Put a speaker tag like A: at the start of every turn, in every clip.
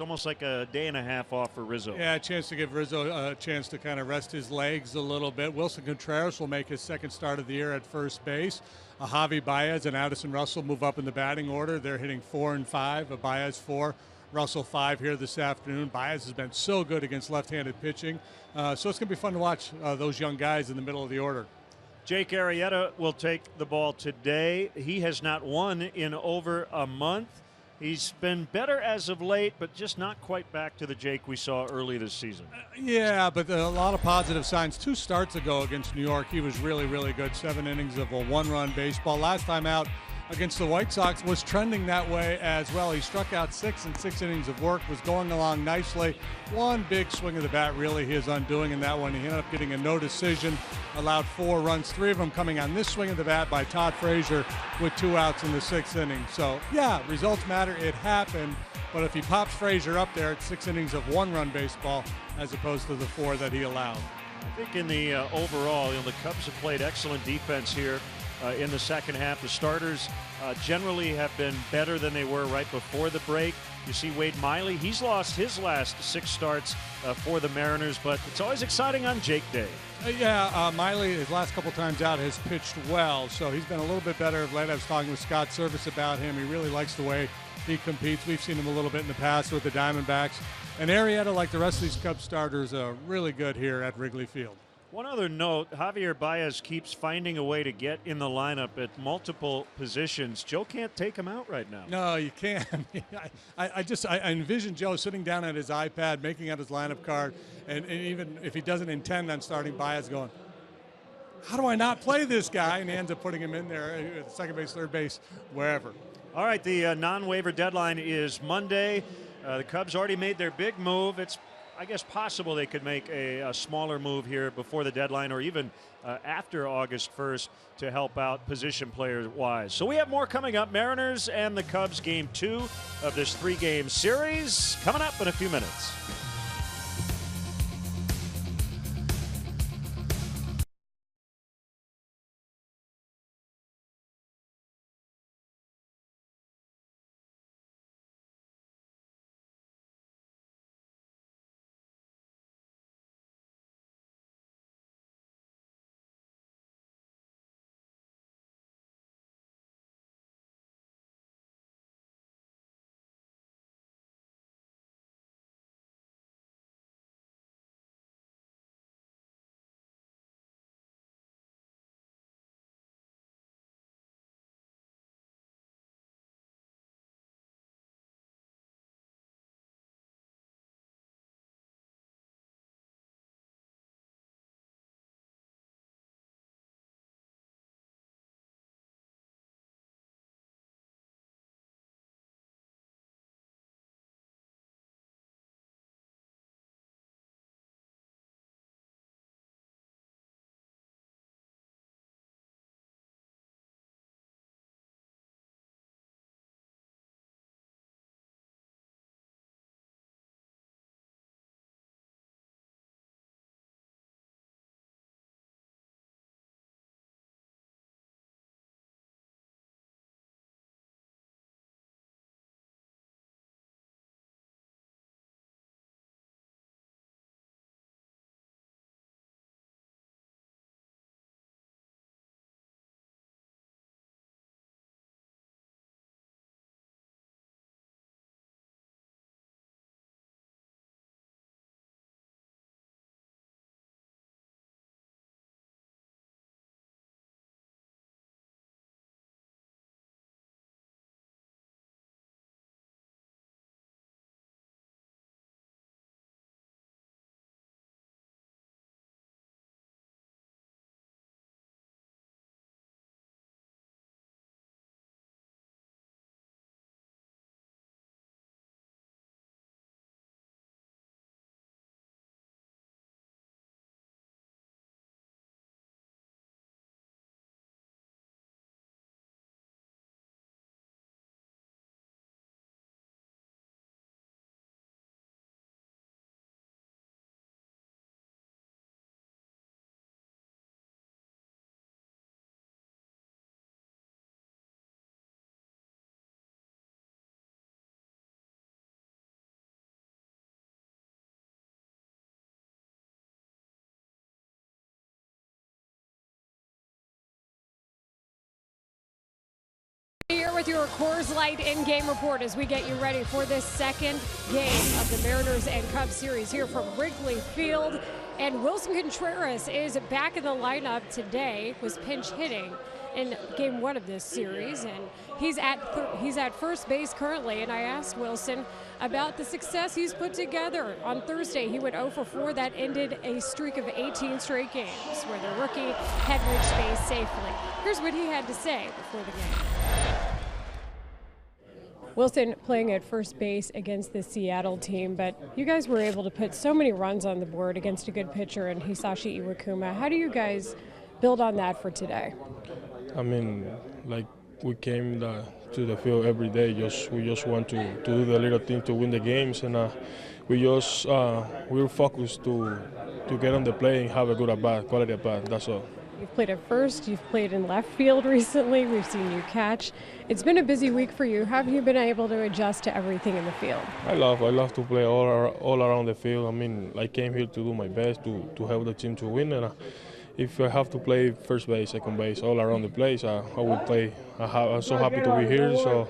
A: almost like a day and a half off for Rizzo.
B: Yeah, a chance to give Rizzo a chance to kind of rest his legs a little bit. Wilson Contreras will make his second start of the year at first base. Javi Baez and Addison Russell move up in the batting order. They're hitting 4 and 5. Baez 4, Russell 5 here this afternoon. Baez has been so good against left-handed pitching. So it's going to be fun to watch those young guys in the middle of the order.
A: Jake Arrieta will take the ball today. He has not won in over a month. He's been better as of late, but just not quite back to the Jake we saw early this season.
B: Yeah, but a lot of positive signs. 2 starts ago against New York, he was really, really good. 7 innings of a one-run baseball. Last time out against the White Sox was trending that way as well. He struck out 6 in 6 innings of work, was going along nicely. One big swing of the bat, really his undoing in that one. He ended up getting a no decision, allowed 4 runs, 3 of them coming on this swing of the bat by Todd Frazier with 2 outs in the 6th inning. So, yeah, results matter. It happened. But if he pops Frazier up there, it's 6 innings of one-run baseball as opposed to the 4 that he allowed.
A: I think in the overall, the Cubs have played excellent defense here in the second half. The starters generally have been better than they were right before the break. You see Wade Miley, he's lost his last 6 starts for the Mariners, but it's always exciting on Jake Day.
B: Miley, his last couple times out, has pitched well, so he's been a little bit better of late. I was talking with Scott Service about him. He really likes the way he competes. We've seen him a little bit in the past with the Diamondbacks. And Arrieta, like the rest of these Cubs starters, really good here at Wrigley Field.
A: One other note, Javier Baez keeps finding a way to get in the lineup at multiple positions. Joe can't take him out right now.
B: No, you can't. I envision Joe sitting down at his iPad, making out his lineup card, and even if he doesn't intend on starting Baez, going, how do I not play this guy? And he ends up putting him in there at second base, third base, wherever.
A: All right, the non-waiver deadline is Monday. The Cubs already made their big move. It's, I guess, possible they could make a smaller move here before the deadline or even after August 1st to help out position player-wise. So we have more coming up. Mariners and the Cubs, Game 2 of this 3-game series coming up in a few minutes.
C: with your Coors Light in-game report as we get you ready for this second game of the Mariners and Cubs series here from Wrigley Field. And Wilson Contreras is back in the lineup today, was pinch hitting in game one of this series, and he's at first base currently. And I asked Wilson about the success he's put together. On Thursday, he went 0 for 4. That ended a streak of 18 straight games where the rookie had reached base safely. Here's what he had to say before the game. Wilson playing at first base against the Seattle team, but you guys were able to put so many runs on the board against a good pitcher in Hisashi Iwakuma. How do you guys build on that for today?
D: I mean, like, we came to the field every day. We just want to do the little thing to win the games, and we were focused to get on the play and have a good at-bat, quality at-bat. That's all.
C: You've played at first, you've played in left field recently, we've seen you catch. It's been a busy week for you. How have you been able to adjust to everything in the field?
D: I love to play all around the field. I mean, I came here to do my best to help the team to win, and if I have to play first base, second base, all around the place, I will play. I'm so happy to be here, so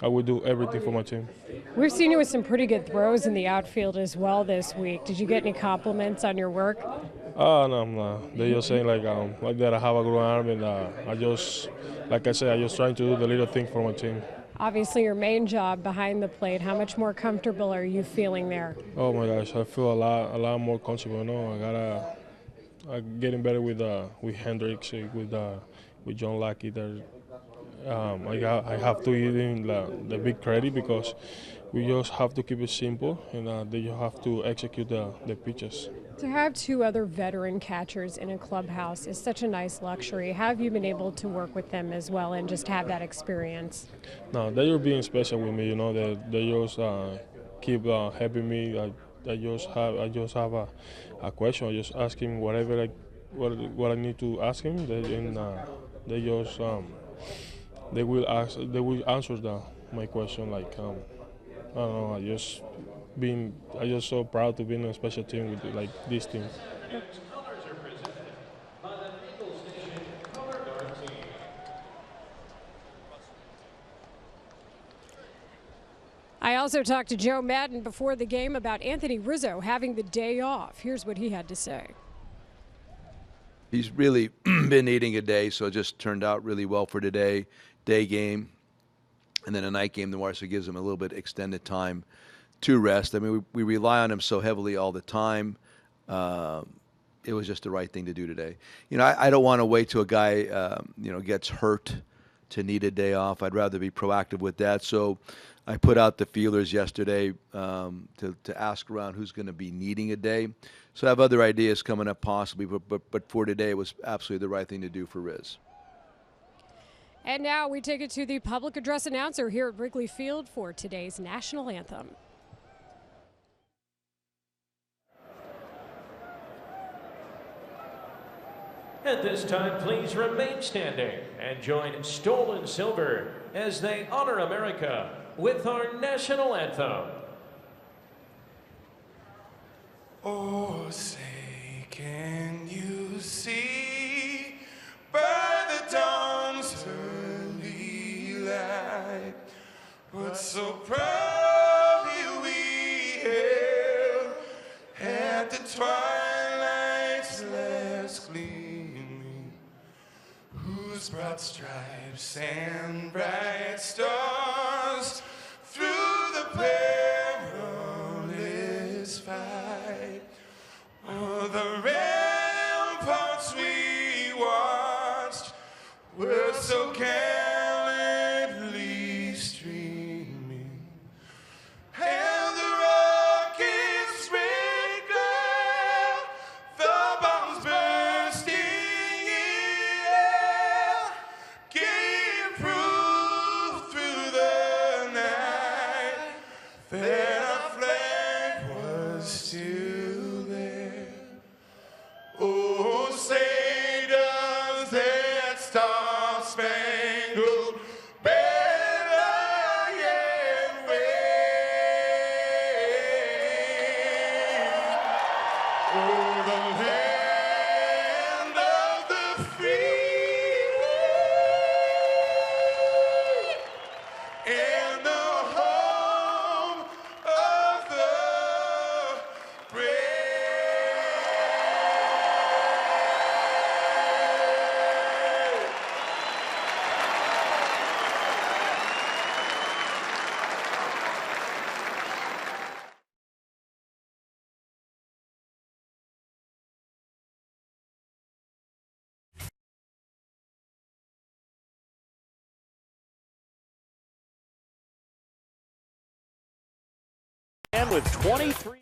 D: I will do everything for my team.
C: We've seen you with some pretty good throws in the outfield as well this week. Did you get any compliments on your work?
D: No. They just saying like that I have a good arm, and I just, like I said, I just trying to do the little thing for my team.
C: Obviously, your main job behind the plate. How much more comfortable are you feeling there?
D: Oh my gosh, I feel a lot more comfortable. You know, I'm getting better with Hendricks, with John Lackey. I have to give him the big credit because we just have to keep it simple, and they just have to execute the pitches.
C: To have two other veteran catchers in a clubhouse is such a nice luxury. How have you been able to work with them as well and just have that experience?
D: No, they are being special with me. You know, they just keep helping me. I just have a question. I just ask him whatever what I need to ask him. They will answer my question. Like I don't know. I just so proud to be in a special team with like this team.
C: I also talked to Joe Madden before the game about Anthony Rizzo having the day off. Here's what he had to say.
E: He's really been needing a day, so it just turned out really well for today. Day game, and then a night game. The Marshall gives him a little bit extended time to rest. I mean, we rely on him so heavily all the time. It was just the right thing to do today. You know, I don't want to wait till a guy, gets hurt to need a day off. I'd rather be proactive with that. So I put out the feelers yesterday to ask around who's going to be needing a day. So I have other ideas coming up possibly, but for today it was absolutely the right thing to do for Riz.
C: And now we take it to the public address announcer here at Wrigley Field for today's national anthem.
F: At this time, please remain standing and join Stolen Silver as they honor America with our national anthem.
G: Oh, say, can you see by the dawn's early light what so proudly we hailed at the twilight's last gleaming, whose broad stripes and bright stars through the perilous fight, oh, the ramparts we watched were so gallantly streaming, and the rockets' red glare, the bombs bursting in air, gave proof through the night that our flag was still there. Oh, say does that star-spangled
A: And with 23.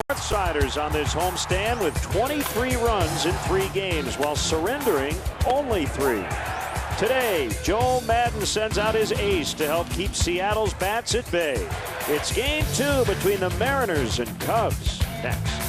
A: Outsiders on this homestand with 23 runs in 3 games while surrendering only 3. Today, Joe Madden sends out his ace to help keep Seattle's bats at bay. It's game 2 between the Mariners and Cubs. Next.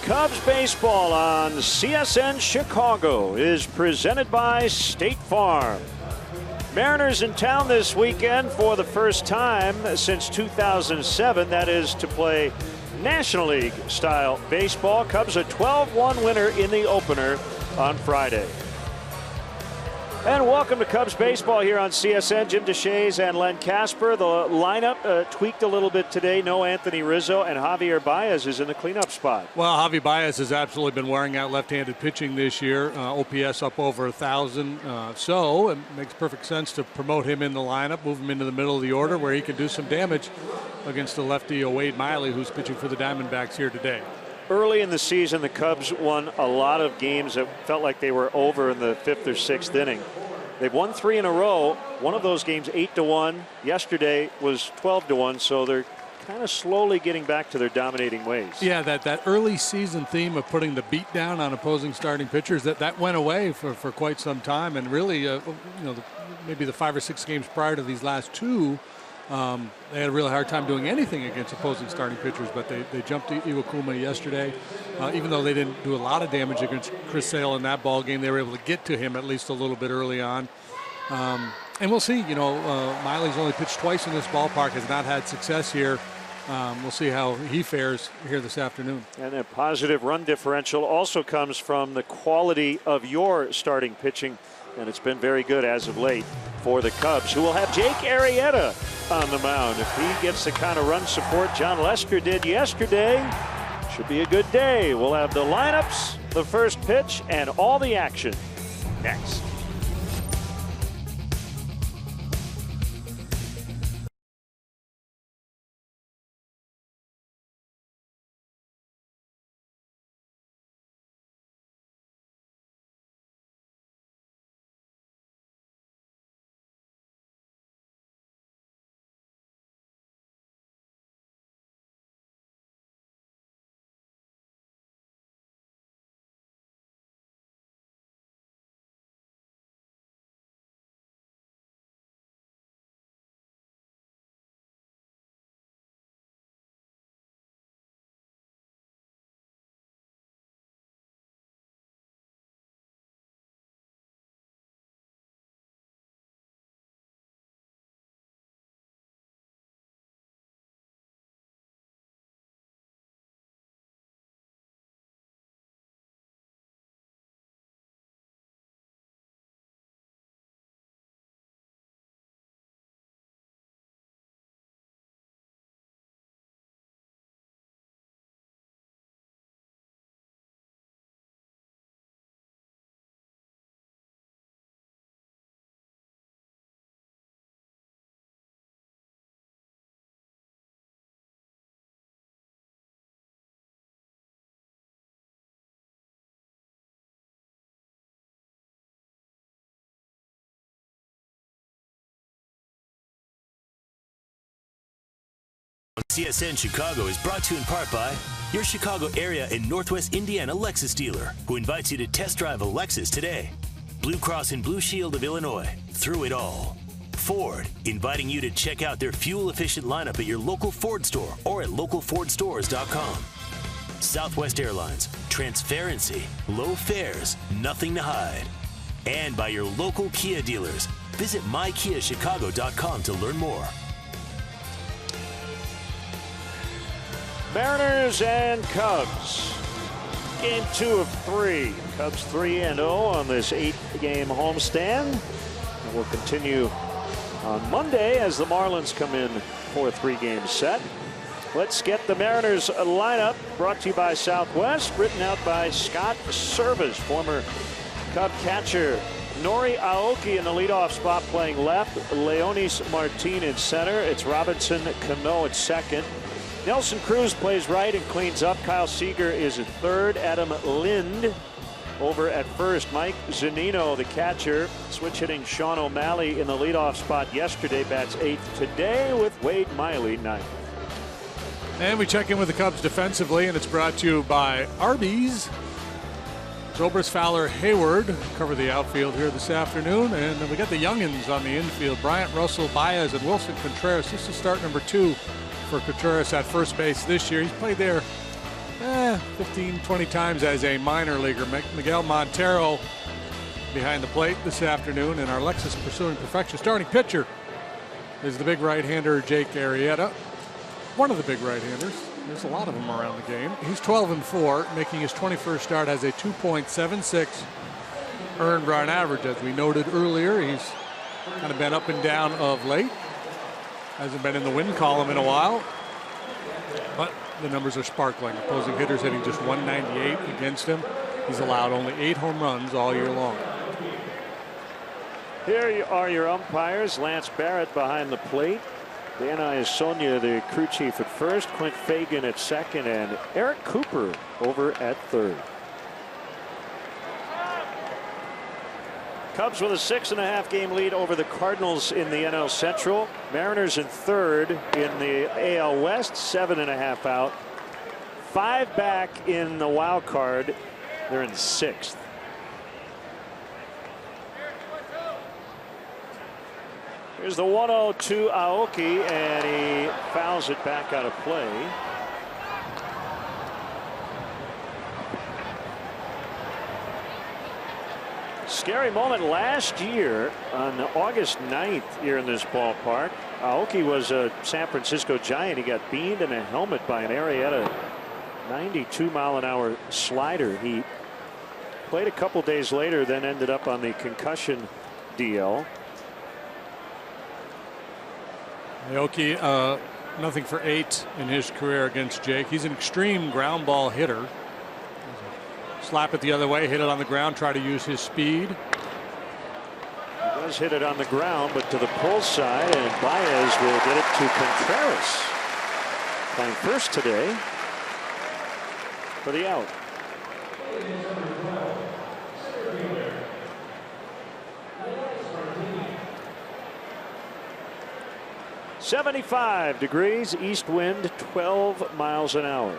A: Cubs baseball on CSN Chicago is presented by State Farm. Mariners in town this weekend for the first time since 2007. That is to play National League style baseball. Cubs a 12-1 winner in the opener on Friday. And welcome to Cubs baseball here on CSN. Jim DeShays and Len Casper. The lineup tweaked a little bit today. No Anthony Rizzo, and Javier Baez is in the cleanup spot.
B: Well, Javi Baez has absolutely been wearing out left-handed pitching this year. OPS up over 1,000. So it makes perfect sense to promote him in the lineup, move him into the middle of the order where he can do some damage against the lefty Wade Miley, who's pitching for the Diamondbacks here today.
A: Early in the season, the Cubs won a lot of games that felt like they were over in the 5th or 6th inning. They've won 3 in a row. One of those games 8-1. Yesterday was 12-1. So they're kind of slowly getting back to their dominating ways. Yeah,
B: that early season theme of putting the beat down on opposing starting pitchers, that went away for quite some time. And really, maybe the 5 or 6 games prior to these last 2, they had a really hard time doing anything against opposing starting pitchers, but they jumped Iwakuma yesterday. Even though they didn't do a lot of damage against Chris Sale in that ball game, they were able to get to him at least a little bit early on. And we'll see, Miley's only pitched twice in this ballpark, has not had success here. We'll see how he fares here this afternoon.
A: And a positive run differential also comes from the quality of your starting pitching, and it's been very good as of late for the Cubs, who will have Jake Arrieta on the mound. If he gets the kind of run support John Lester did yesterday, should be a good day. We'll have the lineups, the first pitch, and all the action next.
H: CSN Chicago is brought to you in part by your Chicago area and Northwest Indiana Lexus dealer, who invites you to test drive a Lexus today. Blue Cross and Blue Shield of Illinois, through it all. Ford, inviting you to check out their fuel-efficient lineup at your local Ford store or at localfordstores.com. Southwest Airlines, transparency, low fares, nothing to hide. And by your local Kia dealers. Visit mykiachicago.com to learn more.
A: Mariners and Cubs. Game 2 of 3. Cubs 3-0 on this 8-game homestand. And we'll continue on Monday as the Marlins come in for a 3-game set. Let's get the Mariners lineup brought to you by Southwest, written out by Scott Servais, former Cub catcher. Nori Aoki in the leadoff spot playing left. Leonis Martin in center. It's Robinson Cano at second. Nelson Cruz plays right and cleans up. Kyle Seager is at third. Adam Lind over at first. Mike Zunino, the catcher. Switch hitting Sean O'Malley in the leadoff spot yesterday. Bats 8th today with Wade Miley 9th.
B: And we check in with the Cubs defensively, and it's brought to you by Arby's. Zobrist, Fowler, Hayward cover the outfield here this afternoon. And then we got the youngins on the infield. Bryant, Russell, Baez, and Wilson Contreras. This is start number 2 for Contreras at first base this year. He's played there 15, 20 times as a minor leaguer. Miguel Montero behind the plate this afternoon, and our Lexus pursuing perfection. Starting pitcher is the big right-hander Jake Arrieta. One of the big right-handers. There's a lot of them around the game. He's 12-4, making his 21st start, has a 2.76 earned run average. As we noted earlier, he's kind of been up and down of late. Hasn't been in the win column in a while, but the numbers are sparkling. Opposing hitters hitting just 198 against him. He's allowed only 8 home runs all year long.
A: Here are your umpires. Lance Barrett behind the plate. Dan Iasonia, the crew chief, at first. Clint Fagan at second, and Eric Cooper over at third. Cubs with a 6.5-game lead over the Cardinals in the NL Central. Mariners in third in the AL West, 7.5 out. 5 back in the wild card. They're in 6th. Here's the 1-0 to Aoki, and he fouls it back out of play. Scary moment last year on August 9th here in this ballpark. Aoki was a San Francisco Giant. He got beamed in a helmet by an Arrieta 92-mile-an-hour slider. He played a couple days later, then ended up on the concussion DL.
B: Aoki, nothing for 8 in his career against Jake. He's an extreme ground ball hitter. Slap it the other way, hit it on the ground, try to use his speed.
A: He does hit it on the ground, but to the pull side, and Baez will get it to Contreras. Playing first today for the out. "75 degrees, east wind 12 miles an hour."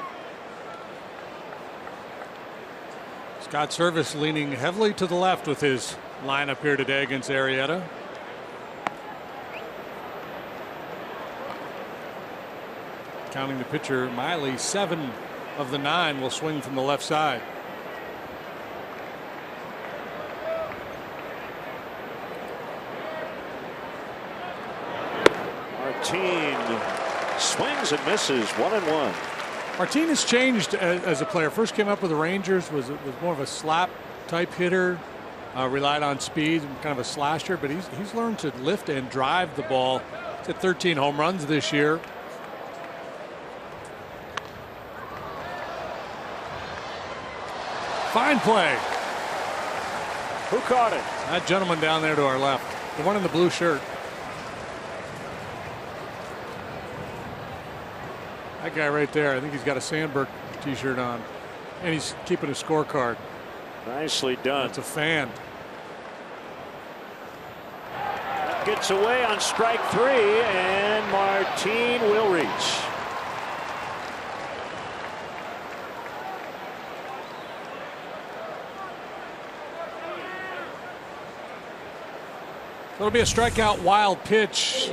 B: Scott Service leaning heavily to the left with his lineup here today against Arrieta. Counting the pitcher, Miley, 7 of the 9 will swing from the left side.
A: Martin swings and misses, 1-1.
B: Martin has changed as a player. First came up with the Rangers, was more of a slap type hitter, relied on speed, kind of a slasher, but he's learned to lift and drive the ball. He's hit 13 home runs this year. Fine play.
A: Who caught it?
B: That gentleman down there to our left, the one in the blue shirt. That guy right there, I think he's got a Sandberg t-shirt on, and he's keeping a scorecard.
A: Nicely done.
B: That's a fan.
A: That gets away on strike 3, and Martin will reach.
B: It'll be a strikeout wild pitch.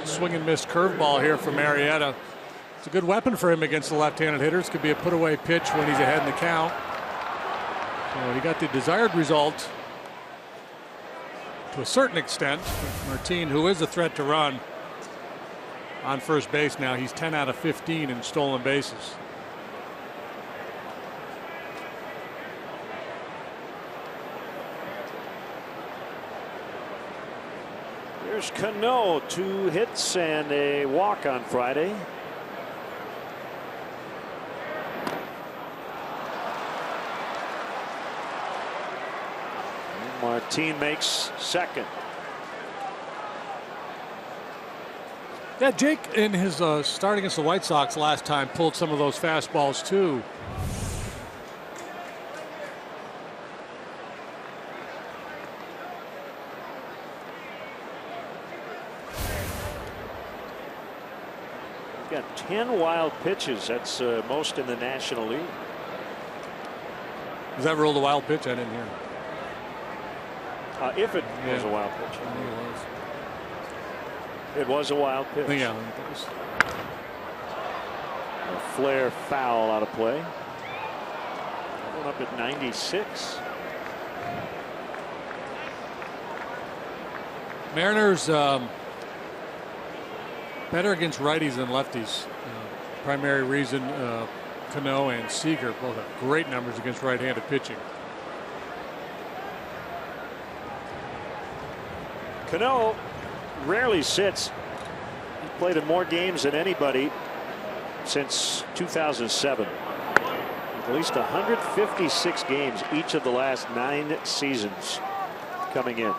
B: Swing and miss curveball here from Arrieta. It's a good weapon for him against the left-handed hitters. Could be a put-away pitch when he's ahead in the count. So he got the desired result to a certain extent. Martin, who is a threat to run, on first base now. He's 10 out of 15 in stolen bases.
A: Here's Cano, 2 hits and a walk on Friday. And Martin makes second.
B: Yeah, Jake in his start against the White Sox last time pulled some of those fastballs too.
A: Got 10 wild pitches. That's most in the National League.
B: Was that ruled a wild pitch? I didn't hear.
A: If it was a wild pitch.
B: I think it was.
A: It was a wild pitch.
B: Yeah.
A: A flare foul out of play. Going up at 96.
B: Mariners better against righties than lefties. Primary reason, Cano and Seager both have great numbers against right-handed pitching.
A: Cano rarely sits. He played in more games than anybody since 2007. At least 156 games each of the last 9 seasons coming in.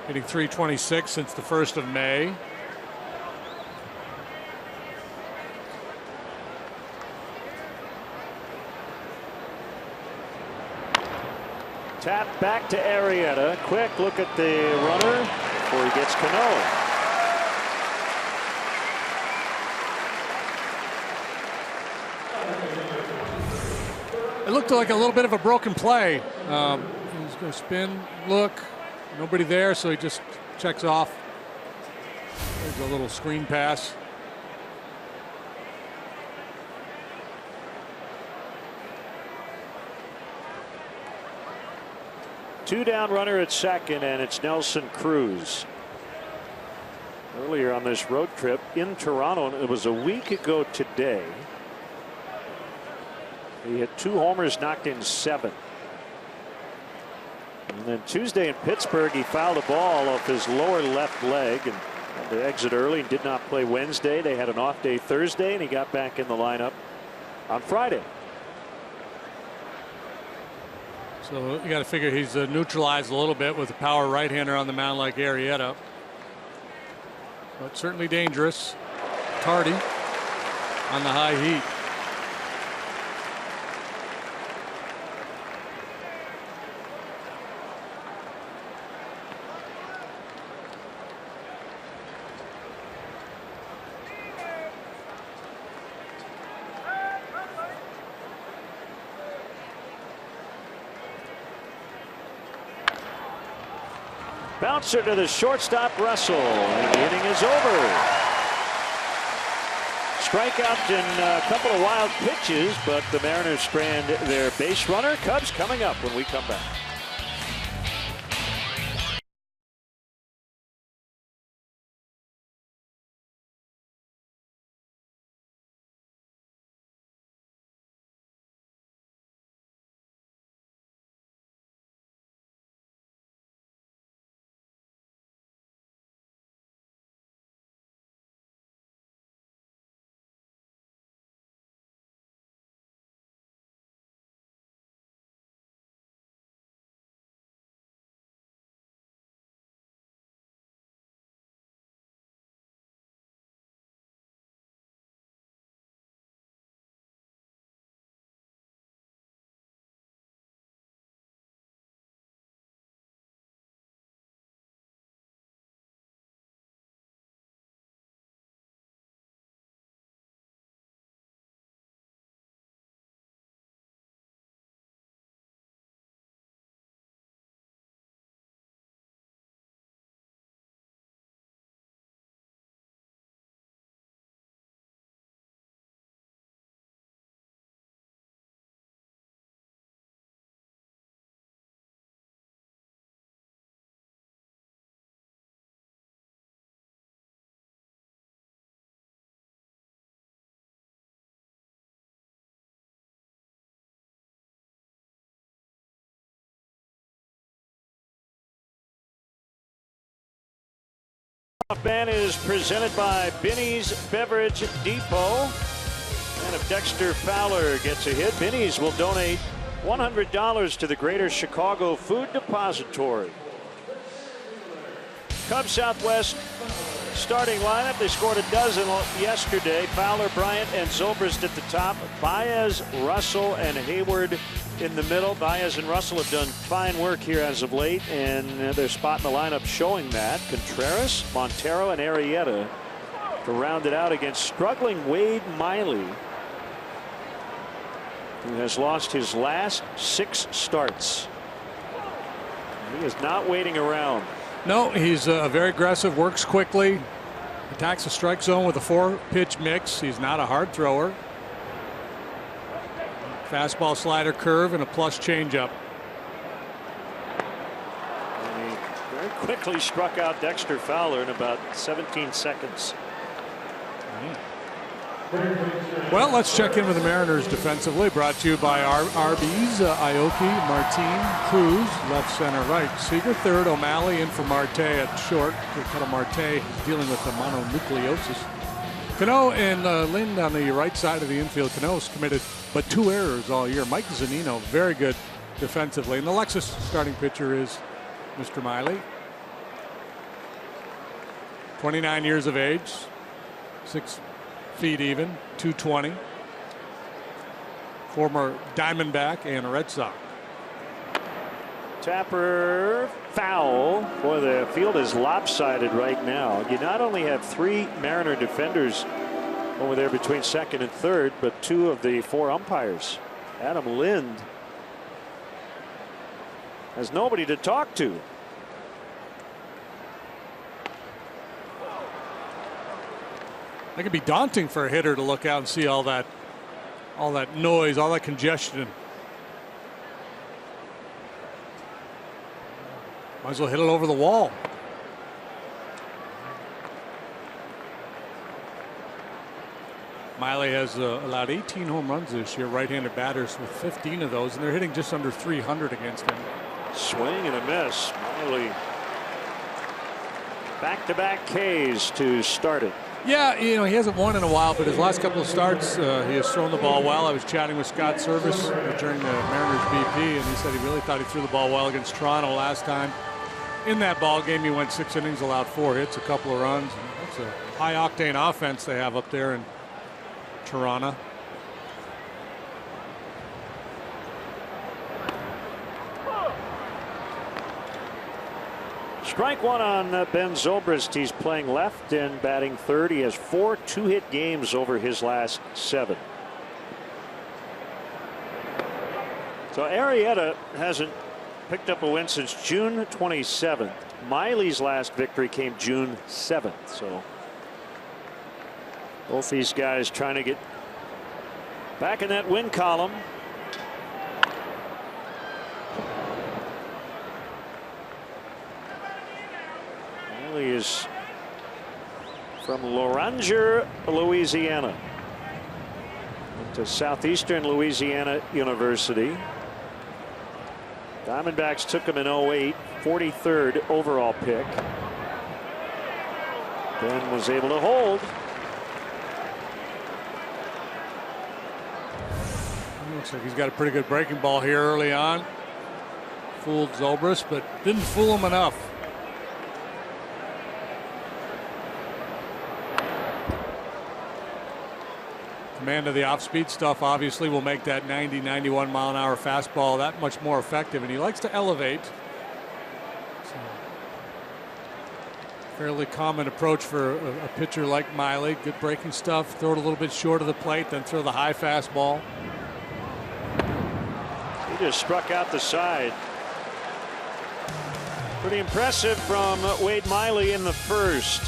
B: Hitting .326 since the 1st of May.
A: Tap back to Arrieta. Quick look at the runner before he gets Cano.
B: It looked like a little bit of a broken play. He's going to spin, look. Nobody there, so he just checks off. There's a little screen pass.
A: Two down runner at second, and it's Nelson Cruz. Earlier on this road trip in Toronto, and it was a week ago today. He had 2 homers, knocked in 7. And then Tuesday in Pittsburgh, he fouled a ball off his lower left leg and had to exit early and did not play Wednesday. They had an off day Thursday, and he got back in the lineup on Friday.
B: So you got to figure he's neutralized a little bit with a power right-hander on the mound like Arrieta. But certainly dangerous. Tardy on the high heat.
A: Bouncer to the shortstop, Russell, and the inning is over. Strikeout and a couple of wild pitches, but the Mariners strand their base runner. Cubs coming up when we come back. Man is presented by Binny's Beverage Depot. And if Dexter Fowler gets a hit, Binny's will donate $100 to the Greater Chicago Food Depository. Cubs Southwest starting lineup. They scored a dozen yesterday. Fowler, Bryant, and Zobrist at the top. Baez, Russell, and Hayward in the middle. Baez and Russell have done fine work here as of late, and their spot in the lineup showing that. Contreras, Montero, and Arrieta to round it out against struggling Wade Miley, who has lost his last 6 starts. He is not waiting around.
B: No, he's very aggressive, works quickly, attacks the strike zone with a 4-pitch mix. He's not a hard thrower. Fastball, slider, curve, and a plus changeup.
A: And he very quickly struck out Dexter Fowler in about 17 seconds.
B: Well, let's check in with the Mariners defensively. Brought to you by our RBs, Aoki, Martin, Cruz, left, center, right. Seager, third, O'Malley in for Marte at short. Ricardo Marte is dealing with the mononucleosis. Cano and Lind on the right side of the infield. Cano's committed but 2 errors all year. Mike Zunino, very good defensively. And the Lexus starting pitcher is Mr. Miley. 29 years of age, 6 feet even, 220. Former Diamondback and a Red Sox.
A: Tapper, foul. Boy, the field is lopsided right now. You not only have 3 Mariner defenders over there between second and third, but 2 of the 4 umpires. Adam Lind has nobody to talk to.
B: It could be daunting for a hitter to look out and see all that noise, all that congestion. Might as well hit it over the wall. Miley has allowed 18 home runs this year, right-handed batters with 15 of those, and they're hitting just under 300 against him.
A: Swing and a miss. Miley. Back-to-back Ks to start it.
B: Yeah, you know, he hasn't won in a while, but his last couple of starts, he has thrown the ball well. I was chatting with Scott Service during the Mariners BP, and he said he really thought he threw the ball well against Toronto last time. In that ball game, he went 6 innings, allowed 4 hits, a couple of runs. That's a high-octane offense they have up there in Toronto.
A: Strike one on Ben Zobrist. He's playing left and batting third. He has 4 two-hit games over his last 7. So Arrieta hasn't picked up a win since June 27th. Miley's last victory came June 7th. So both these guys trying to get back in that win column. Miley is from Loranger, Louisiana. Went to Southeastern Louisiana University. Diamondbacks took him in 08, 43rd overall pick. Ben was able to hold.
B: Looks like he's got a pretty good breaking ball here early on. Fooled Zobrist, but didn't fool him enough. Command of the off-speed stuff obviously will make that 90, 91 mile an hour fastball that much more effective, and he likes to elevate. So, fairly common approach for a pitcher like Miley. Good breaking stuff. Throw it a little bit short of the plate, then throw the high fastball.
A: He just struck out the side. Pretty impressive from Wade Miley in the first.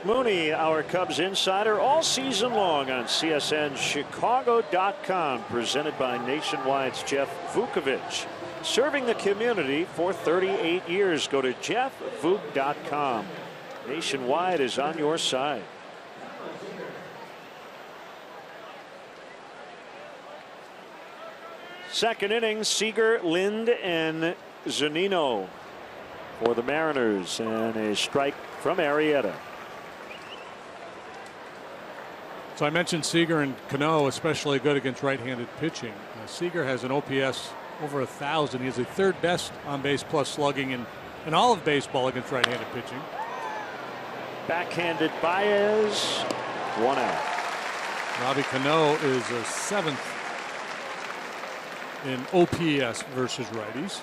A: Mooney, our Cubs insider, all season long on CSNChicago.com, presented by Nationwide's Jeff Vukovich. Serving the community for 38 years. Go to jeffvuk.com. Nationwide is on your side. Second inning, Seager, Lind, and Zunino for the Mariners, and a strike from Arrieta.
B: So I mentioned Seager and Cano, especially good against right-handed pitching. Seager has an OPS over 1,000. He has the 3rd best on-base plus slugging in all of baseball against right-handed pitching.
A: Backhanded Baez, 1 out.
B: Robbie Cano is a 7th in OPS versus righties.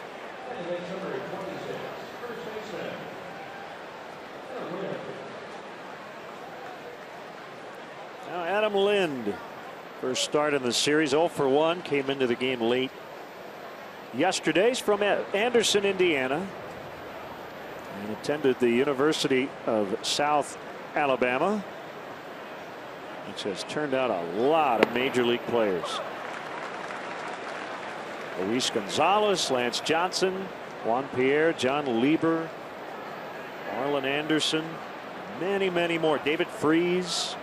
A: Now Adam Lind, first start in the series, 0 for 1, came into the game late yesterday. He's from Anderson, Indiana, and attended the University of South Alabama. which has turned out a lot of major league players. Luis Gonzalez, Lance Johnson, Juan Pierre, John Lieber, Arlen Anderson, many, many more. David Freese.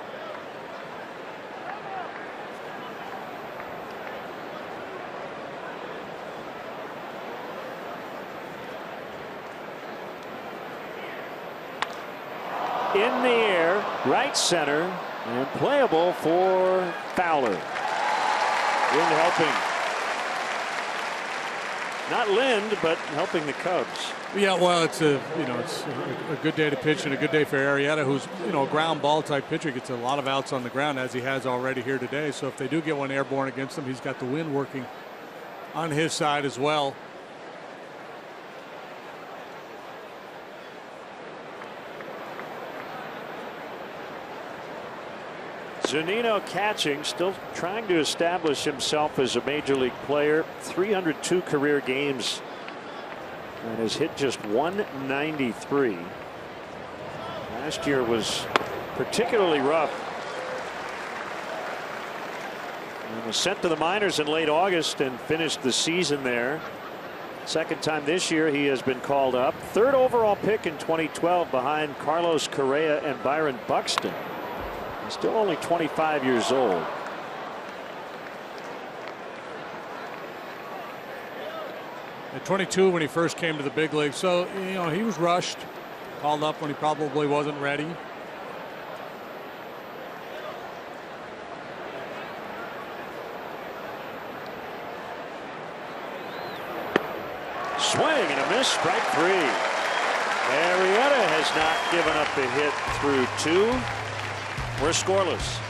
A: In the air, right center, and playable for Fowler. Wind helping. Not Lind, but helping the Cubs.
B: Yeah, well, it's a good day to pitch and a good day for Arrieta, who's a ground ball type pitcher. Gets a lot of outs on the ground, as he has already here today. So if they do get one airborne against him, he's got the wind working on his side as well.
A: Zunino catching, still trying to establish himself as a major league player. 302 career games and has hit just 193. Last year was particularly rough. And was sent to the minors in late August and finished the season there. Second time this year he has been called up. Third overall pick in 2012 behind Carlos Correa and Byron Buxton. He's still only 25 years old.
B: At 22 when he first came to the big league, so he was rushed, called up when he probably wasn't ready.
A: Swing and a miss, strike three. Arrieta has not given up a hit through two. We're scoreless.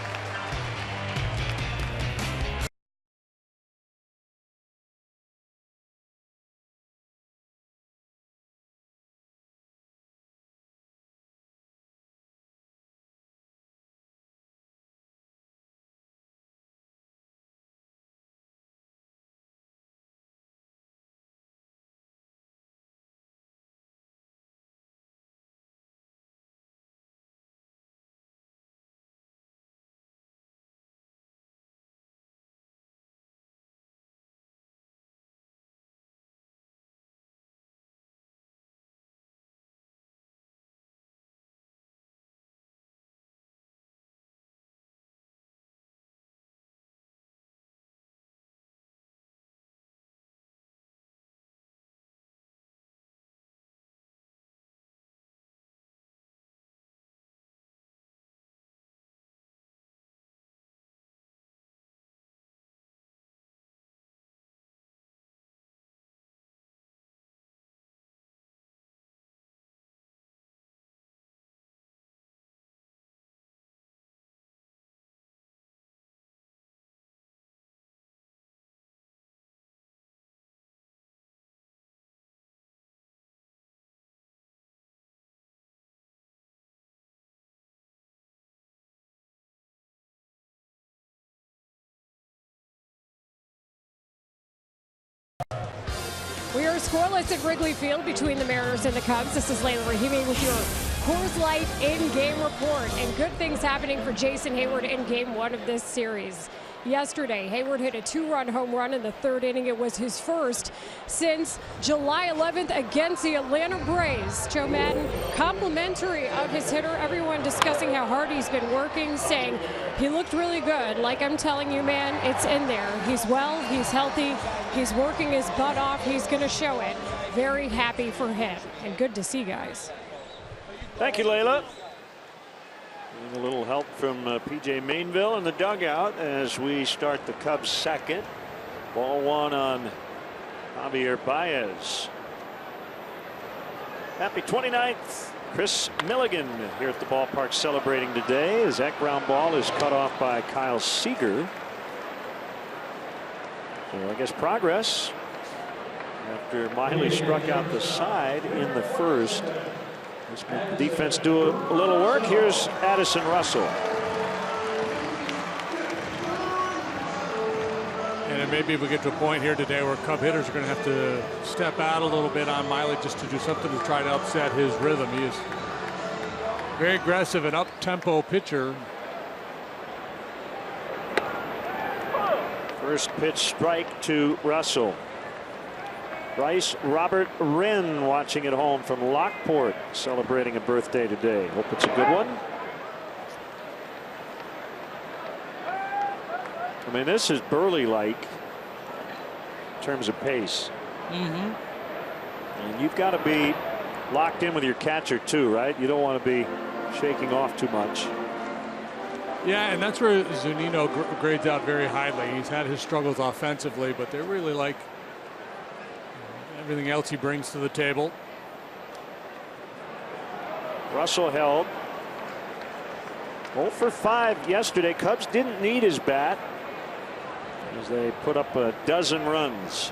C: We are scoreless at Wrigley Field between the Mariners and the Cubs. This is Layla Rahimi with your Coors Light in-game report. And good things happening for Jason Hayward in Game 1 of this series. Yesterday, Hayward hit a 2-run home run in the third inning. It was his first since July 11th against the Atlanta Braves. Joe Madden, complimentary of his hitter. Everyone discussing how hard he's been working, saying he looked really good. Like I'm telling you, man, it's in there. He's well, he's healthy, he's working his butt off. He's going to show it. Very happy for him. And good to see, guys.
A: Thank you, Layla. And a little help from P.J. Mainville in the dugout as we start the Cubs' second. Ball one on Javier Baez. Happy 29th. Chris Milligan here at the ballpark celebrating today as that ground ball is cut off by Kyle Seager. So I guess progress after Miley struck out the side in the first. Let's make the defense do a little work. Here's Addison Russell.
B: And maybe if we get to a point here today where Cub hitters are going to have to step out a little bit on Miley just to do something to try to upset his rhythm. He is very aggressive and up-tempo pitcher.
A: First pitch strike to Russell. Bryce Robert Wren watching at home from Lockport, celebrating a birthday today. Hope it's a good one. I mean, this is Burley-like in terms of pace. And you've got to be locked in with your catcher too, right? You don't want to be shaking off too much.
B: Yeah, and that's where Zunino grades out very highly. He's had his struggles offensively, but they're really like everything else he brings to the table.
A: Russell held 0 for 5 yesterday. Cubs didn't need his bat as they put up a dozen runs.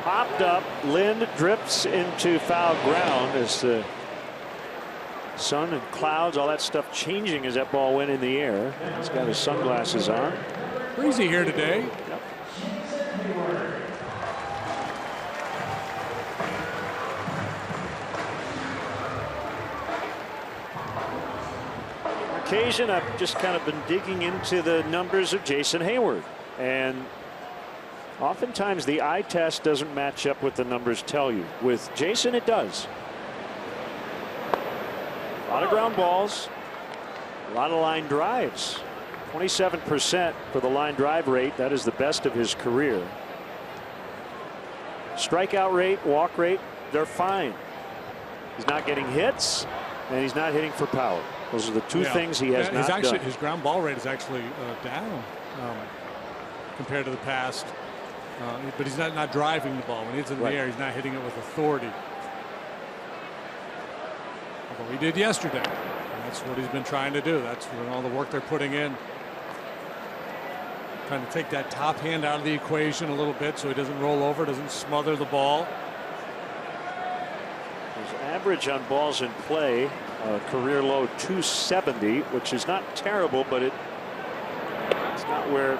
A: Popped up. Lind drifts into foul ground as the sun and clouds, all that stuff changing as that ball went in the air. He's got his sunglasses on.
B: Breezy here today.
A: Yep. On occasion, I've just kind of been digging into the numbers of Jason Hayward, and oftentimes the eye test doesn't match up what the numbers tell you. With Jason, it does. A lot of ground balls, a lot of line drives. 27% for the line drive rate. That is the best of his career. Strikeout rate, walk rate, they're fine. He's not getting hits, and he's not hitting for power. Those are the two things he has not done.
B: His ground ball rate is actually down compared to the past. But he's not driving the ball. When he's in the air, he's not hitting it with authority. Although he did yesterday. And that's what he's been trying to do. That's all the work they're putting in. Trying to take that top hand out of the equation a little bit so he doesn't roll over, doesn't smother the ball.
A: His average on balls in play, career low 270, which is not terrible, but it's not where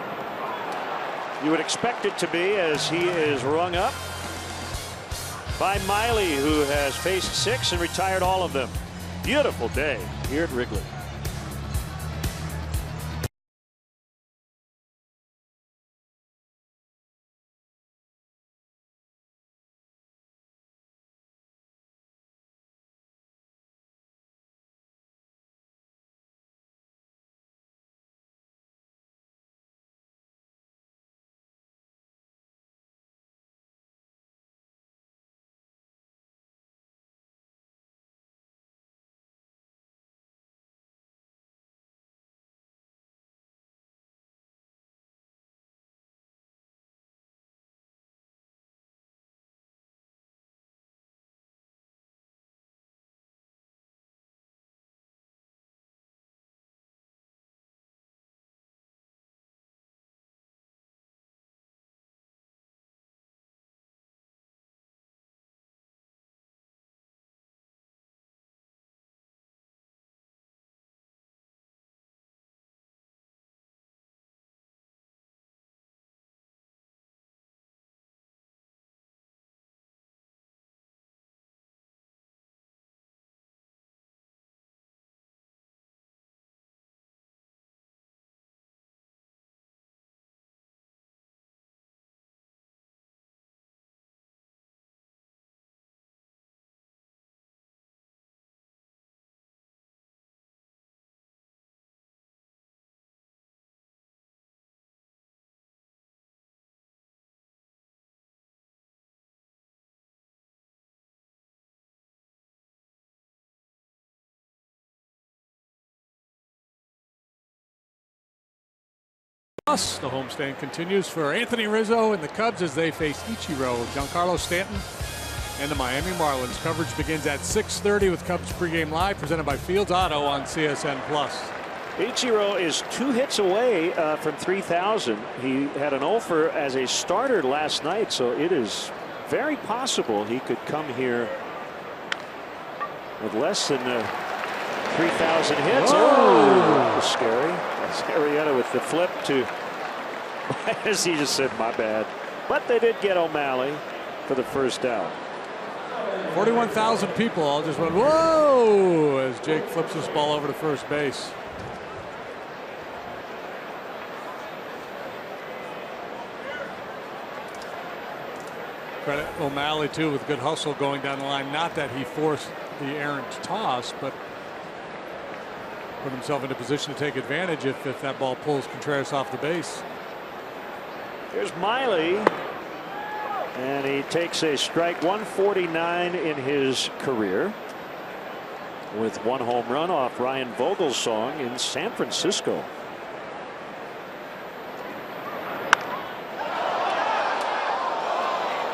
A: you would expect it to be, as he is rung up by Miley, who has faced 6 and retired all of them. Beautiful day here at Wrigley.
B: The homestand continues for Anthony Rizzo and the Cubs as they face Ichiro, Giancarlo Stanton, and the Miami Marlins. Coverage begins at 6:30 with Cubs pregame live, presented by Fields Auto on CSN+.
A: Ichiro is 2 hits away from 3,000. He had an 0-for as a starter last night, so it is very possible he could come here with less than 3,000 hits. Oh, that was scary. That's Arrieta with the flip to, as he just said, my bad. But they did get O'Malley for the first out.
B: 41,000 people all just went, whoa, as Jake flips this ball over to first base. Credit O'Malley, too, with good hustle going down the line. Not that he forced the errant toss, but put himself in a position to take advantage if that ball pulls Contreras off the base.
A: Here's Miley, and he takes a strike. 149 in his career, with one home run off Ryan Vogelsong in San Francisco.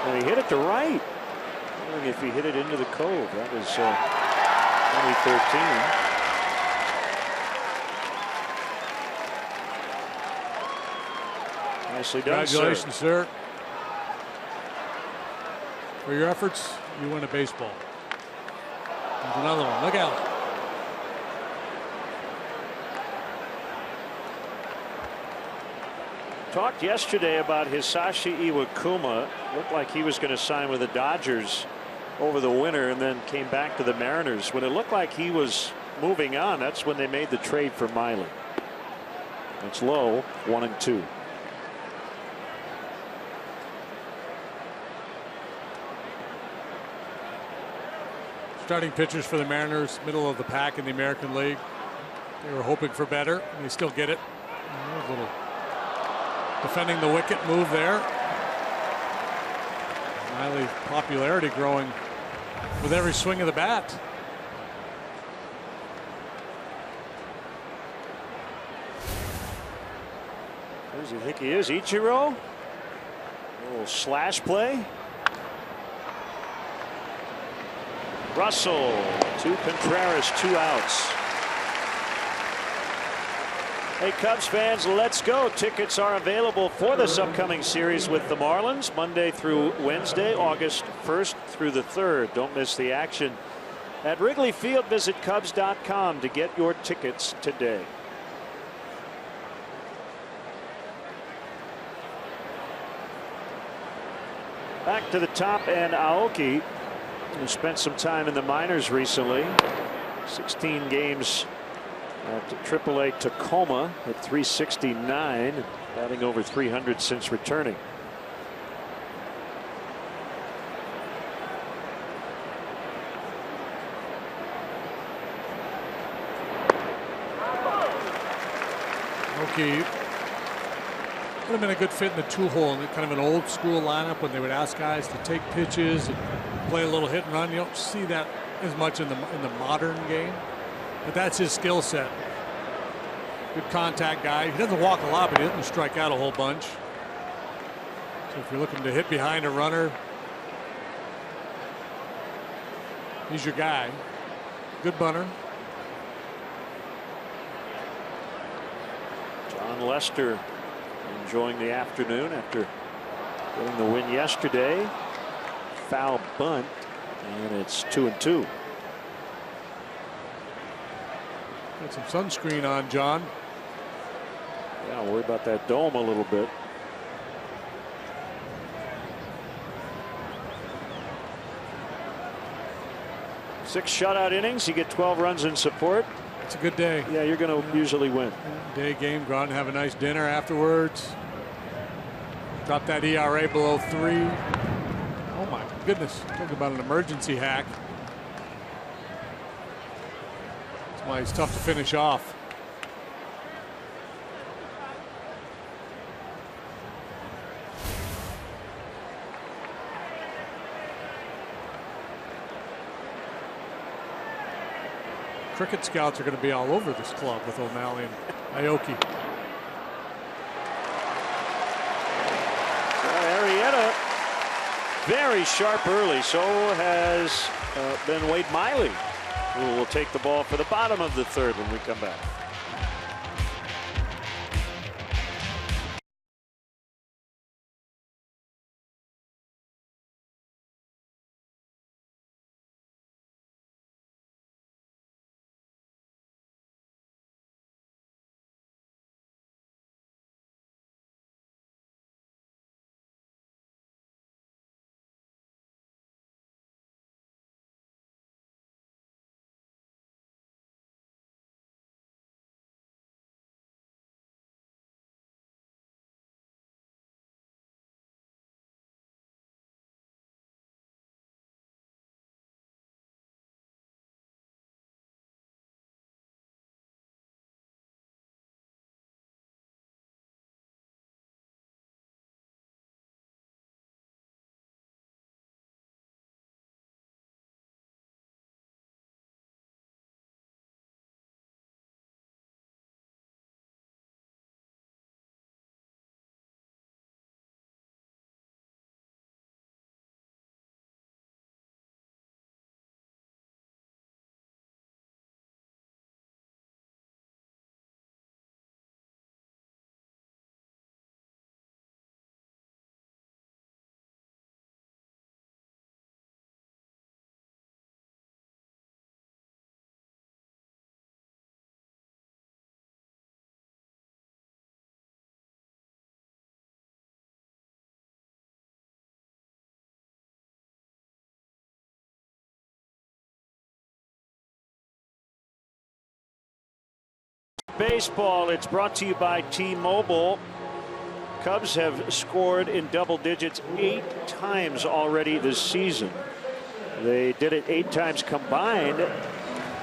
A: And he hit it to right. I'm wondering if he hit it into the cove. That was 2013. Nicely done,
B: congratulations, sir. For your efforts, you win a baseball. There's another one. Look out.
A: Talked yesterday about Hisashi Iwakuma. Looked like he was going to sign with the Dodgers over the winter and then came back to the Mariners. When it looked like he was moving on, that's when they made the trade for Miley. It's low, 1-2.
B: Starting pitchers for the Mariners, middle of the pack in the American League. They were hoping for better, and they still get it. A little defending the wicket move there. Miley's popularity growing with every swing of the bat.
A: Who does he think he is? Ichiro? A little slash play. Russell to Contreras, 2 outs. Hey, Cubs fans, let's go. Tickets are available for this upcoming series with the Marlins, Monday through Wednesday, August 1st through the 3rd. Don't miss the action at Wrigley Field. Visit Cubs.com to get your tickets today. Back to the top, and Aoki, who spent some time in the minors recently. 16 games at AAA Tacoma at .369, batting over .300 since returning.
B: Okay, would have been a good fit in the 2-hole, in kind of an old school lineup when they would ask guys to take pitches and play a little hit and run. You don't see that as much in the modern game, but that's his skill set. Good contact guy. He doesn't walk a lot, but he doesn't strike out a whole bunch. So if you're looking to hit behind a runner, he's your guy. Good bunter.
A: John Lester enjoying the afternoon after getting the win yesterday. Foul bunt, and it's 2-2.
B: Got some sunscreen on, John.
A: Yeah, worry about that dome a little bit. Six shutout innings. You get 12 runs in support.
B: It's a good day.
A: Yeah, you're going to usually win.
B: Day game. Go out and have a nice dinner afterwards. Drop that ERA below 3. Oh my goodness! Talk about an emergency hack. That's why he's tough to finish off. Cricket scouts are going to be all over this club with O'Malley and Aoki.
A: Arrieta very sharp early. So has been Wade Miley, who will take the ball for the bottom of the 3rd when we come back. Baseball, it's brought to you by T-Mobile. Cubs have scored in double digits 8 times already this season. They did it 8 times combined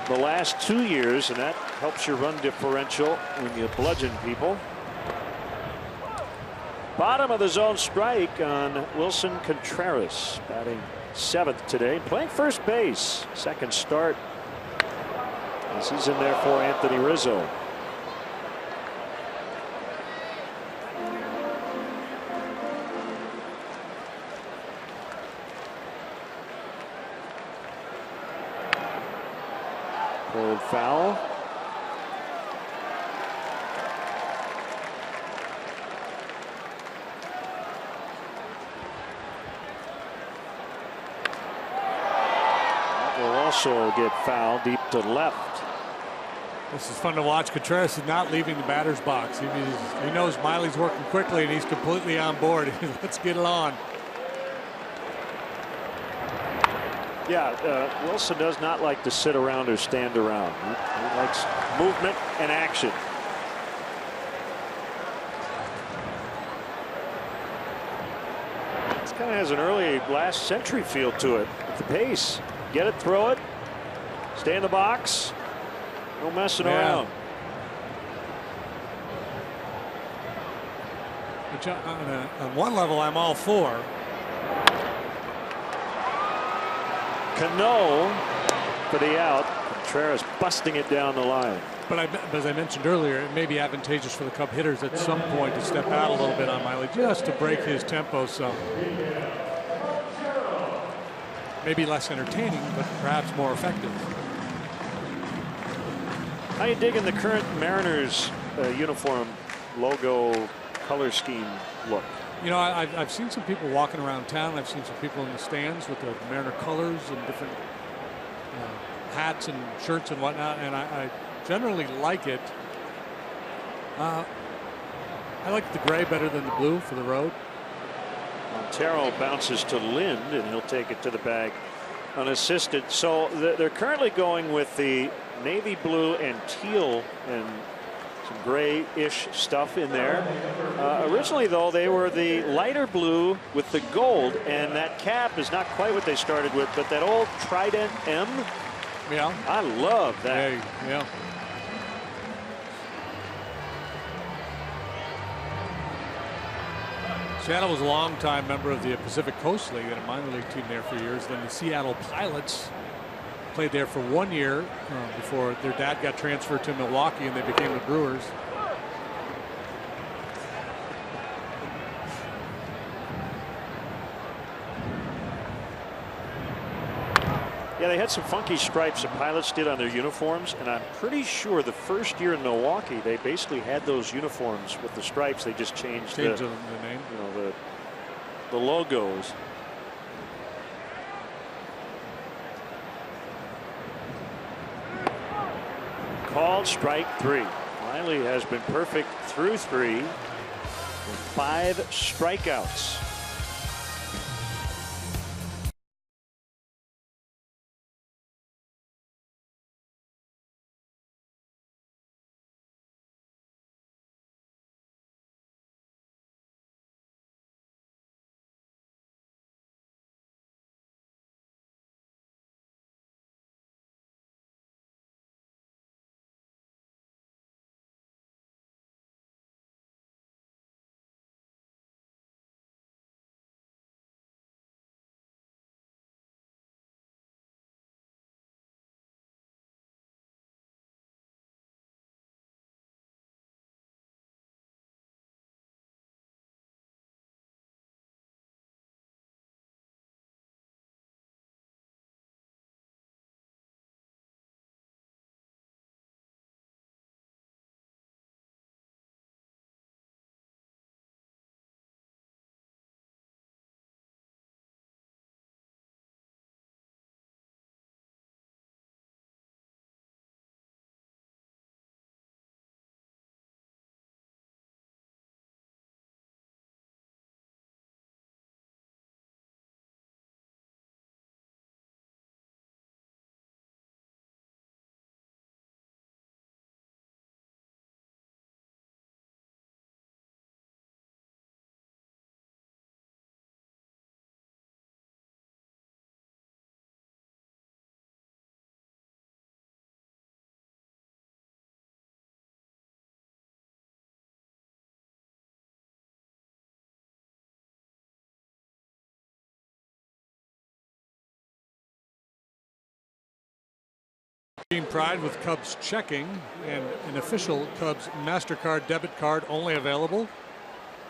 A: the last 2 years, and that helps your run differential when you bludgeon people. Bottom of the zone strike on Wilson Contreras, batting 7th today, playing first base. Second start as he's in there for Anthony Rizzo. Pulled foul. That will also get fouled deep to left.
B: This is fun to watch. Contreras is not leaving the batter's box. He knows Miley's working quickly, and he's completely on board. Let's get it on.
A: Yeah, Wilson does not like to sit around or stand around. He likes movement and action. This kind of has an early last century feel to it. With the pace, get it, throw it, stay in the box, no messing around.
B: Which on one level, I'm all for.
A: Cano for the out. Contreras busting it down the line.
B: But as I mentioned earlier, it may be advantageous for the Cub hitters at some point to step out a little bit on Miley, just to break his tempo some. Maybe less entertaining, but perhaps more effective.
A: How you digging the current Mariners uniform logo color scheme look?
B: You know, I've seen some people walking around town. I've seen some people in the stands with the Mariner colors and different hats and shirts and whatnot, and I generally like it. I like the gray better than the blue for the road.
A: Montero bounces to Lind, and he'll take it to the bag unassisted. So they're currently going with the navy blue and teal and some gray-ish stuff in there. Originally, though, they were the lighter blue with the gold, and that cap is not quite what they started with, but that old Trident M.
B: Yeah.
A: I love that.
B: Hey, yeah. Seattle was a long-time member of the Pacific Coast League, and a minor league team there for years. Then the Seattle Pilots played there for 1 year before their dad got transferred to Milwaukee, and they became the Brewers.
A: Yeah, they had some funky stripes the Pilots did on their uniforms, and I'm pretty sure the first year in Milwaukee they basically had those uniforms with the stripes. They just changed the
B: name,
A: you know, the logos. Called strike 3. Miley has been perfect through 3 with 5 strikeouts.
B: Team pride with Cubs checking and an official Cubs MasterCard debit card only available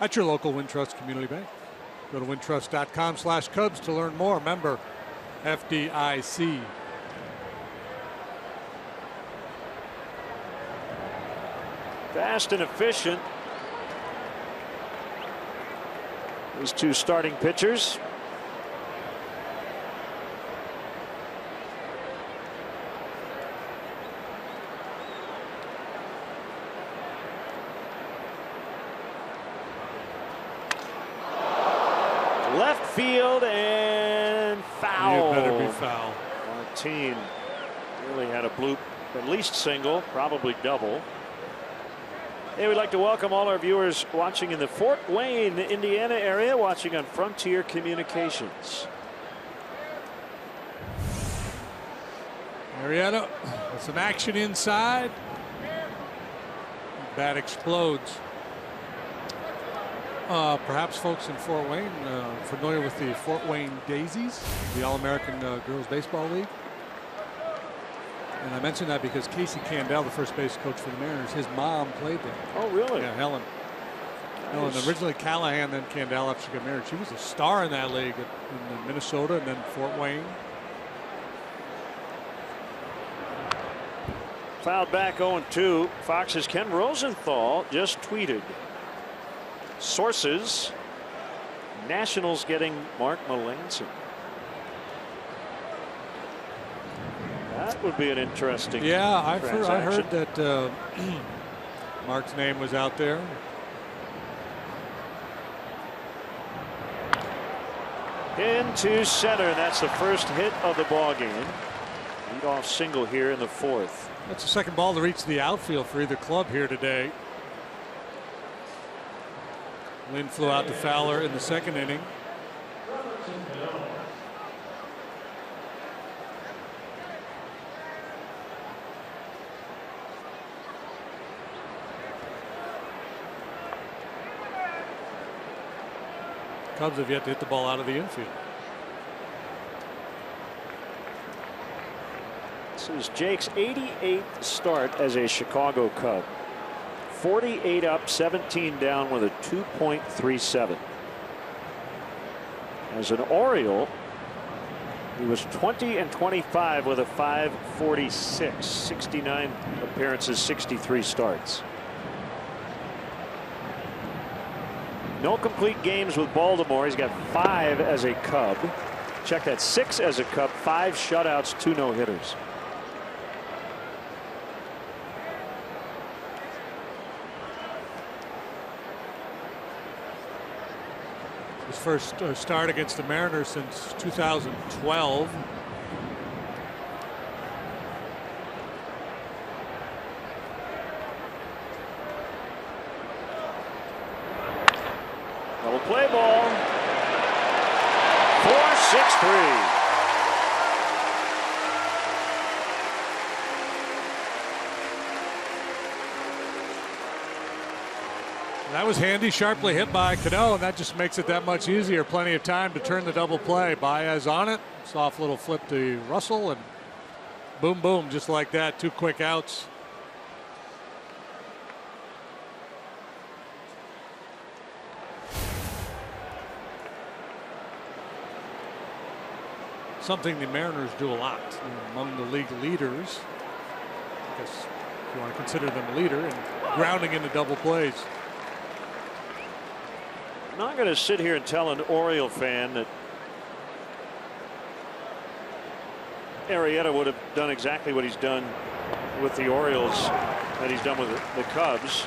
B: at your local Wintrust Community Bank. Go to wintrust.com/Cubs to learn more. Member FDIC.
A: Fast and efficient. These two starting pitchers. Left field and foul.
B: You better be foul.
A: Martin really had a bloop, at least single, probably double. Hey, we'd like to welcome all our viewers watching in the Fort Wayne, Indiana area, watching on Frontier Communications.
B: Arrieta with some action inside. Bat explodes. Perhaps folks in Fort Wayne familiar with the Fort Wayne Daisies, the All-American Girls Baseball League. And I mention that because Casey Candell, the first base coach for the Mariners, his mom played there.
A: Oh, really?
B: Yeah, Helen. Nice. Helen, originally Callahan, then Candell after she got married. She was a star in that league in Minnesota and then Fort Wayne.
A: Fouled back 0-2. Fox's Ken Rosenthal just tweeted. Sources, Nationals getting Mark Melancon. That would be an interesting
B: I
A: transaction.
B: heard that Mark's name was out there.
A: Into center, and that's the first hit of the ball game. Leadoff single here in the fourth.
B: That's the second ball to reach the outfield for either club here today. Lynn flew out to Fowler in the second inning. Cubs have yet to hit the ball out of the infield.
A: This is Jake's 88th start as a Chicago Cub. 48 up, 17 down with a 2.37. As an Oriole, he was 20-25 with a 5.46. 69 appearances, 63 starts. No complete games with Baltimore. He's got 5 as a Cub. Check that, 6 as a Cub, 5 shutouts, 2 no-hitters.
B: His first start against the Mariners since 2012.
A: Double play ball. 4-6-3.
B: That was handy, sharply hit by Cano, and that just makes it that much easier. Plenty of time to turn the double play. Baez on it. Soft little flip to Russell, and boom, boom, just like that. 2 quick outs. Something the Mariners do a lot. Among the league leaders, I guess if you want to consider them a leader, and grounding into double plays.
A: I'm not going to sit here and tell an Oriole fan that Arrieta would have done exactly what he's done with the Orioles that he's done with the Cubs,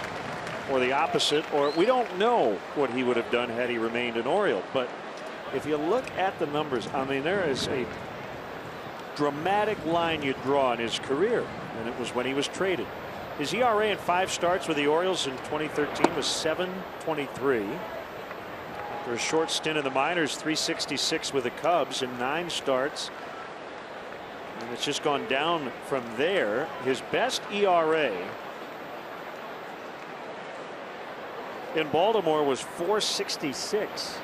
A: or the opposite, or we don't know what he would have done had he remained an Oriole. But if you look at the numbers, I mean, there is a dramatic line you draw in his career, and it was when he was traded. His ERA in 5 starts with the Orioles in 2013 was 7.23. For a short stint in the minors, 3.66 with the Cubs in 9 starts. And it's just gone down from there. His best ERA in Baltimore was 4.66.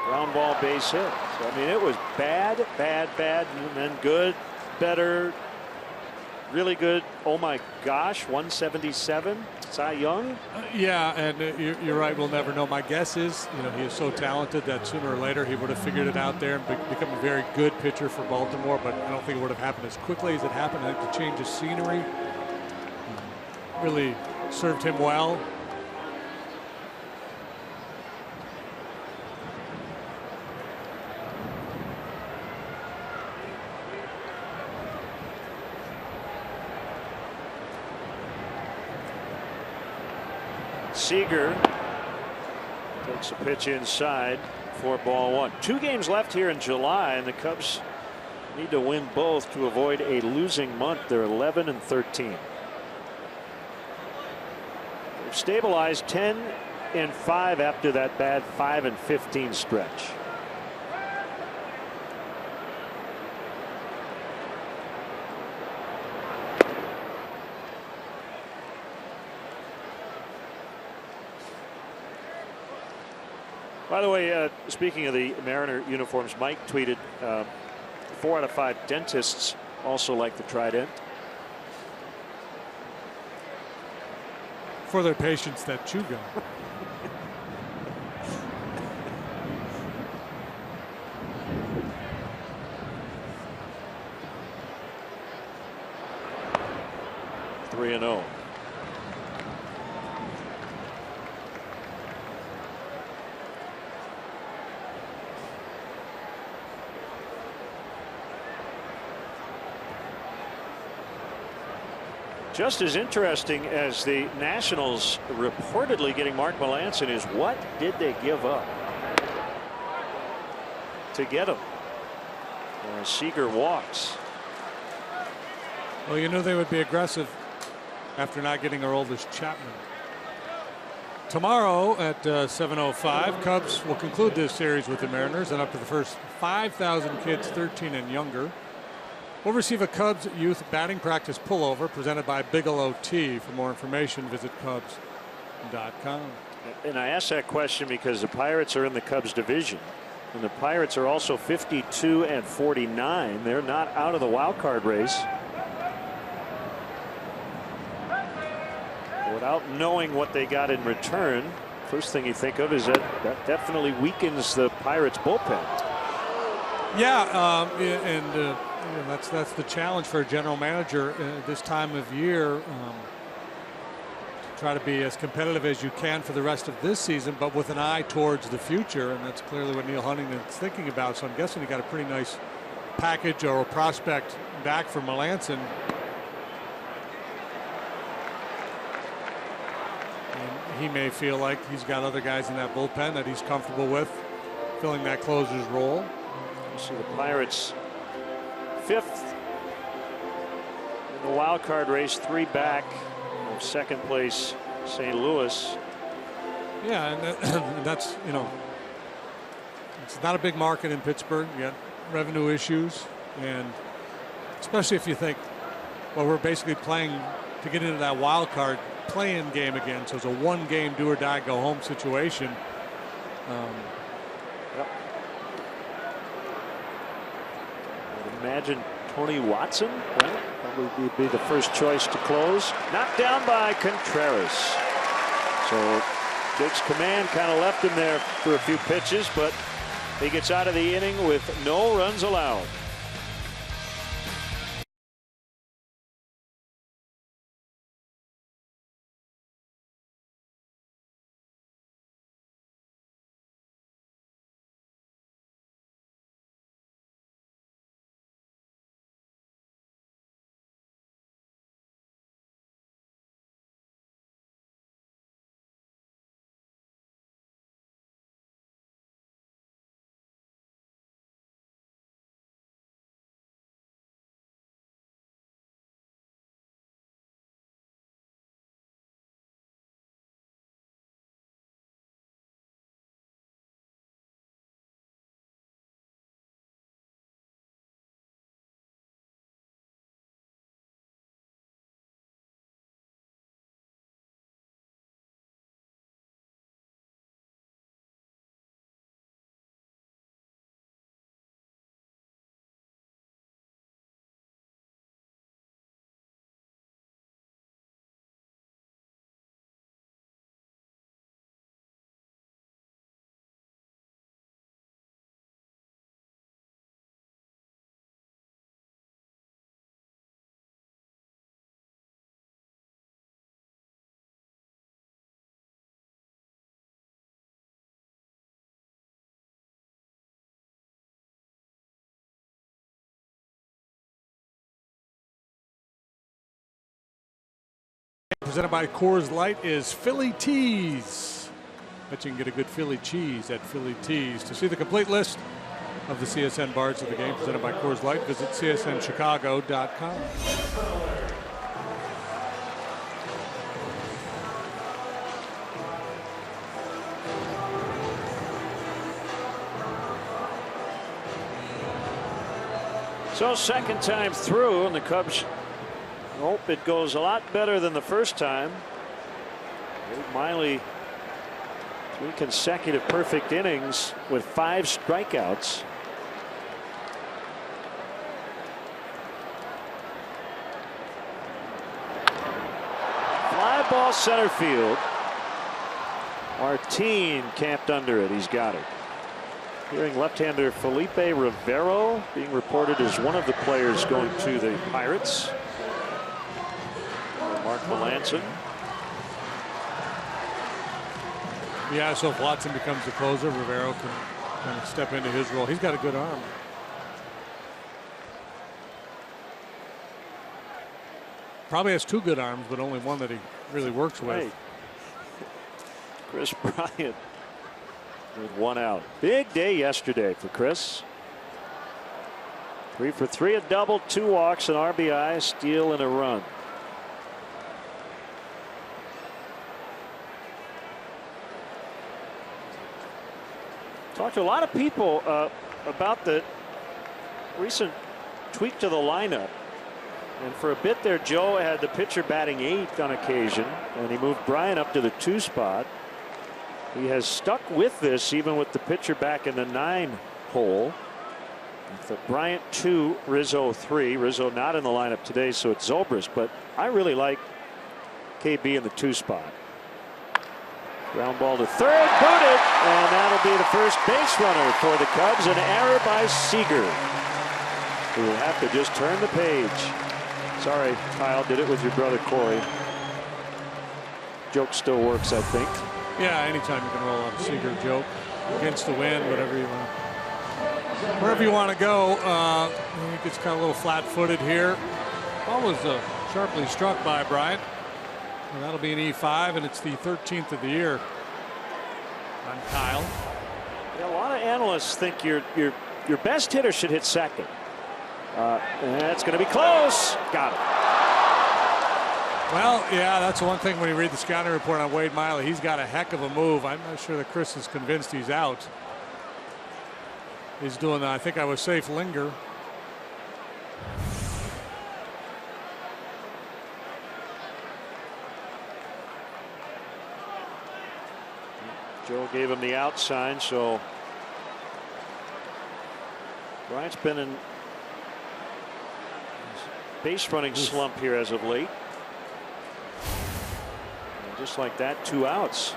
A: Ground ball base hit. So, I mean, it was bad, bad, bad, and then good, better, really good. Oh my gosh, 177. Cy Young.
B: Yeah, and you're right. We'll never know. My guess is, he is so talented that sooner or later he would have figured it out there and become a very good pitcher for Baltimore. But I don't think it would have happened as quickly as it happened. I think the change of scenery really served him well.
A: Seager takes a pitch inside for ball one. 2 games left here in July, and the Cubs need to win both to avoid a losing month. They're 11 and 13. They've stabilized 10 and 5 after that bad 5 and 15 stretch. By the way, speaking of the Mariner uniforms, Mike tweeted 4 out of 5 dentists also like the trident.
B: For their patients that chew gum.
A: Three and 0. Just as interesting as the Nationals reportedly getting Mark Melancon is what did they give up to get him? Seager walks.
B: Well, you knew they would be aggressive after not getting Aroldis Chapman. Tomorrow at 7:05, Cubs will conclude this series with the Mariners, and up to the first 5,000 kids 13 and younger will receive a Cubs youth batting practice pullover presented by Bigelow Tea. For more information, visit Cubs.com.
A: And I asked that question because the Pirates are in the Cubs division, and the Pirates are also 52 and 49. They're not out of the wild card race. Without knowing what they got in return, first thing you think of is that definitely weakens the Pirates bullpen.
B: Yeah, that's the challenge for a general manager this time of year. Try to be as competitive as you can for the rest of this season, but with an eye towards the future, and that's clearly what Neil Huntington's thinking about. So I'm guessing he got a pretty nice package or a prospect back for Melancon. And he may feel like he's got other guys in that bullpen that he's comfortable with filling that closer's role.
A: You see the Pirates 5th in the wild card race, 3 back of second place St. Louis.
B: Yeah, and that's, it's not a big market in Pittsburgh. You got revenue issues, and especially if you think, well, we're basically playing to get into that wild card play-in game again, so it's a 1-game do or die go home situation.
A: Yep. I'd imagine Tony Watson probably be the first choice to close. Knocked down by Contreras. So Jake's command kind of left him there for a few pitches, but he gets out of the inning with no runs allowed.
B: presented by Coors Light, is Philly Teas. Bet you can get a good Philly cheese at Philly Teas. To see the complete list of the CSN bars of the game presented by Coors Light, visit csnchicago.com.
A: So second time through, and the Cubs hope it goes a lot better than the first time. Miley, 3 consecutive perfect innings with 5 strikeouts. Fly ball center field. Martin camped under it. He's got it. Hearing left-hander Felipe Rivero being reported as one of the players going to the Pirates. Mark Melanson.
B: Yeah, so if Watson becomes the closer, Rivero can kind of step into his role. He's got a good arm. Probably has 2 good arms, but only one that he really works with.
A: Right. Chris Bryant with 1 out. Big day yesterday for Chris. 3 for 3, a double, 2 walks, an RBI, a steal, and a run. Talked to a lot of people about the recent tweak to the lineup. And for a bit there, Joe had the pitcher batting 8th on occasion, and he moved Bryant up to the 2 spot. He has stuck with this even with the pitcher back in the 9 hole. With Bryant 2, Rizzo 3. Rizzo not in the lineup today, so it's Zobrist, but I really like KB in the 2 spot. Ground ball to third, booted, and that'll be the first base runner for the Cubs. An error by Seager, who will have to just turn the page. Sorry, Kyle, did it with your brother Corey. Joke still works, I think.
B: Yeah, anytime you can roll out a Seager joke against the wind, whatever you want. Wherever you want to go, he gets kind of a little flat-footed here. Ball was sharply struck by Bryant. And that'll be an E5, and it's the 13th of the year. I'm Kyle.
A: Yeah, a lot of analysts think your best hitter should hit second. That's going to be close. Got it.
B: Well, yeah, that's one thing when you read the scouting report on Wade Miley. He's got a heck of a move. I'm not sure that Chris is convinced he's out. He's doing the I think I was safe linger.
A: Joe gave him the out sign, so Bryant's been in base running slump here as of late. And just like that, 2 outs.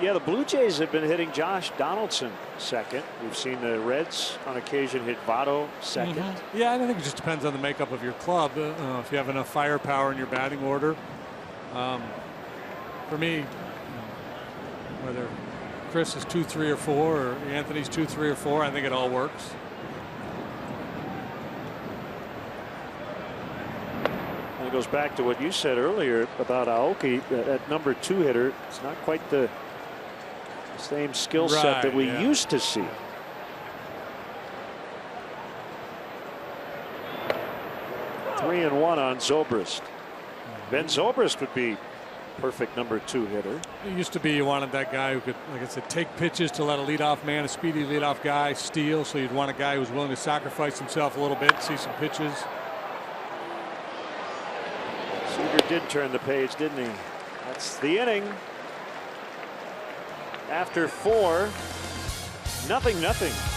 A: Yeah, the Blue Jays have been hitting Josh Donaldson second. We've seen the Reds on occasion hit Votto second.
B: Yeah, I think it just depends on the makeup of your club. If you have enough firepower in your batting order. For me, whether Chris is 2, 3, or 4, or Anthony's 2, 3, or 4, I think it all works.
A: And it goes back to what you said earlier about Aoki, that number 2 hitter. It's not quite the same skill set that we used to see. Three and 1 on Zobrist. Ben Zobrist would be perfect number 2 hitter.
B: It used to be you wanted that guy who could, like I said, take pitches to let a leadoff man, a speedy leadoff guy, steal. So you'd want a guy who's willing to sacrifice himself a little bit, see some pitches.
A: Seager did turn the page, didn't he? That's the inning. After 4, 0-0.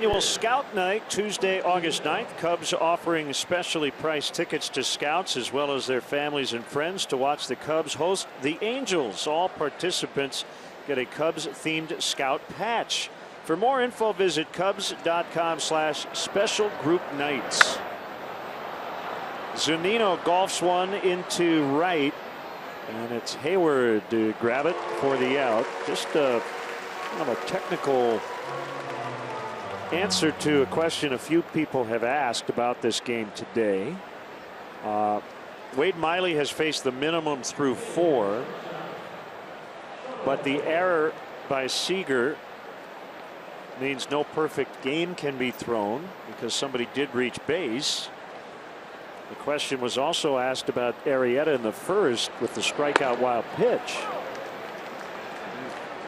A: Annual Scout Night, Tuesday, August 9th. Cubs offering specially priced tickets to scouts as well as their families and friends to watch the Cubs host the Angels. All participants get a Cubs-themed scout patch. For more info, visit Cubs.com/special group nights. Zunino golfs one into right, and it's Hayward to grab it for the out. Just kind of a technical answer to a question a few people have asked about this game today. Wade Miley has faced the minimum through 4, but the error by Seager means no perfect game can be thrown because somebody did reach base. The question was also asked about Arrieta in the first with the strikeout wild pitch.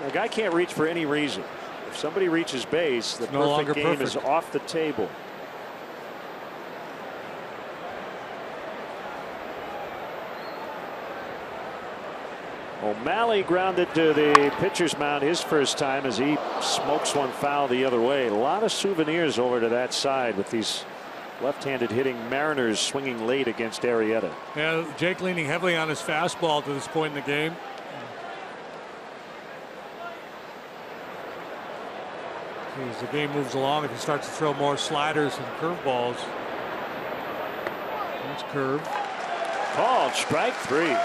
A: A guy can't reach for any reason. If somebody reaches base, the perfect game is off the table. O'Malley grounded to the pitcher's mound his first time as he smokes one foul the other way. A lot of souvenirs over to that side with these left-handed hitting Mariners swinging late against Arrieta.
B: Yeah, Jake leaning heavily on his fastball to this point in the game. As the game moves along, if he starts to throw more sliders and curveballs. That's curve.
A: Called strike 3.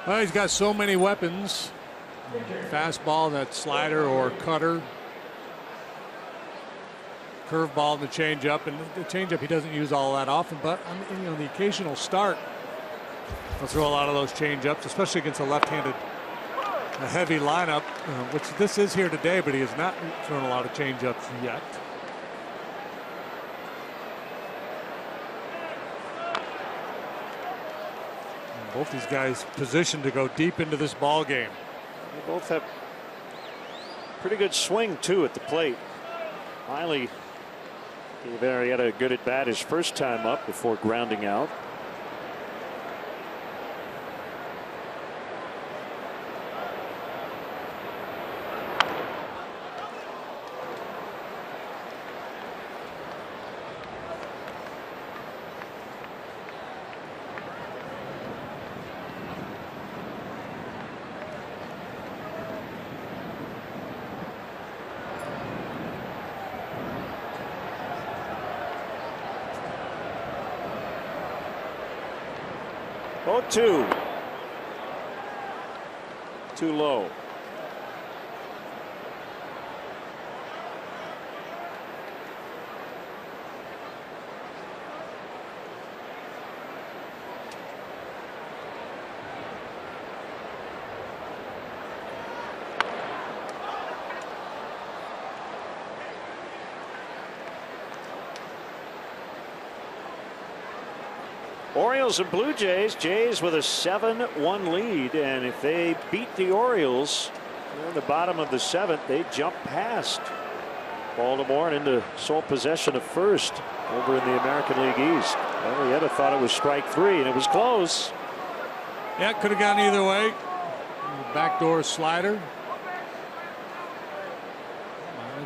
B: Well, he's got so many weapons. Fastball, that slider or cutter. Curveball and the changeup. And the changeup he doesn't use all that often, but on the occasional start, he'll throw a lot of those changeups, especially against a left-handed heavy lineup, which this is here today, but he has not thrown a lot of changeups yet. And both these guys positioned to go deep into this ball game.
A: They both have pretty good swing too at the plate. Miley gave Arrieta a good at bat his first time up before grounding out. Two. Too low. Orioles and Blue Jays. Jays with a 7-1 lead, and if they beat the Orioles in the bottom of the 7th, they jump past Baltimore and into sole possession of first over in the American League East. Arrieta thought it was strike 3, and it was close.
B: Yeah, it could have gone either way. Backdoor slider.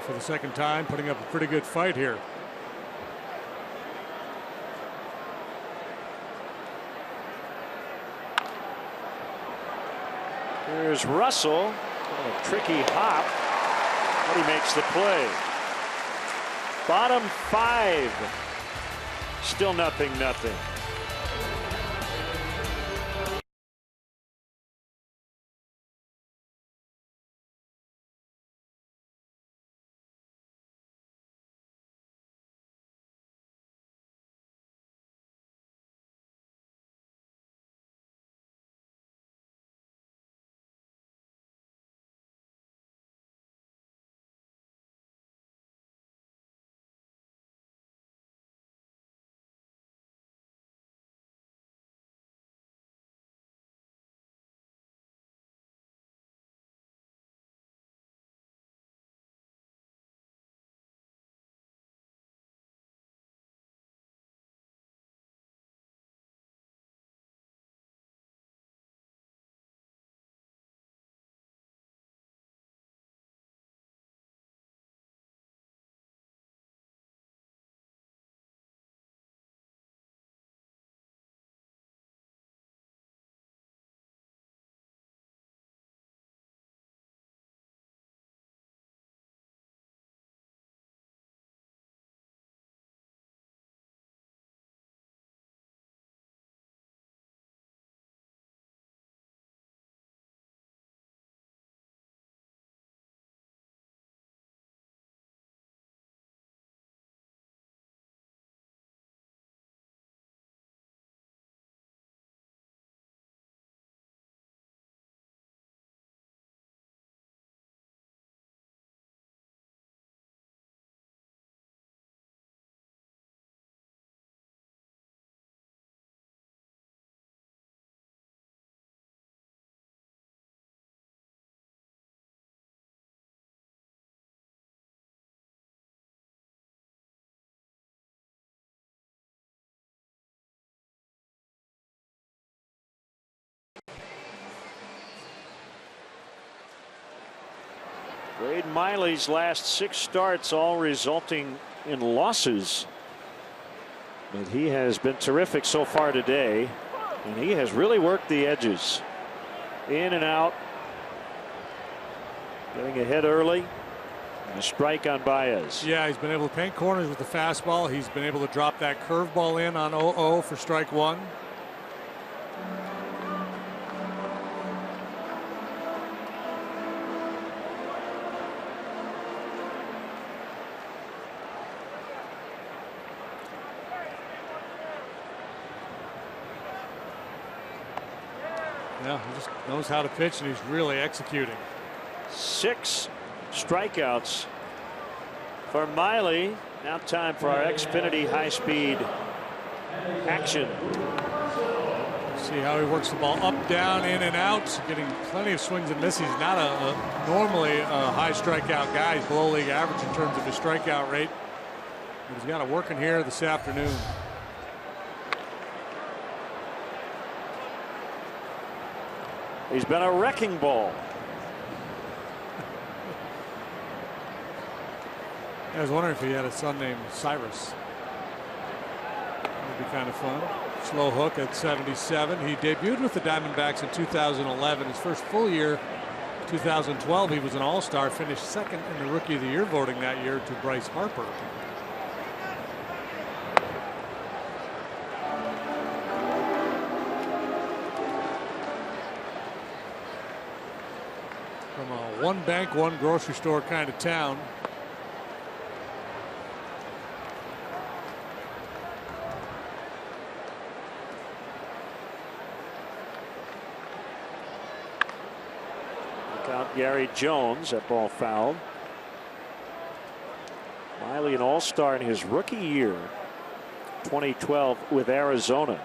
B: For the second time, putting up a pretty good fight here.
A: Here's Russell. A tricky hop, but he makes the play. Bottom 5. Still 0-0. Wade Miley's last 6 starts all resulting in losses. But he has been terrific so far today. And he has really worked the edges. In and out. Getting ahead early. And a strike on Baez.
B: Yeah, he's been able to paint corners with the fastball. He's been able to drop that curveball in on 0-0 for strike 1. Yeah, he just knows how to pitch, and he's really executing.
A: 6 strikeouts for Miley. Now time for our Xfinity high-speed action.
B: See how he works the ball up, down, in, and out, getting plenty of swings and misses. He's not normally a high strikeout guy. He's below league average in terms of his strikeout rate. But he's got it working here this afternoon.
A: He's been a wrecking ball.
B: I was wondering if he had a son named Cyrus. That'd be kind of fun. Slow hook at 77. He debuted with the Diamondbacks in 2011. His first full year, 2012, he was an all-star, finished second in the Rookie of the Year voting that year to Bryce Harper. From a one bank, one grocery store kind of town.
A: Look out, Gary Jones. That ball fouled. Miley an all-star in his rookie year, 2012 with Arizona.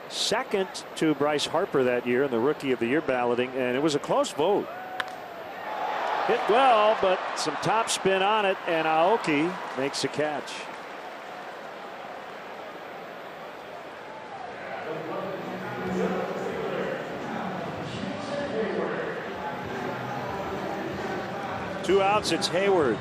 A: Second to Bryce Harper that year in the Rookie of the Year balloting, and it was a close vote. Hit well, but some top spin on it, and Aoki makes a catch. Two outs, it's Hayward.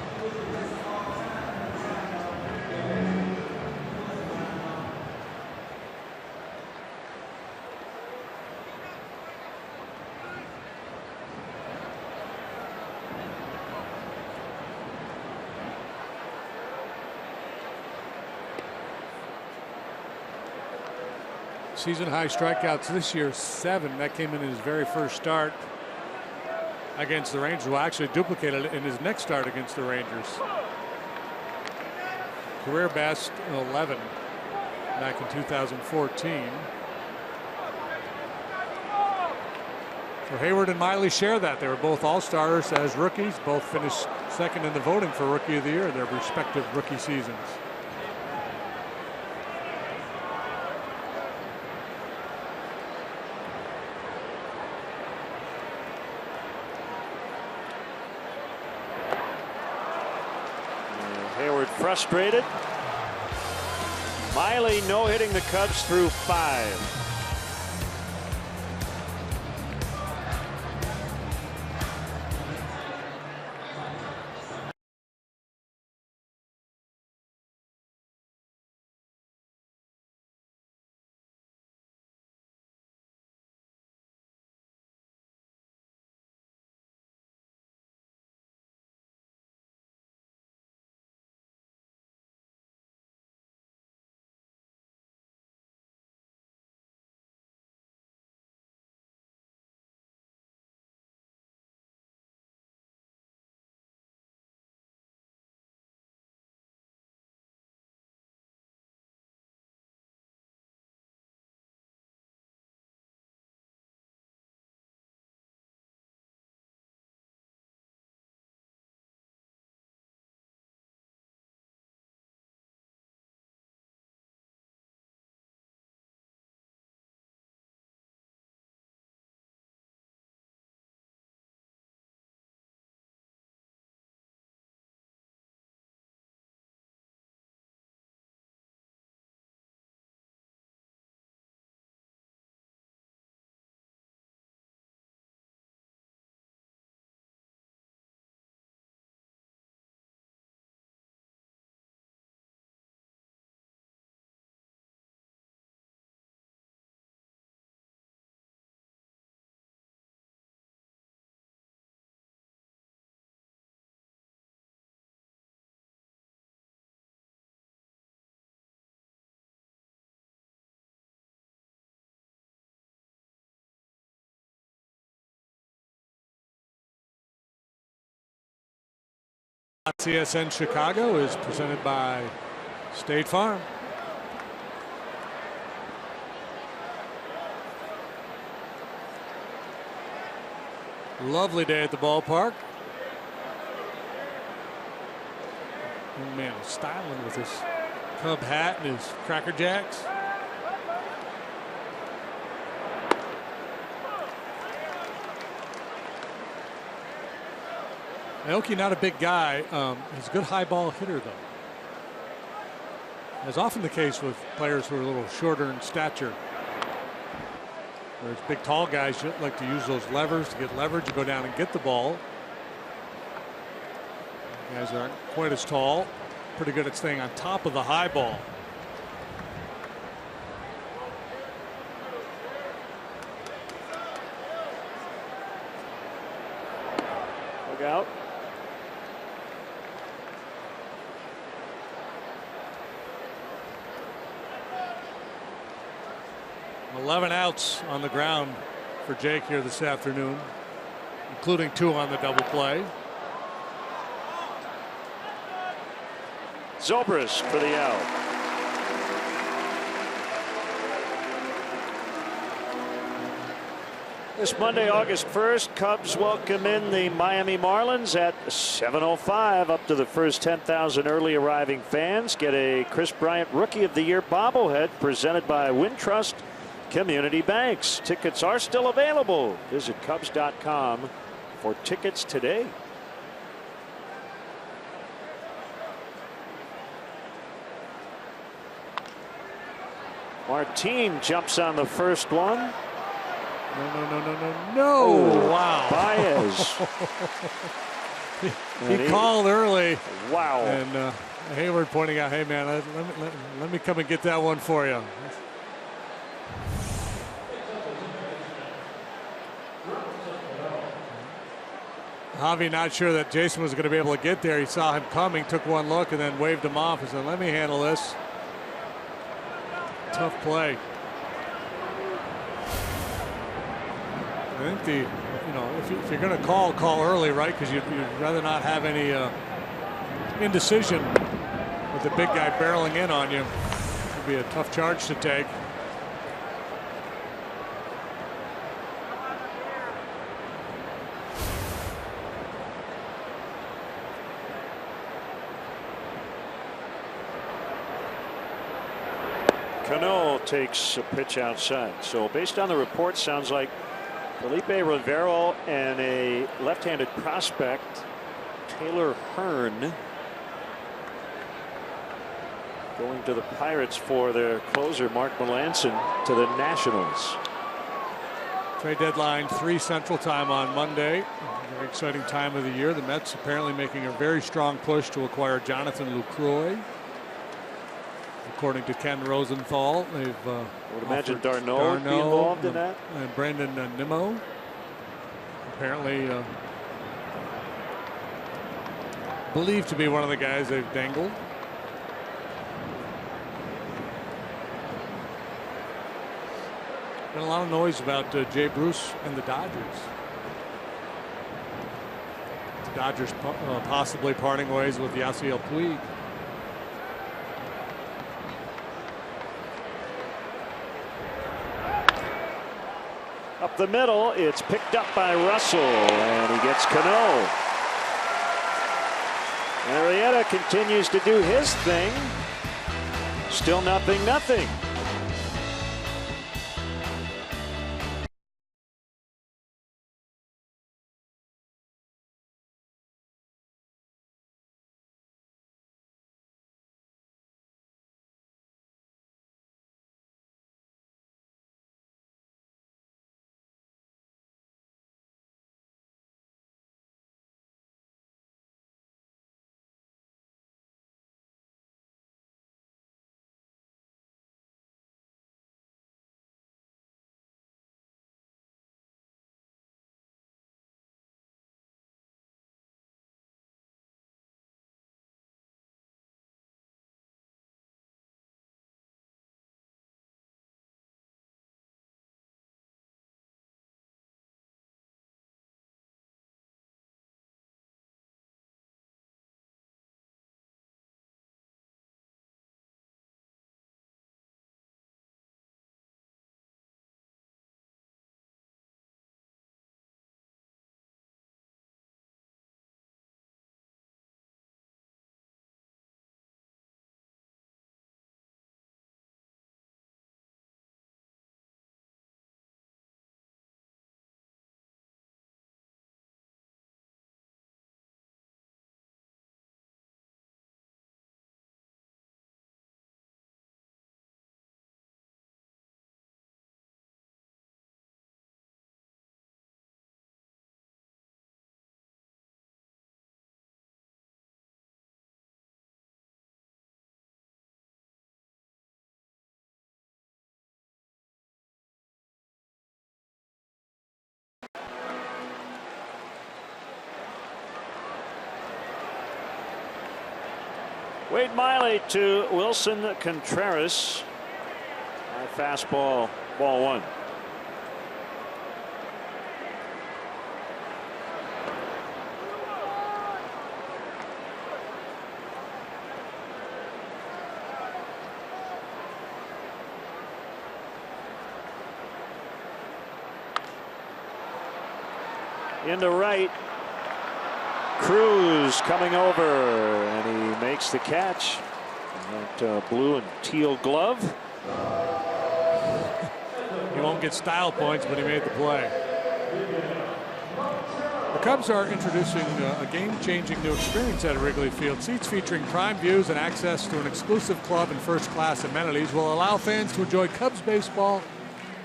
B: Season high strikeouts this year, 7. That came in his very first start against the Rangers. Well, actually duplicated it in his next start against the Rangers. Career best 11 back in 2014. So Hayward and Miley share that. They were both all-stars as rookies. Both finished second in the voting for Rookie of the Year in their respective rookie seasons.
A: Frustrated. Miley no-hitting the Cubs through 5.
B: AT CHN Chicago is presented by State Farm. Lovely day at the ballpark. Young man is styling with his Cub hat and his Cracker Jacks. Aoki, not a big guy. He's a good high ball hitter, though. As often the case with players who are a little shorter in stature. Whereas big, tall guys like to use those levers to get leverage, to go down and get the ball. Guys aren't quite as tall. Pretty good at staying on top of the high ball.
A: Look out.
B: 11 outs on the ground for Jake here this afternoon, including 2 on the double play.
A: Zobrist for the out. This Monday, August 1st, Cubs welcome in the Miami Marlins at 7:05. Up to the first 10,000 early arriving fans get a Chris Bryant Rookie of the Year bobblehead presented by Wintrust Community Banks. Tickets are still available. Visit Cubs.com for tickets today. Martin jumps on the first one.
B: No.
A: Oh,
B: Wow.
A: Baez.
B: he called early.
A: Wow.
B: And Hayward pointing out, hey, man, let me come and get that one for you. Javi not sure that Jason was going to be able to get there. He saw him coming, took one look, and then waved him off and said, let me handle this. Tough play. I think if you're going to call early, right? Because you'd rather not have any indecision with the big guy barreling in on you. It'd be a tough charge to take.
A: Cano takes a pitch outside. So based on the report, sounds like Felipe Rivero and a left-handed prospect, Taylor Hearn, going to the Pirates for their closer, Mark Melancon, to the Nationals.
B: Trade deadline 3 Central Time on Monday. Very exciting time of the year. The Mets apparently making a very strong push to acquire Jonathan Lucroy. According to Ken Rosenthal, they've
A: I would imagine Darno would be involved in that.
B: And Brandon Nimmo. Apparently believed to be one of the guys they've dangled. Been a lot of noise about Jay Bruce and the Dodgers. The Dodgers possibly parting ways with Yasiel Puig.
A: Up the middle, it's picked up by Russell, and he gets Cano. Arrieta continues to do his thing. Still 0-0. Wade Miley to Wilson Contreras. High fastball, ball one. Into right. Cruz coming over, and he makes the catch. That blue and teal glove.
B: He won't get style points, but he made the play. The Cubs are introducing a game-changing new experience at Wrigley Field. Seats featuring prime views and access to an exclusive club and first-class amenities will allow fans to enjoy Cubs baseball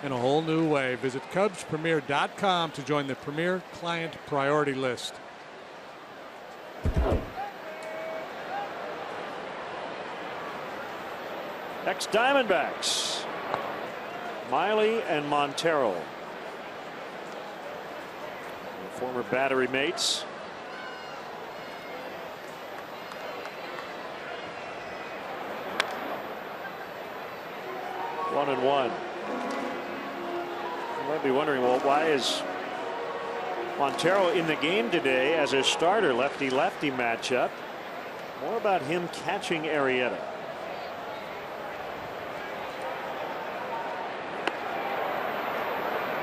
B: in a whole new way. Visit CubsPremier.com to join the Premier Client Priority List.
A: Ex-Diamondbacks, Miley and Montero. Former battery mates. One and one. You might be wondering, well, why is Montero in the game today as a starter? Lefty-lefty matchup. More about him catching Arrieta.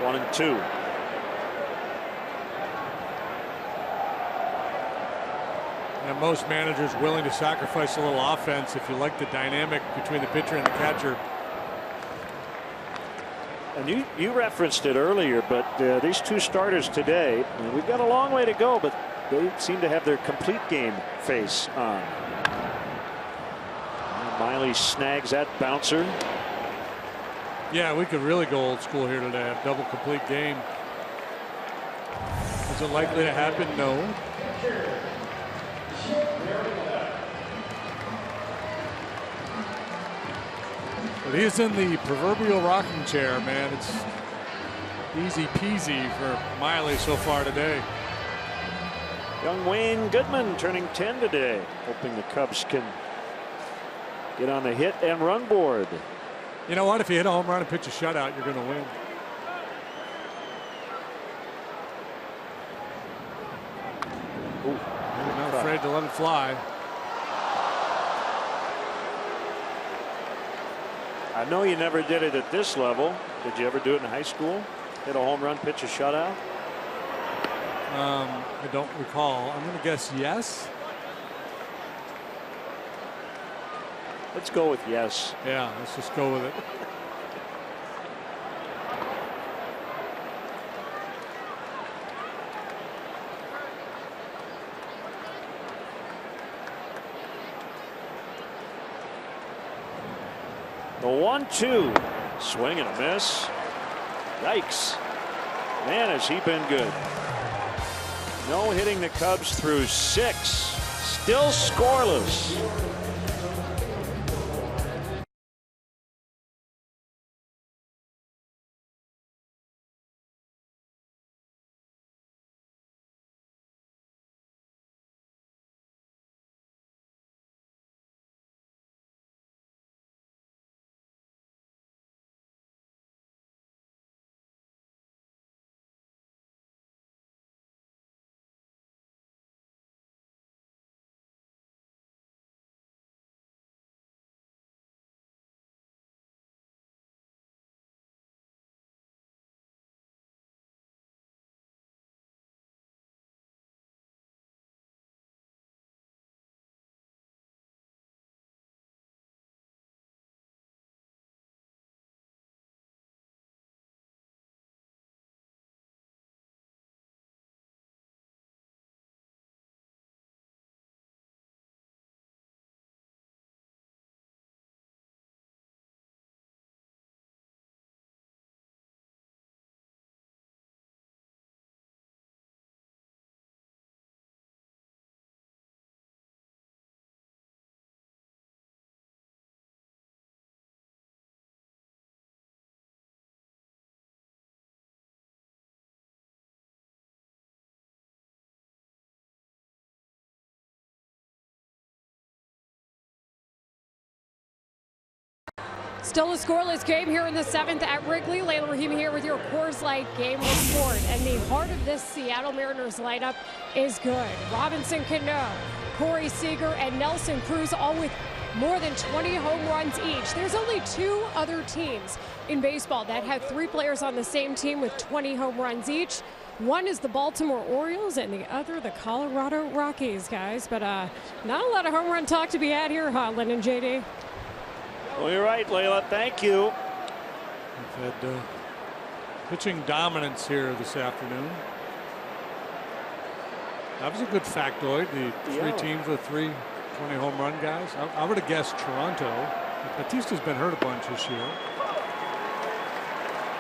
A: One and two.
B: And most managers willing to sacrifice a little offense if you like the dynamic between the pitcher and the catcher.
A: And you referenced it earlier, but these two starters today, we've got a long way to go, but they seem to have their complete game face on. Miley snags that bouncer.
B: Yeah, we could really go old school here today. Have double complete game. Is it likely to happen? No. But he's in the proverbial rocking chair, man. It's easy peasy for Miley so far today.
A: Young Wayne Goodman turning 10 today, hoping the Cubs can get on the hit and run board.
B: You know what? If you hit a home run and pitch a shutout, you're going to win.
A: Ooh,
B: I'm not afraid to let it fly.
A: I know you never did it at this level. Did you ever do it in high school? Hit a home run, pitch a shutout?
B: I don't recall. I'm going to guess yes.
A: Let's go with yes.
B: Yeah, let's just go with it.
A: The 1-2. Swing and a miss. Yikes. Man, has he been good. No hitting the Cubs through 6. Still scoreless.
C: Still a scoreless game here in the 7th at Wrigley. Layla Rahimi here with your Coors Light game report. And the heart of this Seattle Mariners lineup is good. Robinson Cano, Corey Seager, and Nelson Cruz all with more than 20 home runs each. There's only 2 other teams in baseball that have 3 players on the same team with 20 home runs each. One is the Baltimore Orioles and the other the Colorado Rockies, guys. But not a lot of home run talk to be had here, Lynn and JD.
A: Well, you're right, Layla. Thank you.
B: We've had pitching dominance here this afternoon. That was a good factoid. The 3 teams with 3 20 home run guys. I would have guessed Toronto. Batista's been hurt a bunch this year.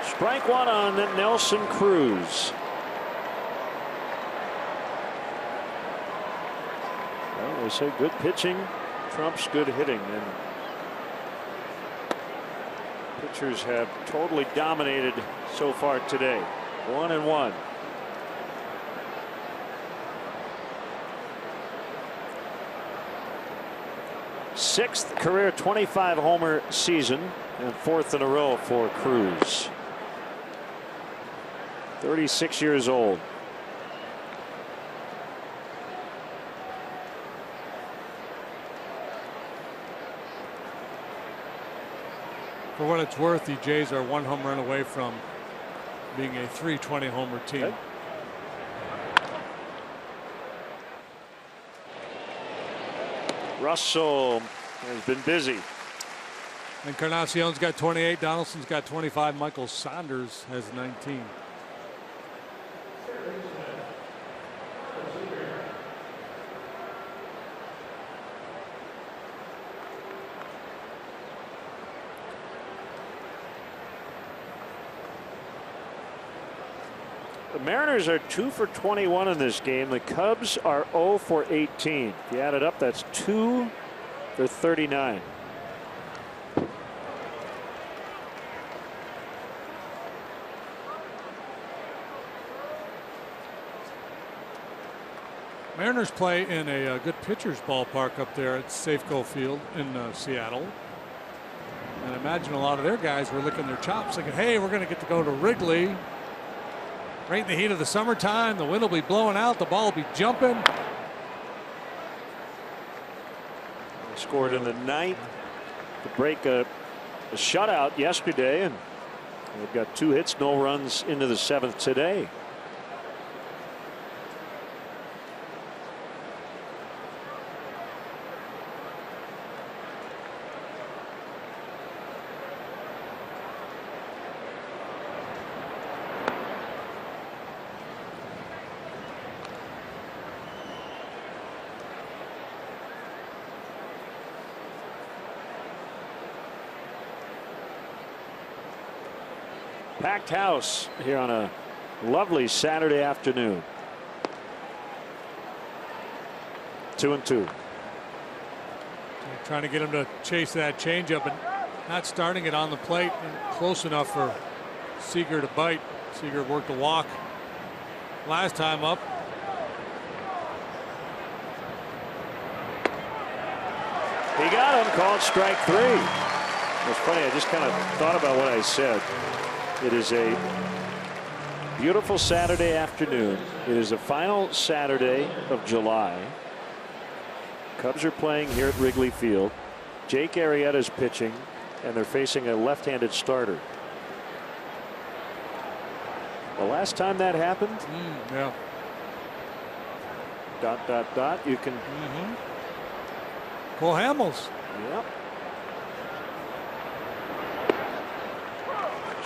A: Strike 1 on Nelson Cruz. Well, they say good pitching trumps good hitting, and pitchers have totally dominated so far today. 1-1. Sixth career 25 homer season and 4th in a row for Cruz. 36 years old.
B: For what it's worth, the Jays are 1 home run away from being a 320 homer team.
A: Okay. Russell has been busy.
B: Encarnacion's got 28. Donaldson's got 25. Michael Saunders has 19.
A: The Mariners are 2 for 21 in this game. The Cubs are 0 for 18. If you add it up, that's 2 for 39.
B: Mariners play in a good pitcher's ballpark up there at Safeco Field in Seattle. And I imagine a lot of their guys were licking their chops thinking, hey, we're going to get to go to Wrigley. Right in the heat of the summertime, the wind will be blowing out, the ball will be jumping.
A: They scored in the 9th to break a shutout yesterday, and they've got 2 hits, no runs into the 7th today. Packed house here on a lovely Saturday afternoon. 2-2.
B: Trying to get him to chase that changeup and not starting it on the plate and close enough for Seager to bite. Seager worked a walk last time up.
A: He got him, called strike 3. It's funny, I just kind of thought about what I said. It is a beautiful Saturday afternoon. It is the final Saturday of July. Cubs are playing here at Wrigley Field. Jake Arrieta is pitching, and they're facing a left-handed starter. The last time that happened,
B: yeah. ...
A: You can.
B: Cole Hamels.
A: Yep.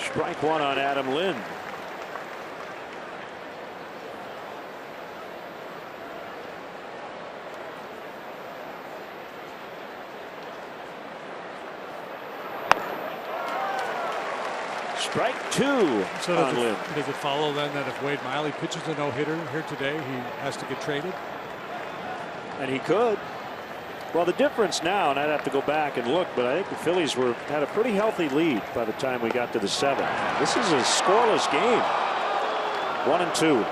A: Strike 1 on Adam Lind. Strike 2
B: So
A: on Lind.
B: does it follow then that if Wade Miley pitches a no-hitter here today, he has to get traded?
A: And he could. Well, the difference now, and I'd have to go back and look, but I think the Phillies had a pretty healthy lead by the time we got to the 7th. This is a scoreless game. 1-2.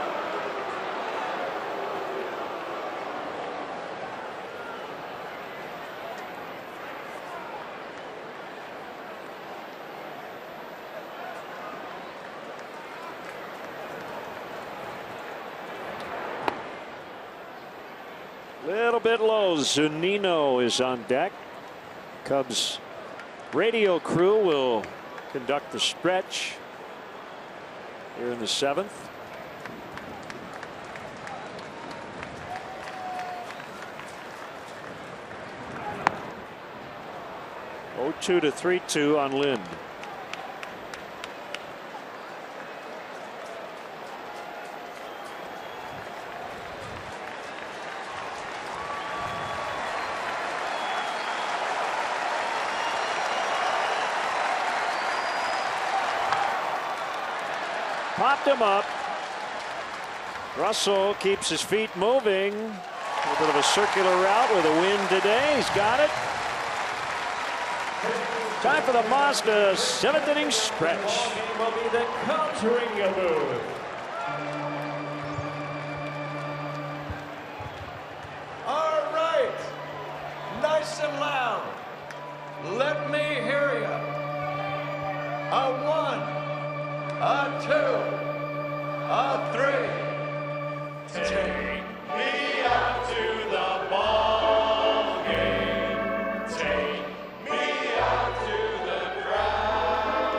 A: Little bit low. Zunino is on deck. Cubs radio crew will conduct the stretch here in the 7th. Oh, 2 to 3-2 on Lind. Popped him up. Russell keeps his feet moving. A little bit of a circular route with a wind today. He's got it. Time for the Mazda 7th inning stretch.
F: Game will be the Cubs radio booth.
G: All right, nice and loud. Let me hear you. A 1, a 2, a 3. Take me out to the ball game. Take me out to the crowd.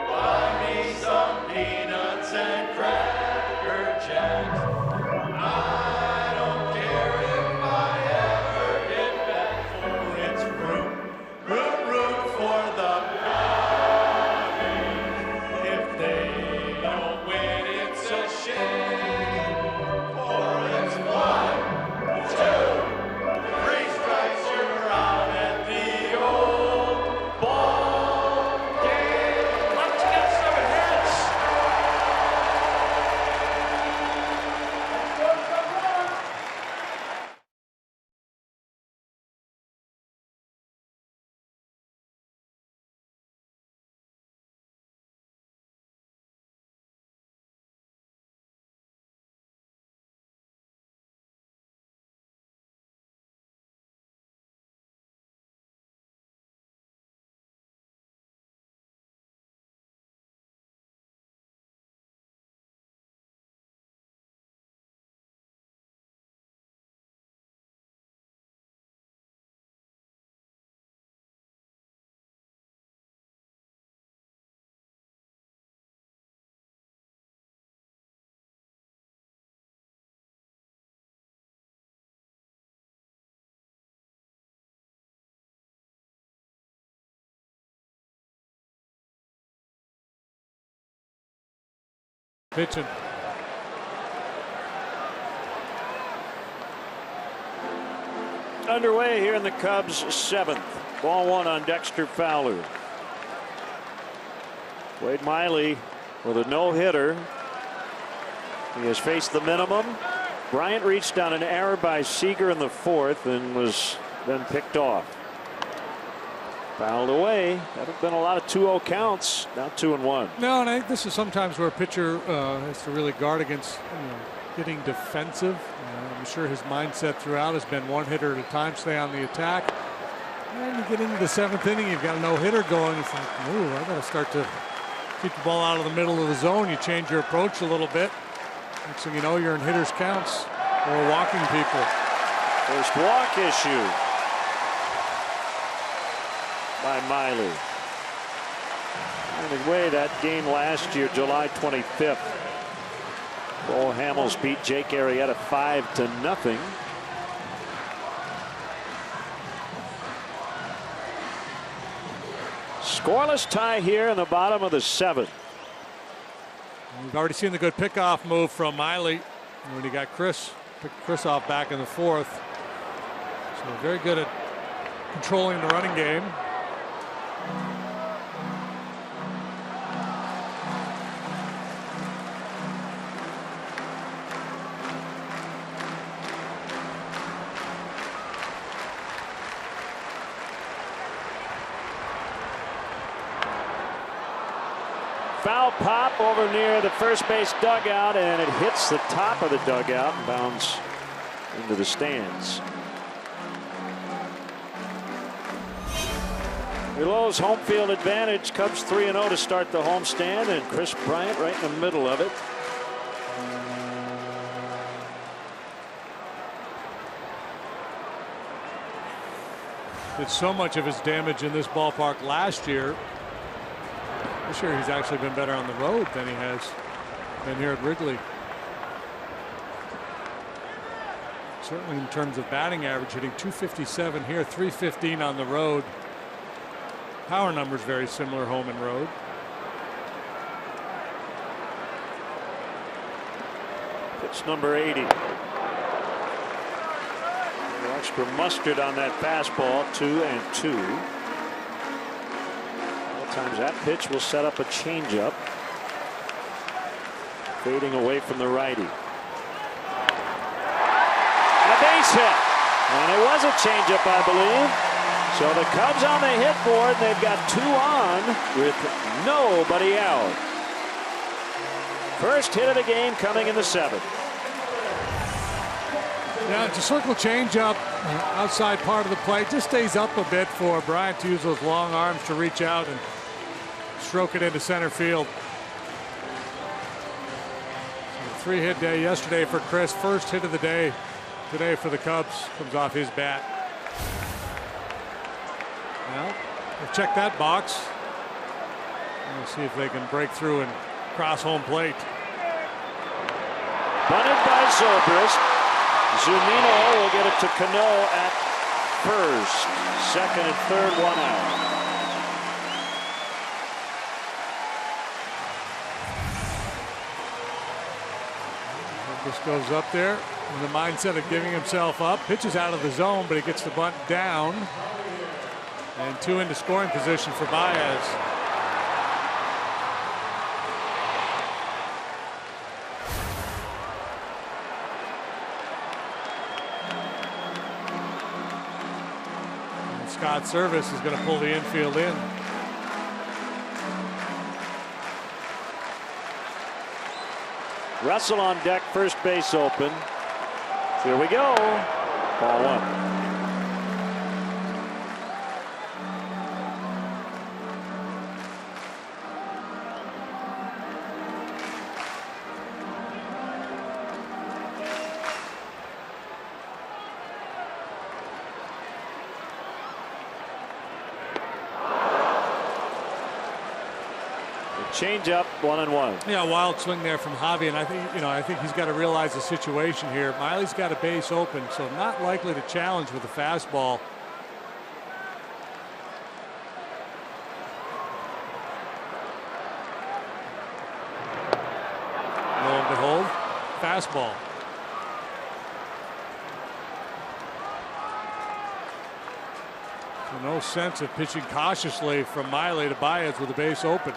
G: Buy me some peanuts and Cracker Jacks. I don't care if I ever get back, for it's root for the Brownies. If they don't win, it's a shame, for it's 1, 2, 3 strikes, you're out at the old ball game. Let's get some hits.
B: Pitching.
A: Underway here in the Cubs 7th. Ball 1 on Dexter Fowler. Wade Miley with a no-hitter. He has faced the minimum. Bryant reached on an error by Seager in the 4th and was then picked off. Fouled away. That have been a lot of 2-0 counts. Now 2-1.
B: No, and I think this is sometimes where a pitcher has to really guard against getting defensive. I'm sure his mindset throughout has been one hitter at a time, stay on the attack. And you get into the 7th inning, you've got a no-hitter going. It's like, ooh, I got to start to keep the ball out of the middle of the zone. You change your approach a little bit. Next thing you know, you're in hitters' counts or walking people.
A: First walk issue by Miley. And away that game last year, July 25th. Cole Hamels beat Jake Arrieta 5-0. Scoreless tie here in the bottom of the 7th.
B: We've already seen the good pickoff move from Miley when he got picked Chris off back in the 4th. So very good at controlling the running game.
A: Foul pop over near the first base dugout, and it hits the top of the dugout and bounds into the stands. Belows home field advantage. Cubs 3-0 to start the homestand, and Chris Bryant right in the middle of it.
B: Did so much of his damage in this ballpark last year. This year he's actually been better on the road than he has been here at Wrigley. Certainly in terms of batting average, hitting .257 here, .315 on the road. Power numbers very similar home and road.
A: Pitch number 80. Extra mustard on that fastball, 2-2. Times that pitch will set up a changeup. Fading away from the righty. And a base hit. And it was a changeup, I believe. So the Cubs on the hit board. They've got 2 on with nobody out. First hit of the game coming in the 7th.
B: Yeah, it's a circle changeup outside part of the plate. Just stays up a bit for Bryant to use those long arms to reach out and stroke it into center field. So 3-hit day yesterday for Chris. First hit of the day today for the Cubs. Comes off his bat. Well, we'll check that box. We'll see if they can break through and cross home plate.
A: Bunted by Zobrist. Zunino will get it to Cano at first. Second and third, 1 out.
B: This goes up there in the mindset of giving himself up. Pitches out of the zone, but he gets the bunt down. And 2 into scoring position for Baez. And Scott Service is going to pull the infield in.
A: Russell on deck, first base open. Here we go. Ball 1. Change up, 1-1.
B: Yeah, wild swing there from Javi, and I think he's got to realize the situation here. Miley's got a base open, so not likely to challenge with a fastball. Lo and behold, fastball. So no sense of pitching cautiously from Miley to Baez with a base open.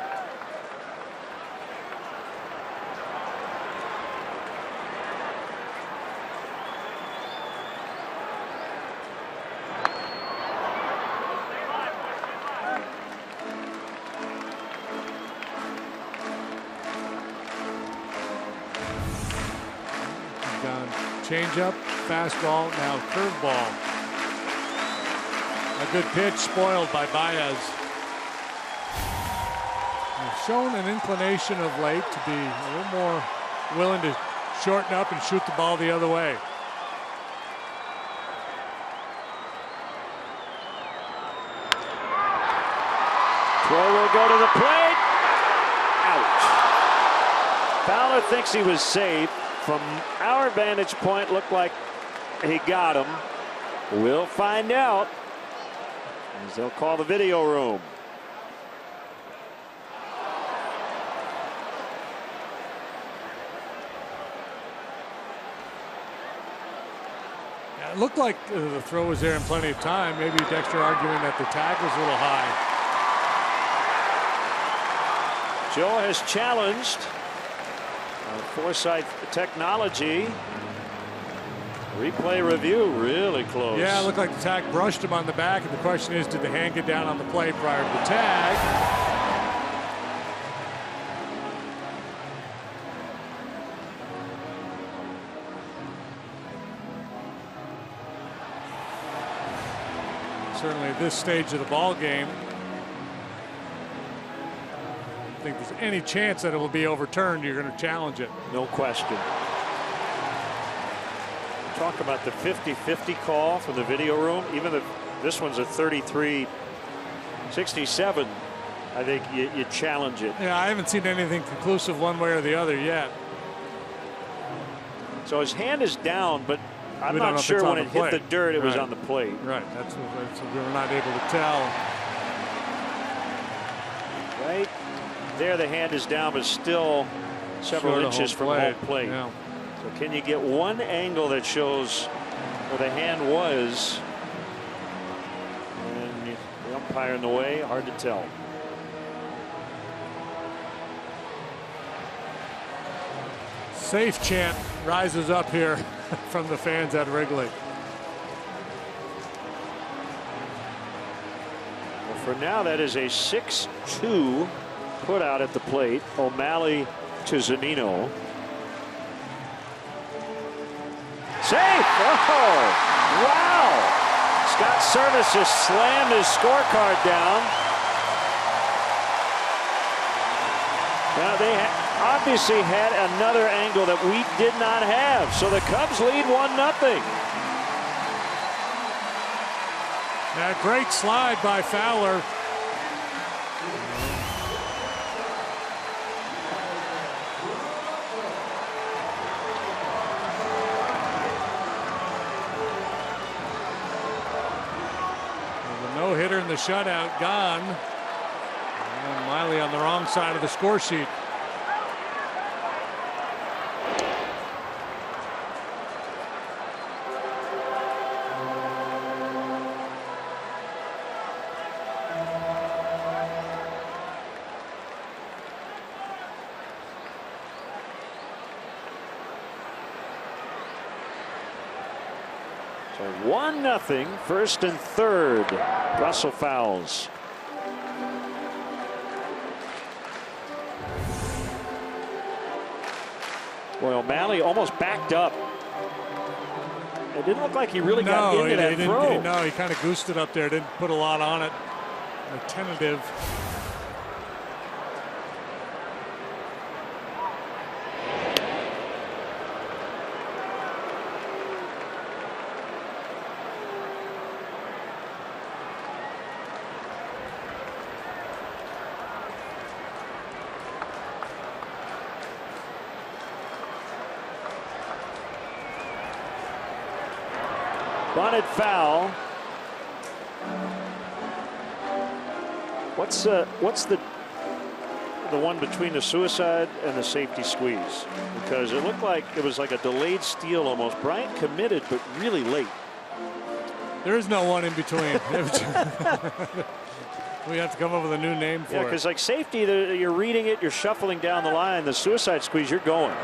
B: Changeup, fastball, now curveball. A good pitch spoiled by Baez. He's shown an inclination of late to be a little more willing to shorten up and shoot the ball the other way.
A: Throw will go to the plate. Out. Fowler thinks he was safe. From our vantage point, looked like he got him. We'll find out as they'll call the video room.
B: Yeah, it looked like the throw was there in plenty of time. Maybe Dexter arguing that the tag was a little high.
A: Joe has challenged Foresight technology. Replay review really close.
B: Yeah, it looked like the tag brushed him on the back, and the question is, did the hand get down on the plate prior to the tag? Certainly at this stage of the ball game, I think there's any chance that it will be overturned, you're going to challenge it.
A: No question. Talk about the 50-50 call from the video room. Even the This one's a 33-67. I think you challenge it.
B: Yeah, I haven't seen anything conclusive one way or the other yet.
A: So his hand is down, but I'm
B: We don't know
A: not
B: if
A: sure
B: it's on
A: when
B: the
A: it hit the
B: plate.
A: dirt it was
B: Right.
A: on the plate.
B: Right, that's we're not able to tell.
A: Right there, the hand is down, but still several
B: Short of
A: inches from home plate.
B: Yeah.
A: So can you get one angle that shows where the hand was? And the umpire in the way, hard to tell.
B: Safe chant rises up here from the fans at Wrigley.
A: Well, for now, that is a 6-2 put out at the plate. O'Malley to Zunino. Safe! Oh, wow! Scott Service just slammed his scorecard down. Now they obviously had another angle that we did not have. So the Cubs lead 1-0.
B: That great slide by Fowler. The no-hitter and the shutout gone. And Miley on the wrong side of the score sheet.
A: So 1-0, first and third. Russell fouls. Boy, O'Malley almost backed up. It didn't look like he really got into that throw.
B: No, he kind of goosed it up there. Didn't put a lot on it. Tentative.
A: Bunted foul. What's the one between the suicide and the safety squeeze? Because it looked like it was like a delayed steal almost. Bryant committed, but really late.
B: There is no one in between. We have to come up with a new name for
A: Yeah,
B: it.
A: because like safety, you're reading it, you're shuffling down the line. The suicide squeeze, you're going.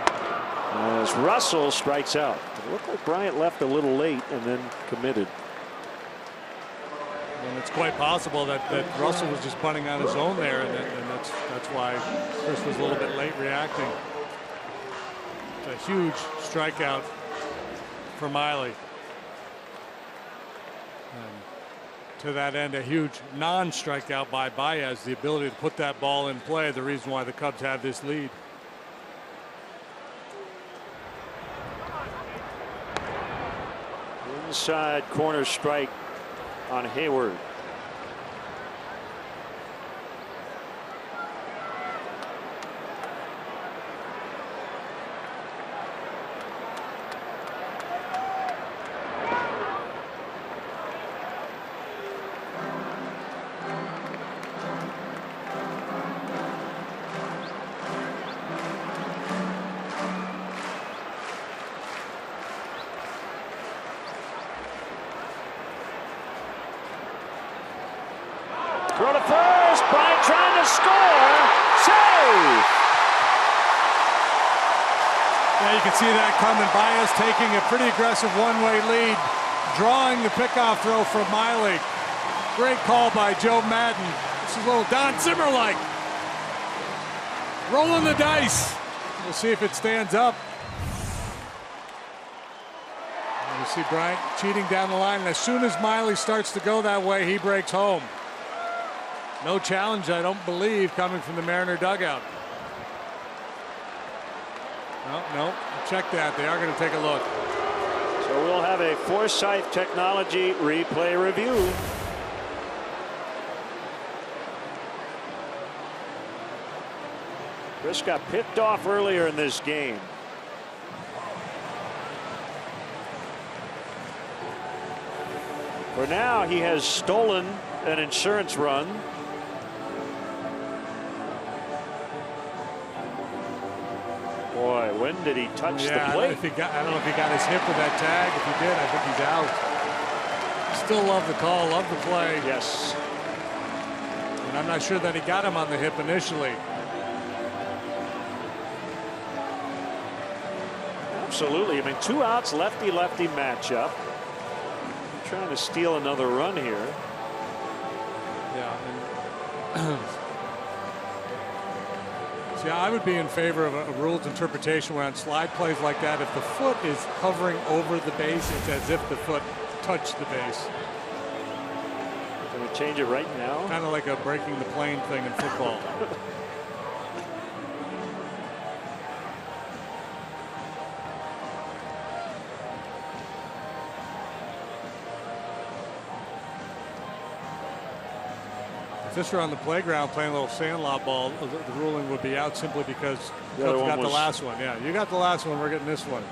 A: As Russell strikes out. It looked like Bryant left a little late and then committed.
B: And it's quite possible that Russell was just punting on his own there, and that's why Chris was a little bit late reacting. It's a huge strikeout for Miley. And to that end, a huge non-strikeout by Baez, the ability to put that ball in play, the reason why the Cubs have this lead.
A: Inside corner strike on Hayward. Throw to first. Bryant trying to score. Save.
B: Yeah, you can see that coming. Baez taking a pretty aggressive one-way lead, drawing the pickoff throw from Miley. Great call by Joe Madden. This is a little Don Zimmer-like. Rolling the dice. We'll see if it stands up. And you see Bryant cheating down the line, and as soon as Miley starts to go that way, he breaks home. No challenge, I don't believe, coming from the Mariner dugout. No, check that. They are going to take a look.
A: So we'll have a Forsythe Technology replay review. Chris got picked off earlier in this game. For now, he has stolen an insurance run. Boy, when did he touch the plate?
B: I don't know if he got his hip with that tag. If he did, I think he's out. Still love the call, love the play.
A: Yes.
B: And I'm not sure that he got him on the hip initially.
A: Absolutely. I mean, 2 outs, lefty-lefty matchup. Trying to steal another run here.
B: Yeah. And see, I would be in favor of a rules interpretation where on slide plays like that, if the foot is hovering over the base, it's as if the foot touched the base.
A: Can we change it right now?
B: Kind of like a breaking the plane thing in football. If this were on the playground playing a little sandlot ball, the ruling would be out simply because Cubs got the last one. Yeah, you got the last one. We're getting this one.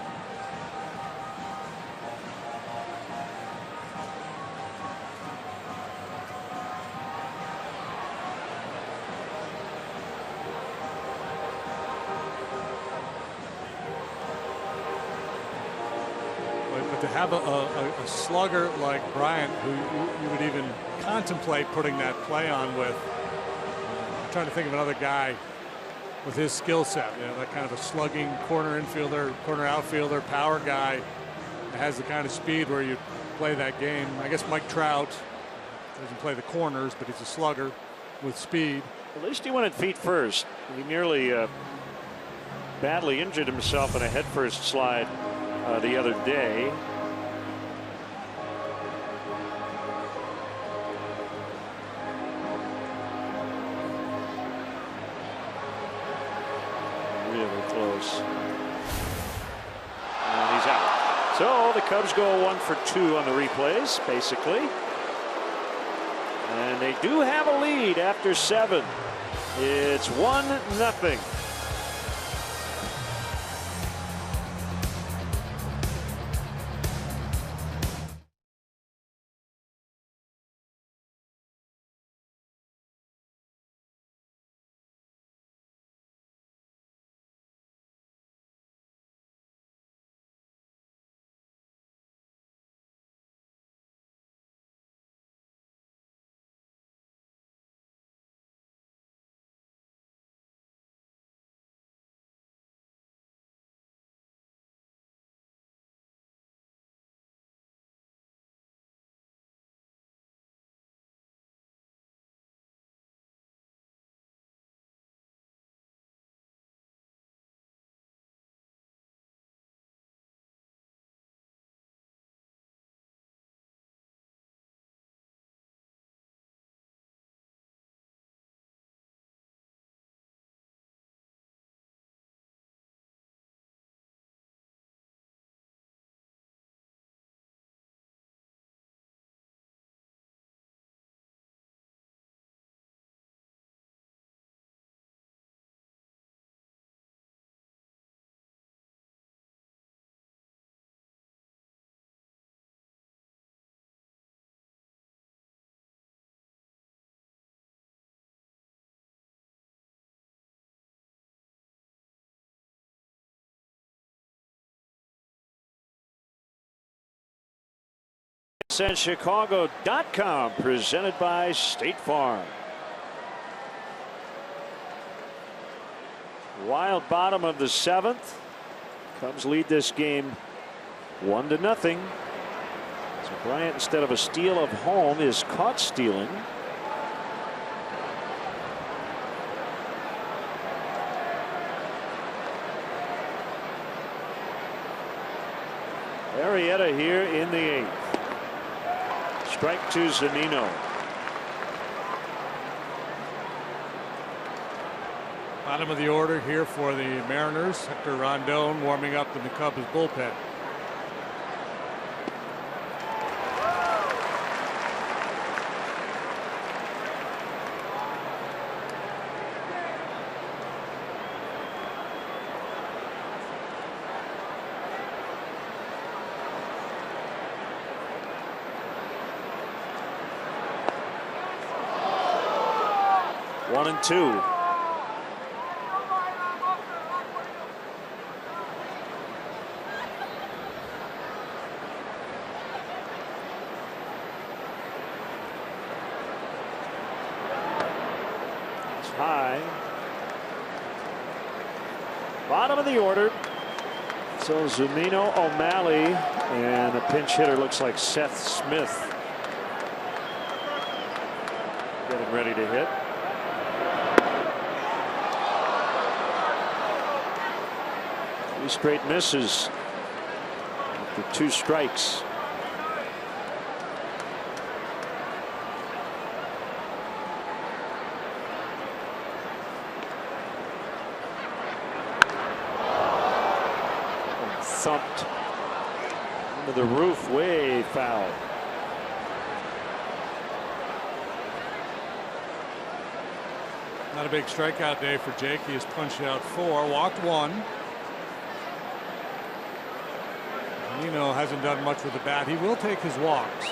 B: But to have a slugger like Bryant, who you would even contemplate putting that play on with, I'm trying to think of another guy with his skill set, you know, that kind of a slugging corner infielder, corner outfielder, power guy that has the kind of speed where you play that game. I guess Mike Trout doesn't play the corners, but he's a slugger with speed.
A: At least he went at feet first. He nearly badly injured himself in a headfirst slide the other day. Really close. And he's out. So the Cubs go 1 for 2 on the replays, basically. And they do have a lead after 7. It's 1-0. And Chicago.com, presented by State Farm. Wild bottom of the 7th. Cubs lead this game 1-0. So Bryant, instead of a steal of home, is caught stealing. Arrieta here in the 8th. Strike to Zunino.
B: Bottom of the order here for the Mariners. Hector Rondon warming up in the Cubs bullpen.
A: 1-2. It's high. Bottom of the order. So Zunino, O'Malley, and a pinch hitter looks like Seth Smith. Getting ready to hit. Three straight misses after 2 strikes. Thumped into the roof, way foul.
B: Not a big strikeout day for Jake. He has punched out 4, walked 1. Nino hasn't done much with the bat. He will take his walks.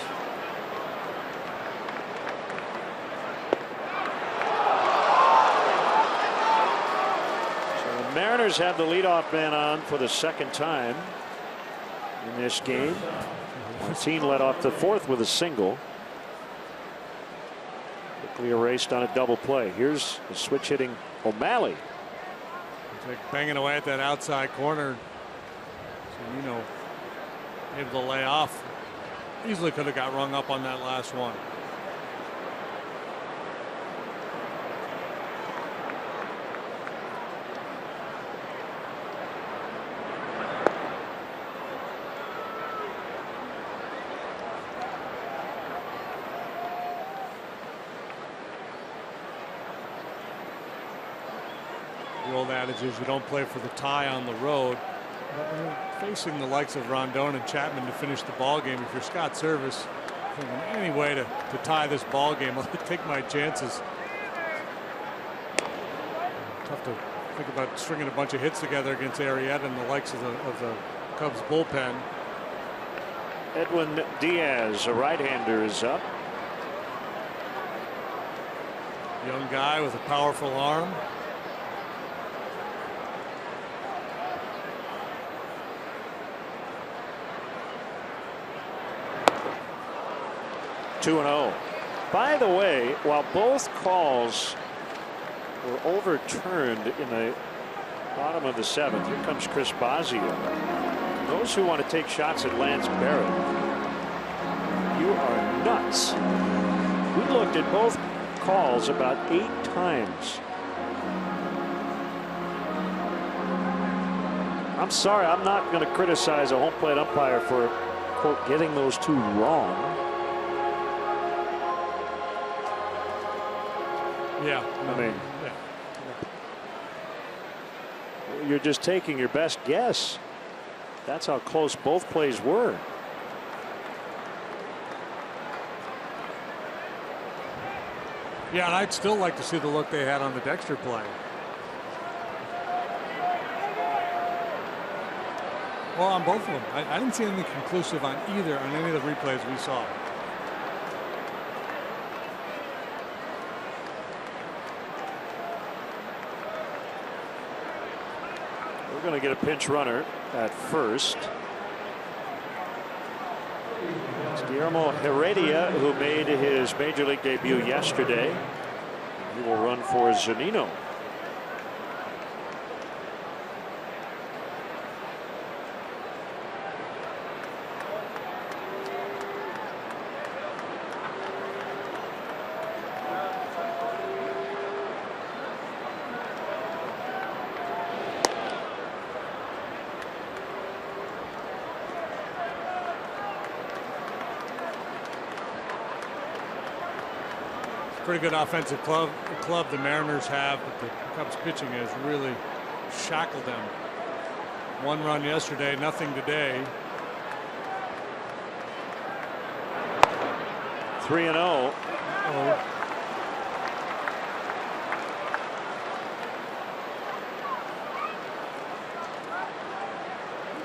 A: So the Mariners have the leadoff man on for the 2nd time in this game. Martin led off the 4th with a single. Quickly erased on a double play. Here's the switch hitting O'Malley.
B: Like banging away at that outside corner. So, you know, able to lay off. Easily could have got rung up on that last one. The old adage is you don't play for the tie on the road. But when you're facing the likes of Rondon and Chapman to finish the ball game, if you're Scott Service, thinking any way to tie this ball game, I'll take my chances. Tough to think about stringing a bunch of hits together against Arrieta and the likes of the Cubs bullpen.
A: Edwin Diaz, a right-hander, is up.
B: Young guy with a powerful arm.
A: Two 2-0. By the way, while both calls were overturned in the bottom of the 7th, here comes Chris Bosio. Those who want to take shots at Lance Barrett, you are nuts. We looked at both calls about 8 times. I'm sorry, I'm not going to criticize a home plate umpire for, quote, getting those 2 wrong.
B: Yeah,
A: I mean, you're just taking your best guess. That's how close both plays were.
B: Yeah, and I'd still like to see the look they had on the Dexter play. Well, on both of them. I didn't see anything conclusive on either, on any of the replays we saw.
A: We're going to get a pinch runner at first. It's Guillermo Heredia, who made his major league debut yesterday. He will run for Zunino.
B: Pretty good offensive club the Mariners have, but the Cubs pitching has really shackled them. 1 run yesterday, nothing today.
A: 3-0.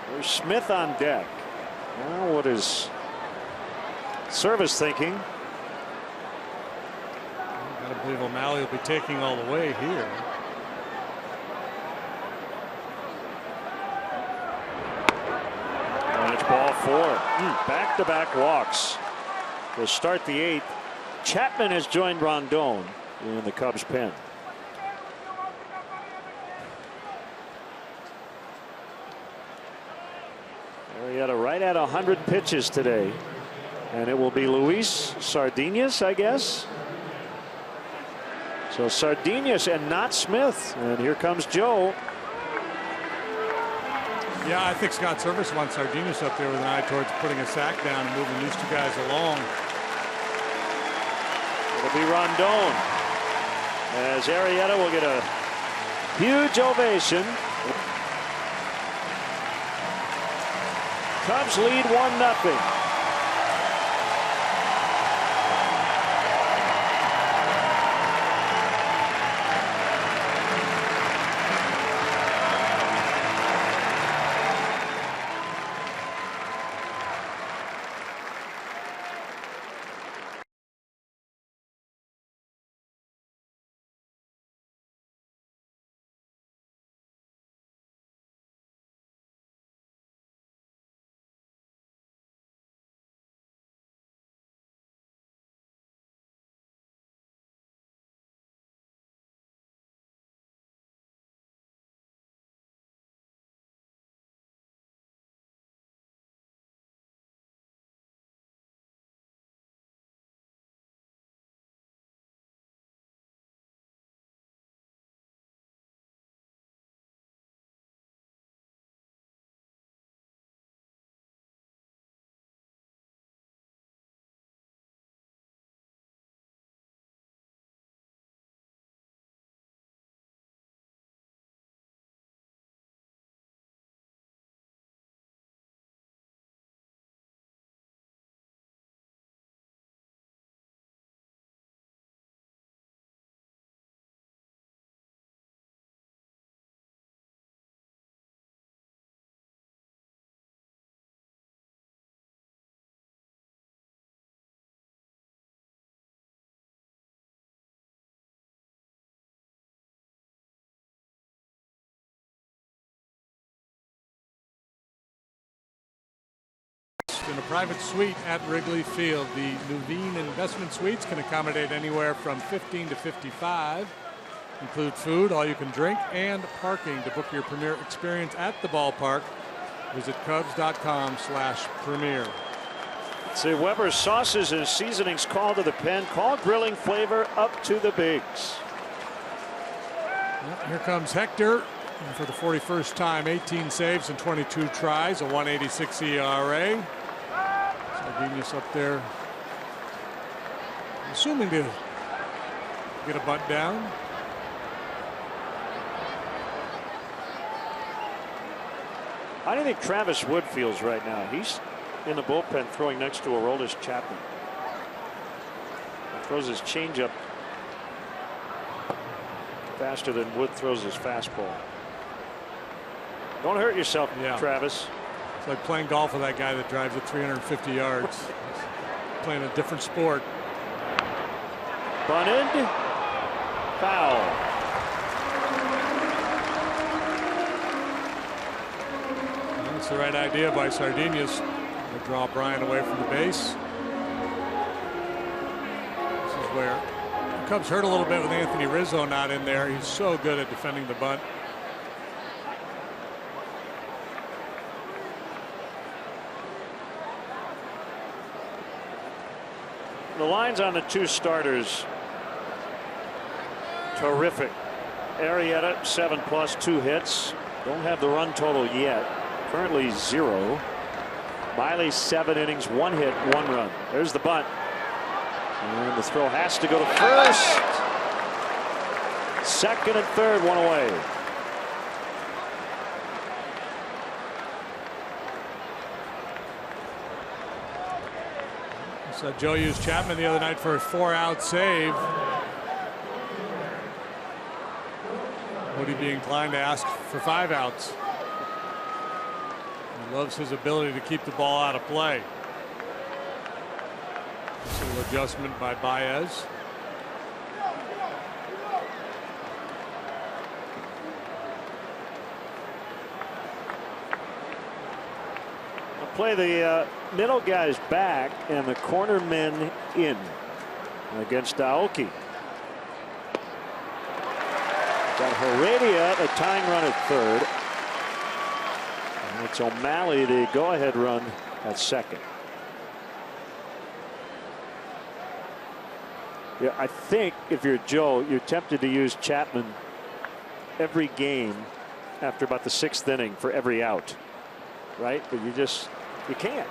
A: There's Smith on deck. Now what is Service thinking?
B: believe O'Malley will be taking all the way here.
A: And it's ball 4. Back-to-back walks. We'll start the 8th. Chapman has joined Rondon in the Cubs pen. Arrieta right at 100 pitches today. And it will be Luis Sardinas, I guess. So Sardinas and not Smith. And here comes Joe.
B: Yeah, I think Scott Service wants Sardinas up there with an eye towards putting a sack down and moving these two guys along.
A: It'll be Rondon as Arrieta will get a huge ovation. Cubs lead 1-0.
B: In a private suite at Wrigley Field. The Nuveen Investment Suites can accommodate anywhere from 15 to 55. Include food, all you can drink, and parking. To book your premier experience at the ballpark, visit Cubs.com/premier.
A: See, Weber's sauces and seasonings called to the pen. Call grilling flavor up to the bigs.
B: Well, here comes Hector. And for the 41st time, 18 saves and 22 tries, a 1.86 ERA. Sardinas up there, assuming to get a bunt down.
A: How do you think Travis Wood feels right now? He's in the bullpen throwing next to Aroldis Chapman. He throws his changeup faster than Wood throws his fastball. Don't hurt yourself, Travis.
B: It's like playing golf with that guy that drives at 350 yards. Playing a different sport.
A: Bunted. Foul.
B: That's the right idea by Sardinas to draw Bryant away from the base. This is where the Cubs hurt a little bit with Anthony Rizzo not in there. He's so good at defending the bunt.
A: The lines on the two starters terrific. Arrieta 7+, 2 hits. Don't have the run total yet. Currently 0. Miley 7 innings, 1 hit, 1 run. There's the bunt. And the throw has to go to first. Second and third, 1 away.
B: So Joe used Chapman the other night for a 4-out save. Would he be inclined to ask for 5 outs? He loves his ability to keep the ball out of play. This little adjustment by Baez.
A: play the middle guys back and the corner men in against Aoki. Got Heredia, the tying run at third. And it's O'Malley, the go-ahead run at second. Yeah, I think if you're Joe, you're tempted to use Chapman every game after about the 6th inning for every out, right? But you can't.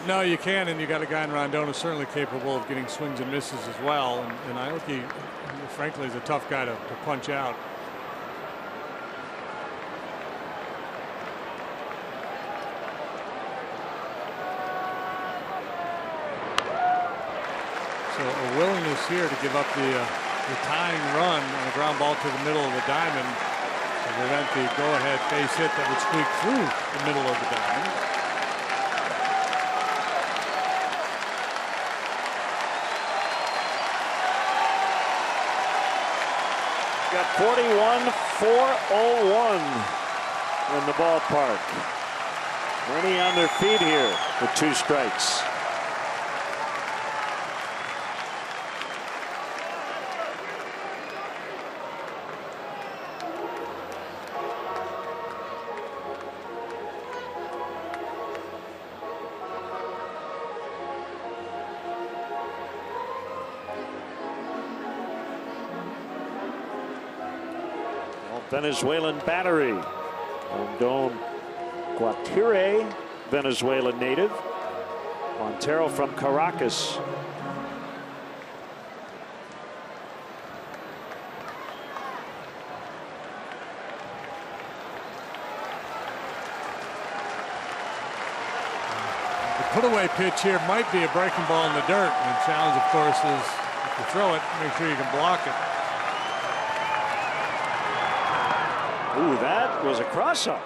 B: No, you can, and you got a guy in Rondon who's certainly capable of getting swings and misses as well. And Aoki, frankly, is a tough guy to punch out. So a willingness here to give up the tying run on a ground ball to the middle of the diamond to prevent the go-ahead base hit that would squeak through the middle of the diamond.
A: Got 41-401 in the ballpark. Many on their feet here with 2 strikes. Venezuelan battery. Rondon Guatire, Venezuelan native. Montero from Caracas.
B: The put-away pitch here might be a breaking ball in the dirt. And the challenge, of course, is if you throw it, make sure you can block it.
A: Ooh, that was a cross-up.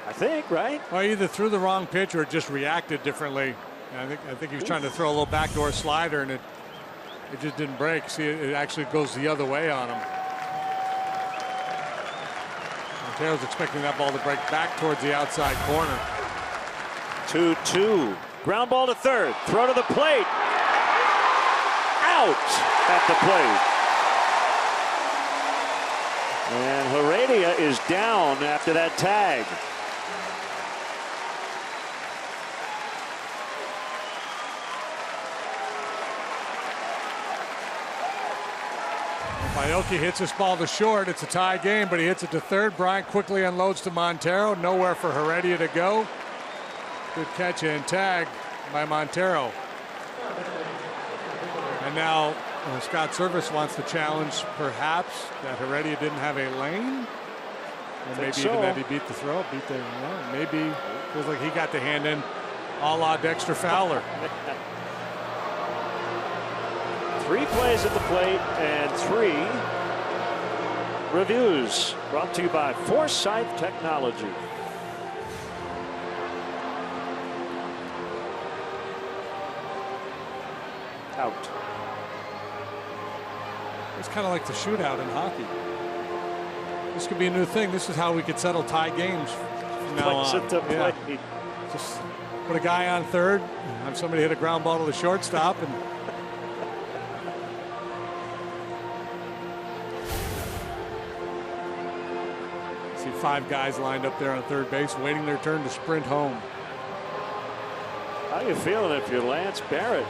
A: I think, right?
B: Well, either threw the wrong pitch or just reacted differently. I think he was trying to throw a little backdoor slider, and it just didn't break. See, it actually goes the other way on him. Montero's expecting that ball to break back towards the outside corner.
A: 2-2. Ground ball to third. Throw to the plate. Out at the plate. And Heredia is down after that tag.
B: Aoki hits this ball to short. It's a tie game, but he hits it to third. Bryant quickly unloads to Montero. Nowhere for Heredia to go. Good catch and tag by Montero. And now Scott Service wants to challenge, perhaps, that Heredia didn't have a lane. Or maybe even that he beat the throw. Maybe feels like he got the hand in a la Dexter Fowler.
A: 3 plays at the plate and 3 reviews. Brought to you by Forsyth Technology. Out.
B: It's kind of like the shootout in hockey. This could be a new thing. This is how we could settle tie games from now on.
A: Yeah.
B: Just put a guy on third, have somebody hit a ground ball to the shortstop, and see 5 guys lined up there on third base waiting their turn to sprint home.
A: How you feeling if you're Lance Barrett?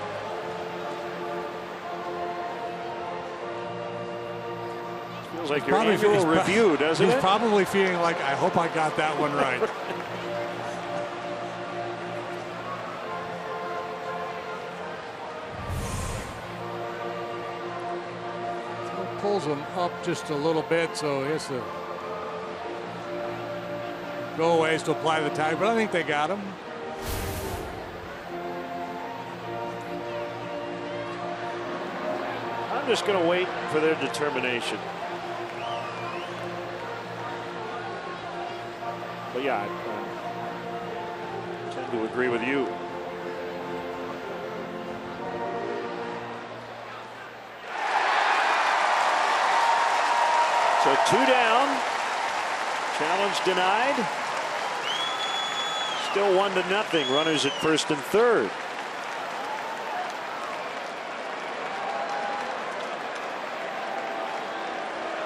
A: Feels like your annual review, doesn't it?
B: He's probably feeling like, I hope I got that one right. So it pulls him up just a little bit, so he has to go away to apply the tag, but I think they got him.
A: I'm just going to wait for their determination. But yeah, I tend to agree with you. So 2 down. Challenge denied. Still 1-0. Runners at first and third.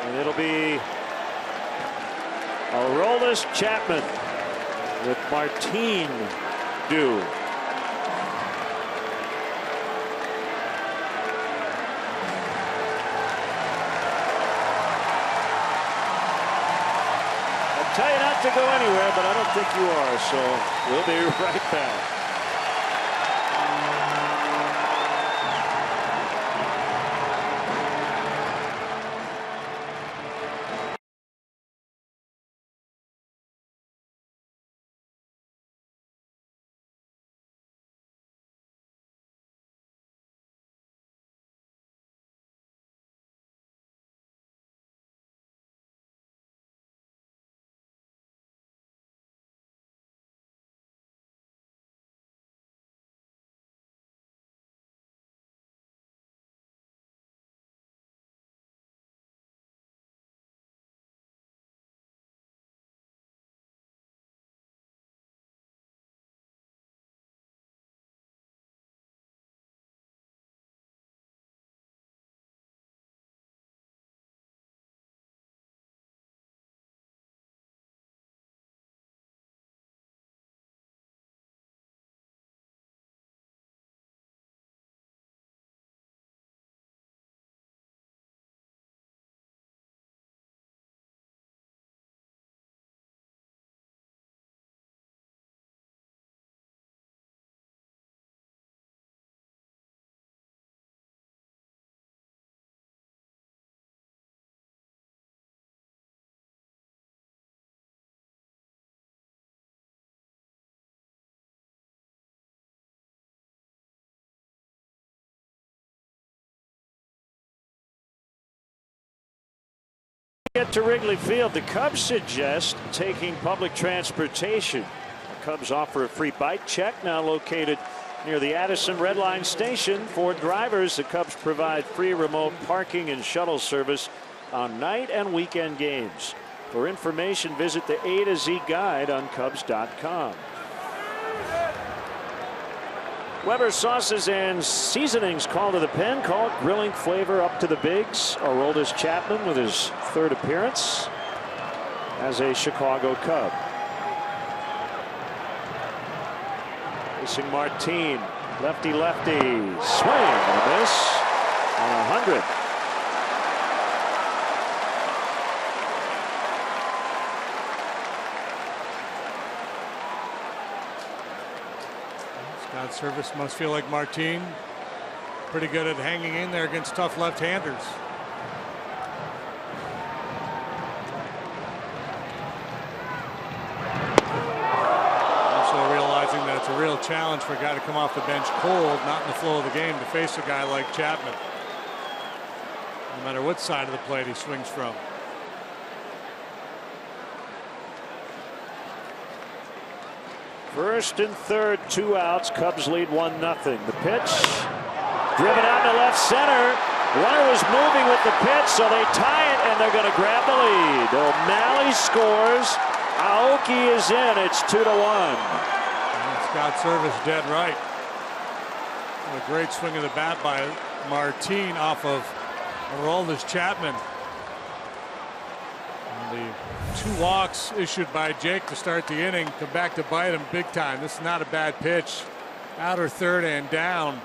A: And it'll be Aroldis Chapman with Martin due. I'll tell you not to go anywhere, but I don't think you are, so we'll be right back. Get to Wrigley Field. The Cubs suggest taking public transportation. The Cubs offer a free bike check, now located near the Addison Red Line station. For drivers, the Cubs provide free remote parking and shuttle service on night and weekend games. For information, visit the A to Z guide on Cubs.com. Weber sauces and seasonings called to the pen. Call it grilling flavor up to the bigs. Aroldis Chapman with his third appearance as a Chicago Cub. Facing Martin, lefty. Swing and a miss on 100.
B: Scott Service must feel like Martin pretty good at hanging in there against tough left-handers. Also realizing that it's a real challenge for a guy to come off the bench cold, not in the flow of the game, to face a guy like Chapman. No matter what side of the plate he swings from.
A: First and third, 2 outs. Cubs lead 1-0. The pitch driven out to left center. Runner was moving with the pitch, so they tie it and they're going to grab the lead. O'Malley scores. Aoki is in. It's 2-1.
B: Scott Service dead right. A great swing of the bat by Martin off of Aroldis Chapman. And the 2 walks issued by Jake to start the inning come back to bite him big time. This is not a bad pitch. Outer third and down.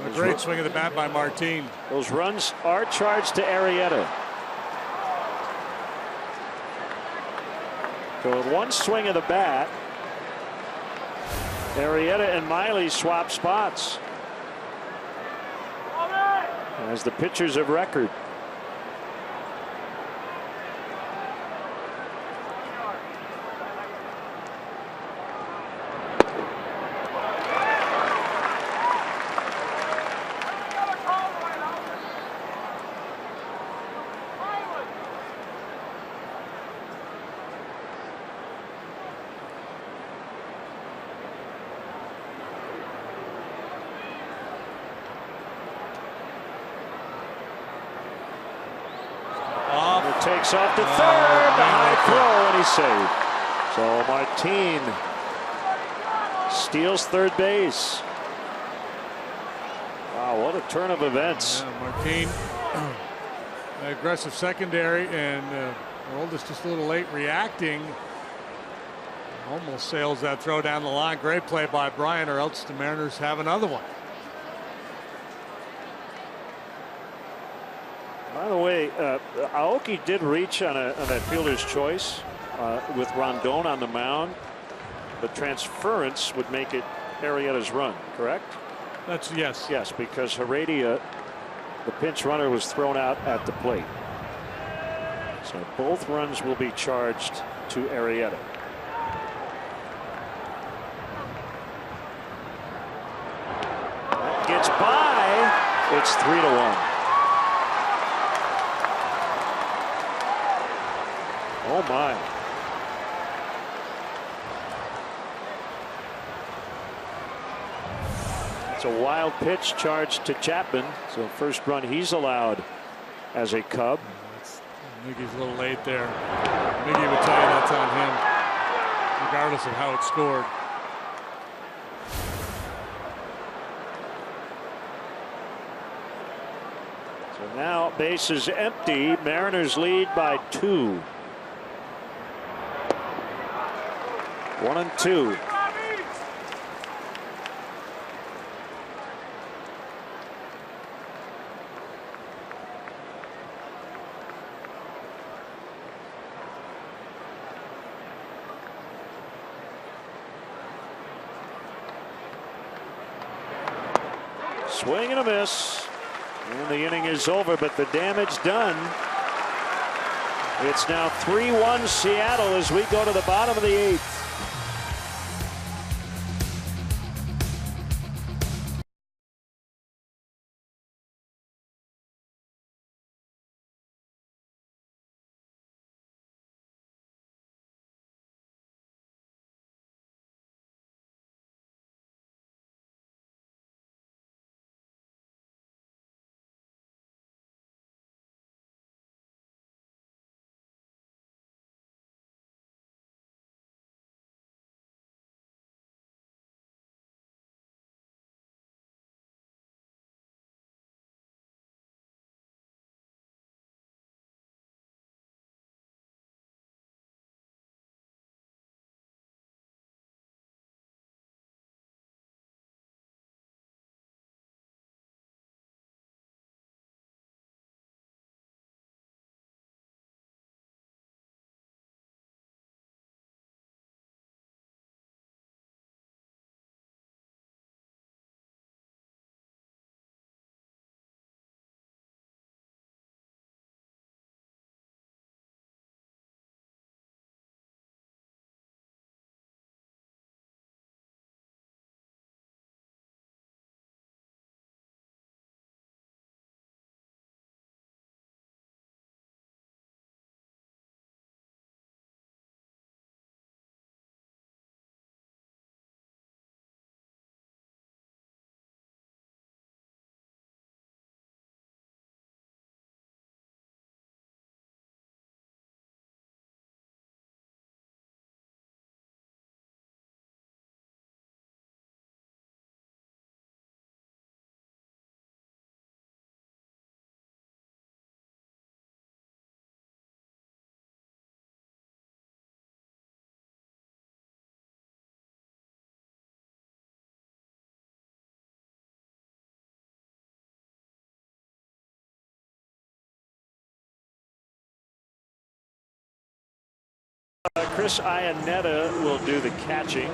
B: A great swing of the bat by Martin.
A: Those runs are charged to Arrieta. So with one swing of the bat, Arrieta and Miley swap spots as the pitchers of record. Takes off to third, the high throw, and he's saved. So Martin steals third base. Wow, what a turn of events.
B: Yeah, Martin, aggressive secondary, and Oldest just a little late reacting. Almost sails that throw down the line. Great play by Bryant, or else the Mariners have another one.
A: By the way, Aoki did reach on that fielder's choice with Rondon on the mound, but transference would make it Arrieta's run, correct?
B: That's yes.
A: Yes, because Heredia, the pinch runner, was thrown out at the plate. So both runs will be charged to Arrieta. That gets by. It's 3-1. Oh my. It's a wild pitch charged to Chapman. So first run he's allowed as a Cub.
B: Miggy's a little late there. Miggy would tell you that's on him, regardless of how it's scored.
A: So now base is empty. Mariners lead by 2. 1-2. Swing and a miss. And the inning is over, but the damage done. It's now 3-1 Seattle as we go to the bottom of the 8th. Chris Iannetta will do the catching.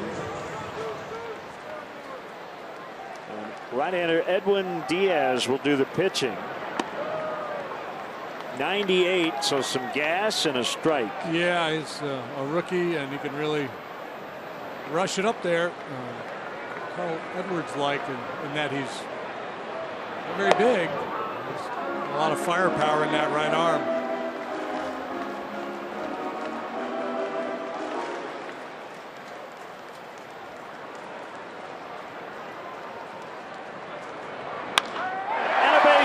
A: Right-hander Edwin Diaz will do the pitching. 98, so some gas and a strike.
B: Yeah, he's a rookie, and he can really rush it up there. Carl Edwards-like in that he's not very big. There's a lot of firepower in that right arm.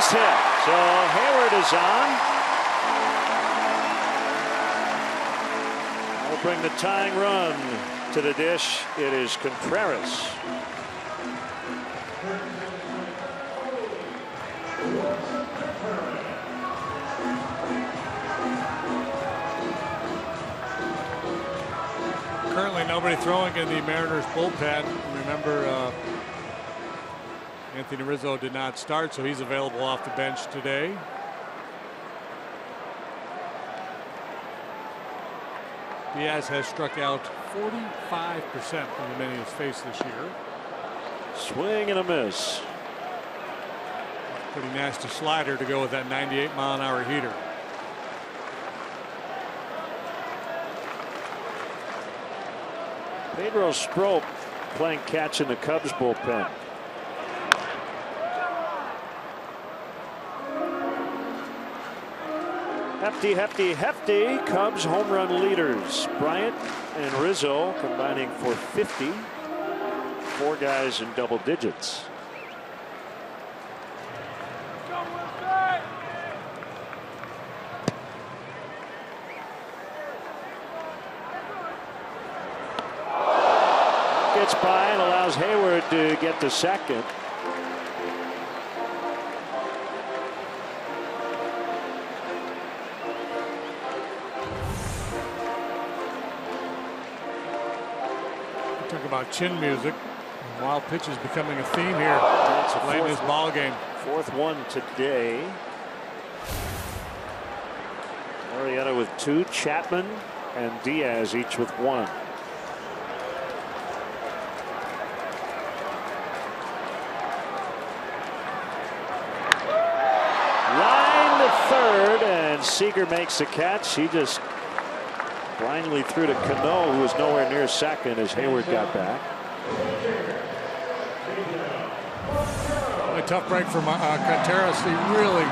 A: Hit. So Hayward is on. bring the tying run to the dish. It is Contreras.
B: Currently nobody throwing in the Mariners bullpen. Remember, Anthony Rizzo did not start, so he's available off the bench today. Diaz has struck out 45% of the many he's faced this year.
A: Swing and a miss.
B: Pretty nasty slider to go with that 98-mile-an-hour heater.
A: Pedro Strop playing catch in the Cubs bullpen. Hefty, hefty, hefty. Cubs home run leaders. Bryant and Rizzo combining for 50. 4 guys in double digits. Gets by and allows Hayward to get to second.
B: Talk about chin music. Wild pitch is becoming a theme here late in this ball game.
A: 4th one today. Arrieta with 2, Chapman and Diaz each with 1. Line to third, and Seager makes the catch. He just blindly threw to Cano, who was nowhere near second as Hayward got back.
B: A tough break from Contreras. He really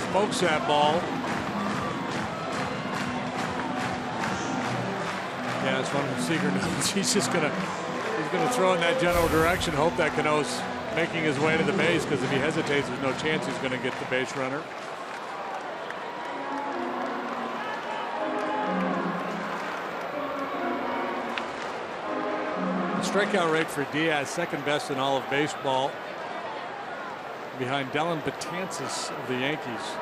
B: smokes that ball. Yeah, that's one of Seager knows. He's just gonna throw in that general direction, hope that Cano's making his way to the base, because if he hesitates, there's no chance he's going to get the base runner. Strikeout rate for Diaz, second best in all of baseball, behind Dellin Betances of the Yankees.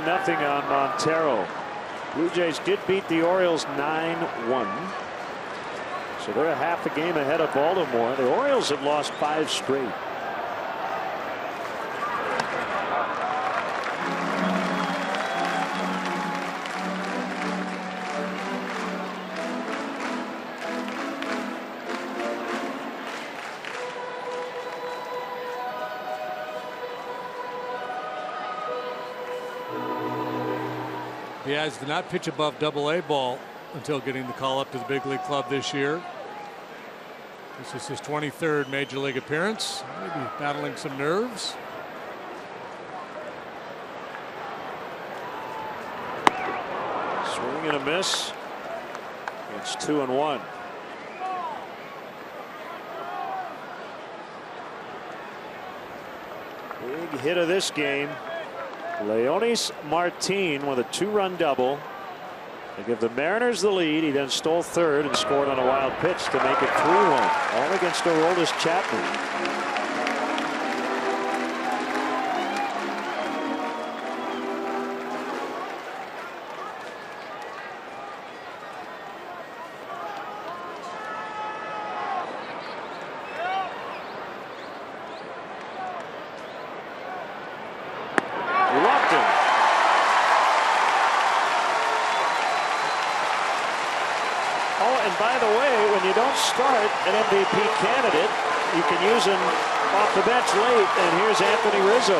A: Nothing on Montero. Blue Jays did beat the Orioles 9-1. So they're a half a game ahead of Baltimore. The Orioles have lost 5 straight.
B: Diaz did not pitch above Double-A ball until getting the call up to the big league club this year. This is his 23rd major league appearance. Maybe battling some nerves.
A: Swing and a miss. It's 2-1. Big hit of this game. Leonis Martin with a 2-run double. They give the Mariners the lead. He then stole third and scored on a wild pitch to make it 3-1. All against Aroldis Chapman. Start an MVP candidate, you can use him off the bench late, and here's Anthony Rizzo.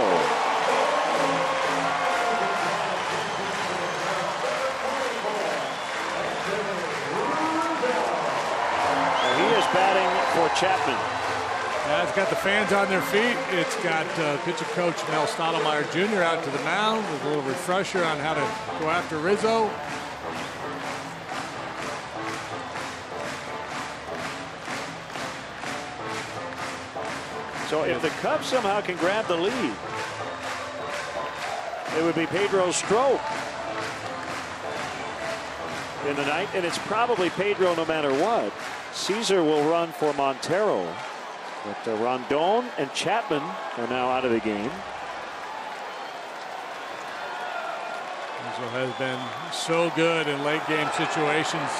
A: And he is batting for Chapman.
B: Yeah, it's got the fans on their feet. It's got pitching coach Mel Stottlemyre Jr. out to the mound with a little refresher on how to go after Rizzo.
A: So if the Cubs somehow can grab the lead, it would be Pedro Strop in the ninth, and it's probably Pedro no matter what. Caesar will run for Montero, but Rondon and Chapman are now out of the game.
B: Caesar has been so good in late game situations.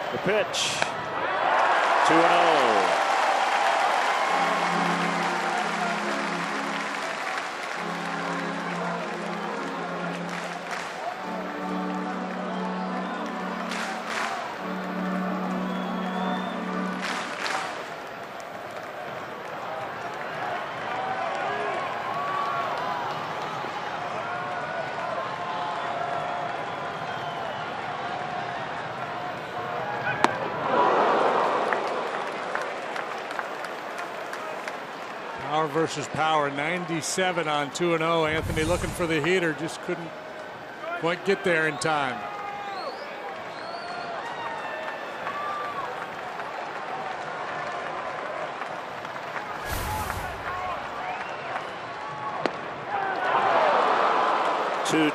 A: The pitch. 2-0.
B: Power versus power, 97 on 2-0. Anthony looking for the heater, just couldn't quite get there in time.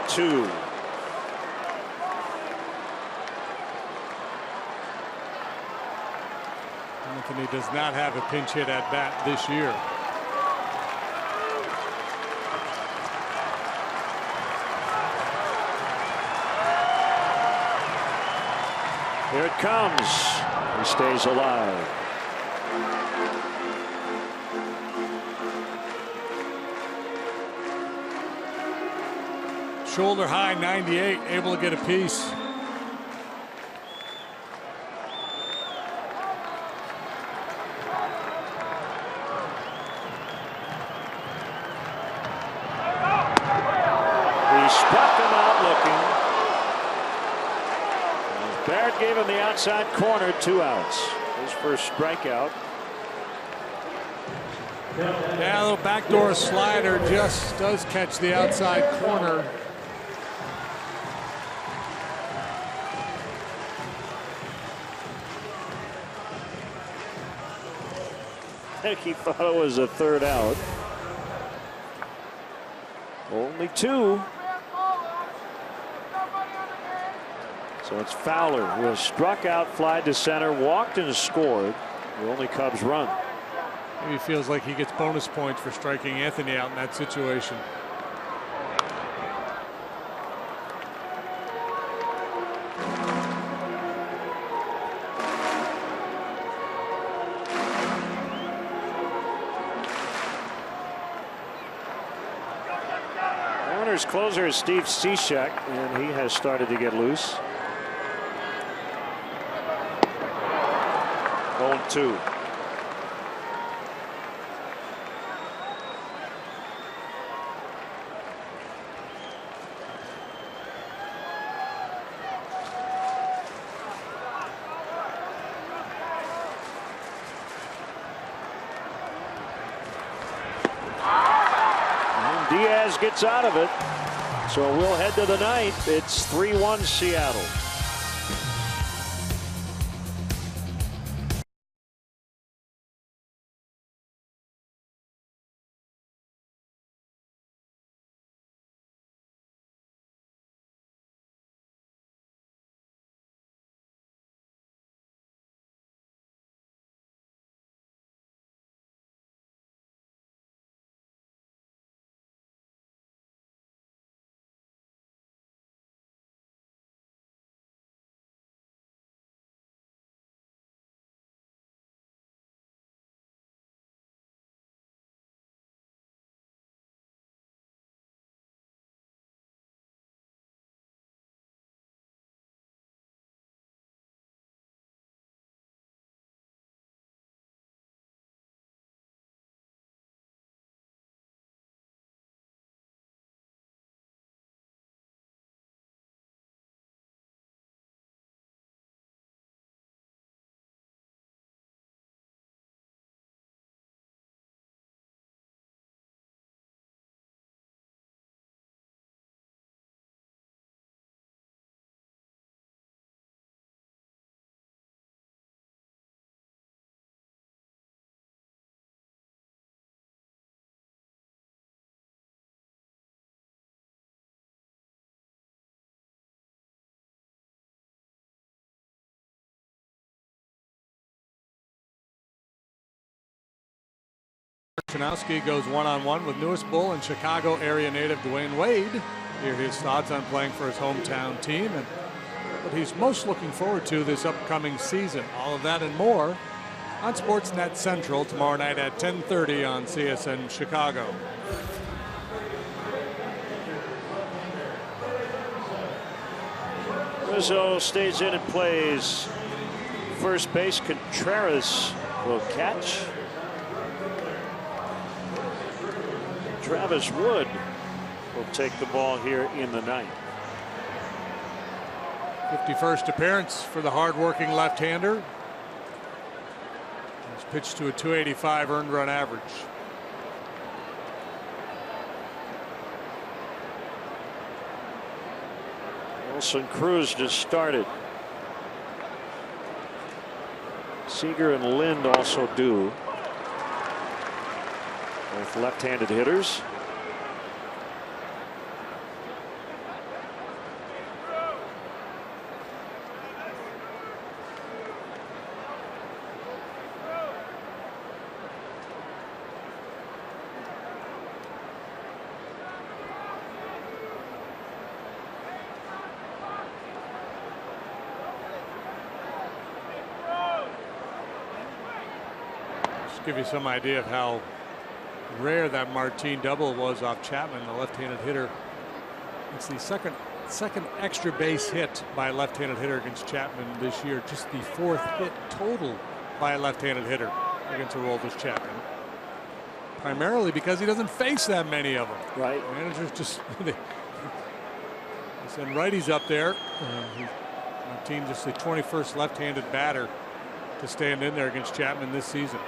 A: Two.
B: Anthony does not have a pinch hit at bat this year.
A: Here it comes. He stays alive.
B: Shoulder high, 98, able to get a piece.
A: He struck him out looking. Barrett gave him the outside corner, 2 outs. His first strikeout.
B: Yeah, a little backdoor slider just does catch the outside corner.
A: I think he thought it was a 3rd out. Only 2. So it's Fowler who has struck out, fly to center, walked and scored. The only Cubs run.
B: Maybe feels like he gets bonus points for striking Anthony out in that situation.
A: Mariners closer is Steve Cishek, and he has started to get loose. 0-2. Diaz gets out of it, so we'll head to the ninth. It's 3-1 Seattle.
B: Shanowski goes one-on-one with newest Bull and Chicago area native Dwayne Wade. Hear his thoughts on playing for his hometown team and what he's most looking forward to this upcoming season. All of that and more on Sportsnet Central tomorrow night at 10:30 on CSN Chicago.
A: Rizzo stays in and plays first base. Contreras will catch. Travis Wood will take the ball here in the ninth.
B: 51st appearance for the hard-working left-hander. He's pitched to a .285 earned run average.
A: Wilson Cruz just started. Seager and Lind also do. Both left-handed hitters.
B: Give you some idea of how rare that Martin double was off Chapman, the left-handed hitter. It's the second extra base hit by a left-handed hitter against Chapman this year. Just the 4th hit total by a left-handed hitter against Aroldis Chapman. Primarily because he doesn't face that many of them.
A: Right.
B: Managers just they send righties up there. Martin just the 21st left-handed batter to stand in there against Chapman this season.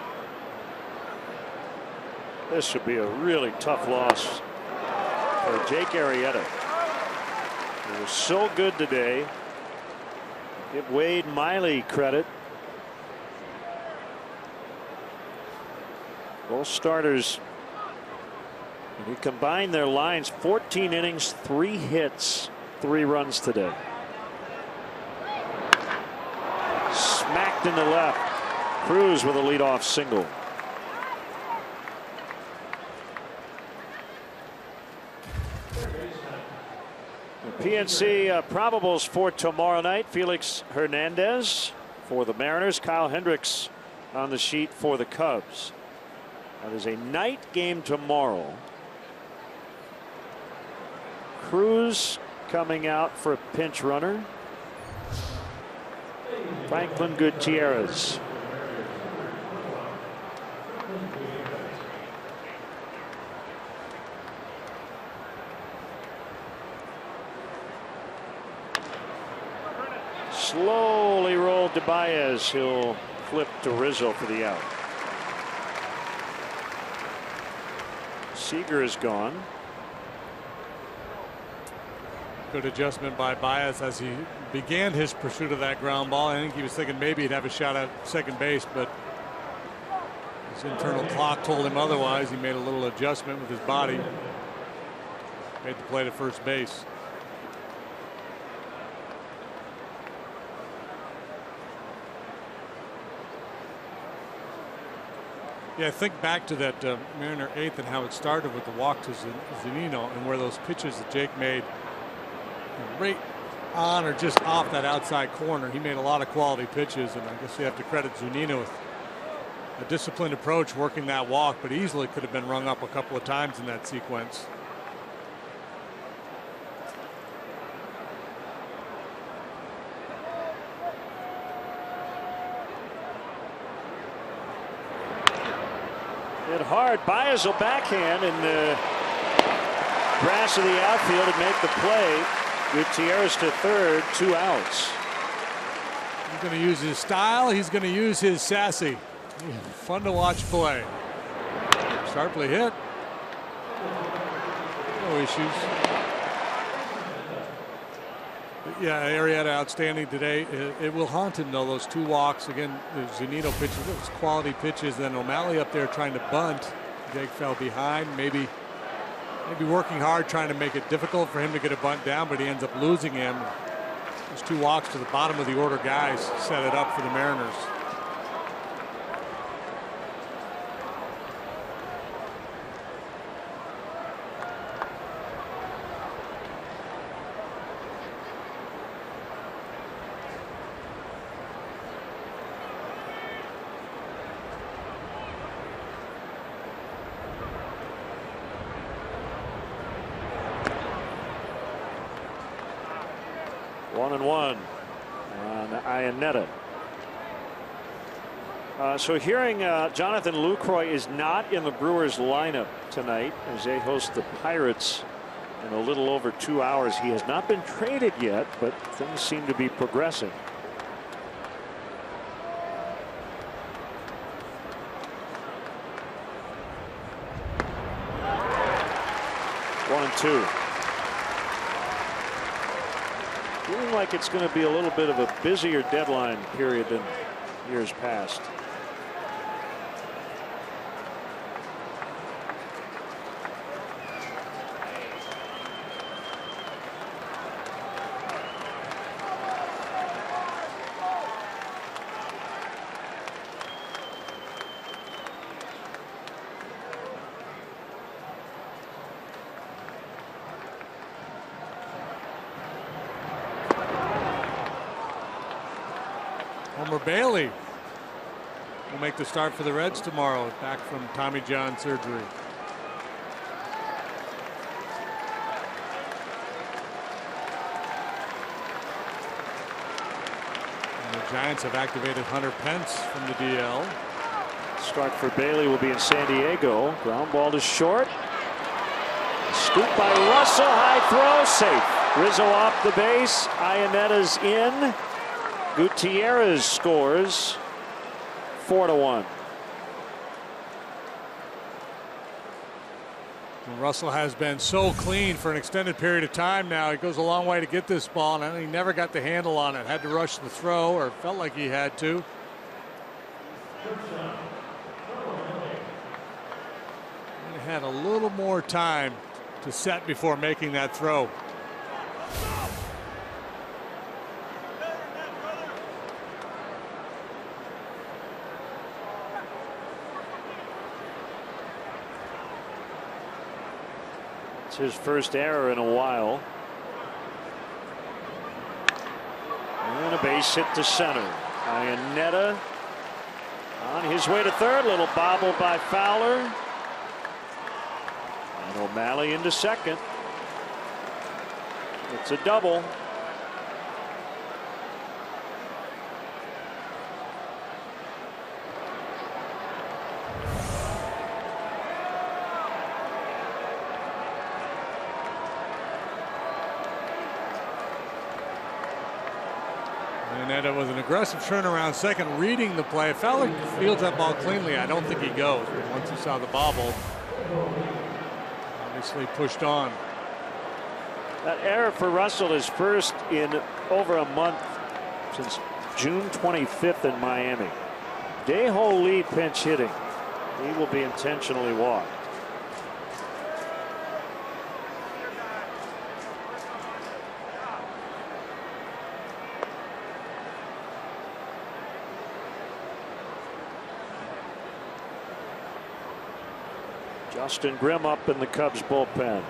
A: This should be a really tough loss for Jake Arrieta. He was so good today. Give Wade Miley credit. Both starters, when you combine their lines, 14 innings, 3 hits, 3 runs today. Smacked into left. Cruz with a leadoff single. PNC probables for tomorrow night. Felix Hernandez for the Mariners. Kyle Hendricks on the sheet for the Cubs. That is a night game tomorrow. Cruz coming out for a pinch runner. Franklin Gutierrez. Slowly rolled to Baez. He'll flip to Rizzo for the out. Seager is gone.
B: Good adjustment by Baez as he began his pursuit of that ground ball. I think he was thinking maybe he'd have a shot at second base, but his internal clock told him otherwise. He made a little adjustment with his body. Made the play to first base. Yeah, think back to that Mariner 8th and how it started with the walk to Zunino and where those pitches that Jake made right on or just off that outside corner. He made a lot of quality pitches, and I guess you have to credit Zunino with a disciplined approach working that walk, but easily could have been rung up a couple of times in that sequence.
A: Hit hard. Baez will backhand in the grass of the outfield and make the play. Gutierrez to third, 2 outs.
B: He's going to use his style. He's going to use his sassy. Fun to watch play. Sharply hit. No issues. But yeah, Arrieta outstanding today. It will haunt him though. Those 2 walks again. The Zunino pitches, those quality pitches. Then O'Malley up there trying to bunt. Jake fell behind. Maybe working hard trying to make it difficult for him to get a bunt down, but he ends up losing him. Those 2 walks to the bottom of the order guys set it up for the Mariners.
A: 1-1 on Iannetta. So hearing Jonathan Lucroy is not in the Brewers lineup tonight as they host the Pirates in a little over 2 hours. He has not been traded yet, but things seem to be progressing. One and two. Feeling like it's going to be a little bit of a busier deadline period than years past.
B: Bailey will make the start for the Reds tomorrow, back from Tommy John surgery. And the Giants have activated Hunter Pence from the DL.
A: Start for Bailey will be in San Diego. Ground ball to short. Scoop by Russell. High throw. Safe. Rizzo off the base. Iannetta's in. Gutierrez scores 4-1.
B: Russell has been so clean for an extended period of time now. He goes a long way to get this ball, and he never got the handle on it. Had to rush the throw, or felt like he had to. He had a little more time to set before making that throw.
A: His first error in a while. And a base hit to center. Iannetta on his way to third. Little bobble by Fowler. And O'Malley into second. It's a double.
B: It was an aggressive turnaround second, reading the play. Fowler fields that ball cleanly. I don't think he goes. Once he saw the bobble, obviously pushed on.
A: That error for Russell is first in over a month since June 25th in Miami. Dae-Ho Lee pinch hitting. He will be intentionally walked. Justin Grimm up in the Cubs bullpen.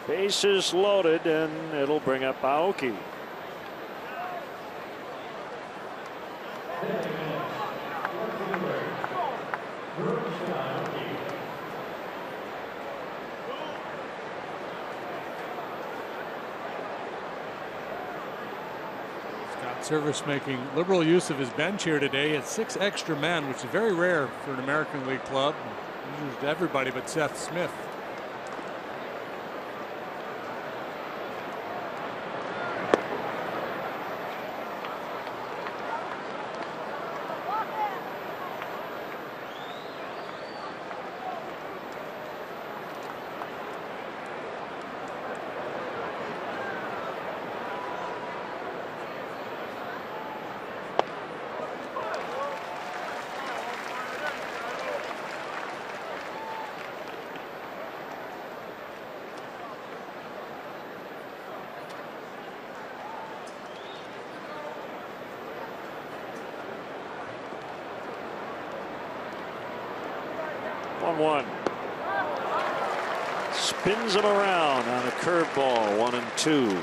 A: Bases loaded, and it'll bring up Aoki.
B: Service making liberal use of his bench here today. He had 6 extra men, which is very rare for an American League club. He used everybody but Seth Smith.
A: 0-1. Spins him around on a curveball. 1-2.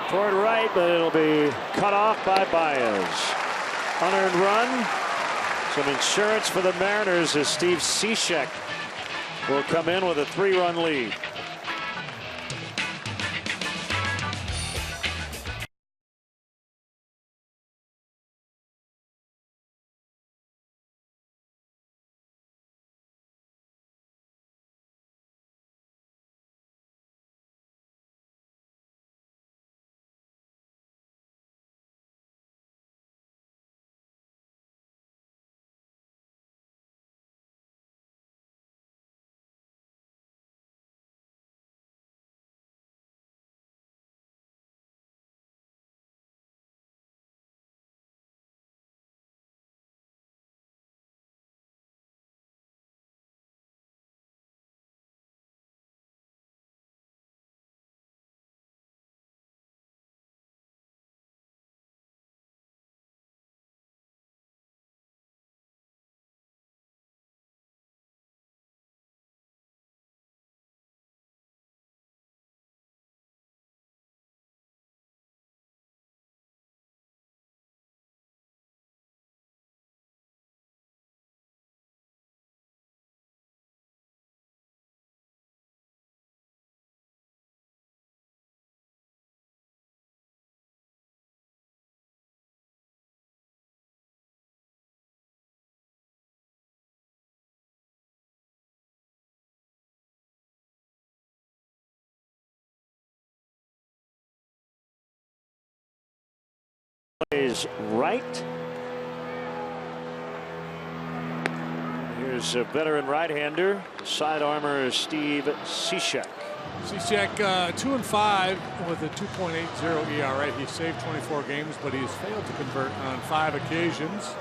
A: Toward right, but it'll be cut off by Baez. Unearned run. Some insurance for the Mariners as Steve Cishek will come in with a 3-run lead. Plays right. Here's a veteran right-hander, side armor Steve Cishek.
B: Cishek 2-5 with a 2.80 ERA. He saved 24 games, but he has failed to convert on 5 occasions.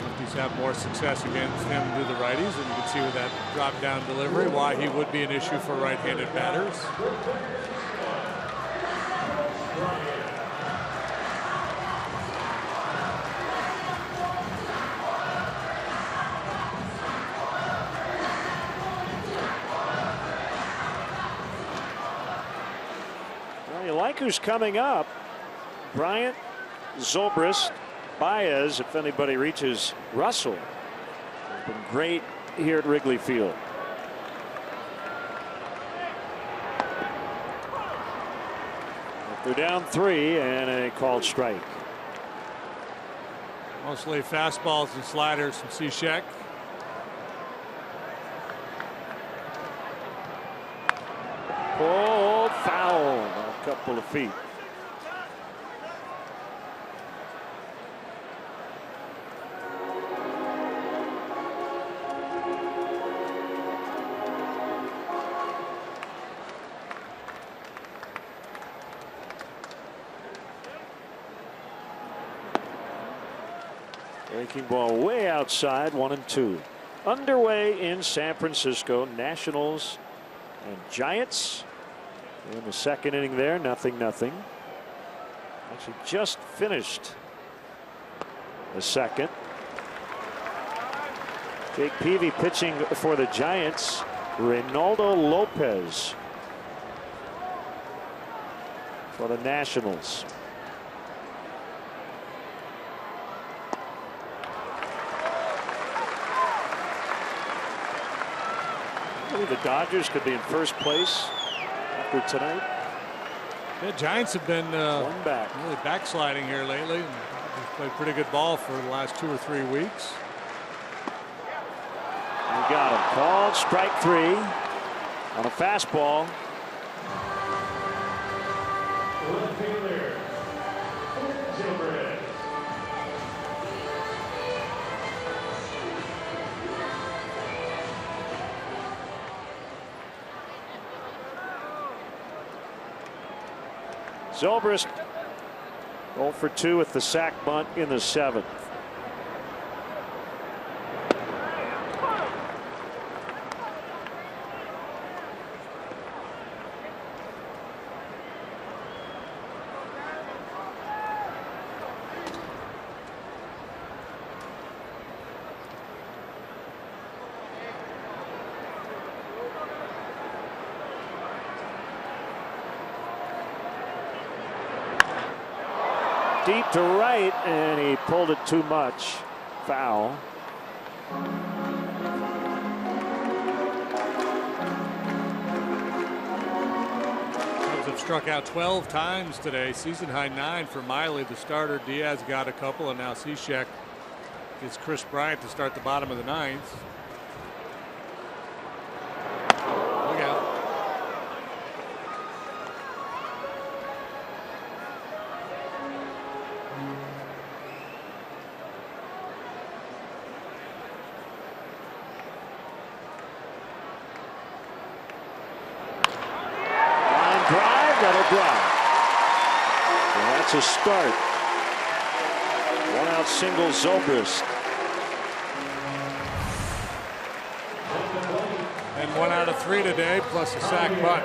B: Lefties have more success against him to the righties, and you can see with that drop-down delivery why he would be an issue for right-handed batters.
A: Well, you like who's coming up. Bryant, Zobrist, Baez, if anybody reaches Russell. Has been great here at Wrigley Field. They're down 3 and a called strike.
B: Mostly fastballs and sliders from Cishek.
A: Oh, foul. A couple of feet. Breaking ball way outside, 1-2. Underway in San Francisco. Nationals and Giants in the second inning there. 0-0. Actually just finished the second. Jake Peavy pitching for the Giants. Reynaldo Lopez for the Nationals. The Dodgers could be in first place after tonight.
B: The Giants have been
A: one back.
B: really backsliding here lately. They've played pretty good ball for the last 2 or 3 weeks.
A: You got him. Called strike 3 on a fastball. Zobrist 0 for 2 with the sac bunt in the 7th. deep to right, and he pulled it too much. Foul.
B: Cubs have struck out 12 times today. Season high 9 for Miley, the starter. Diaz got a couple, and now Cishek gets Chris Bryant to start the bottom of the 9th. Look out.
A: Line drive, that'll drive. And that's a start. One out single, Zobrist.
B: And 1 out of 3 today, plus a sac bunt.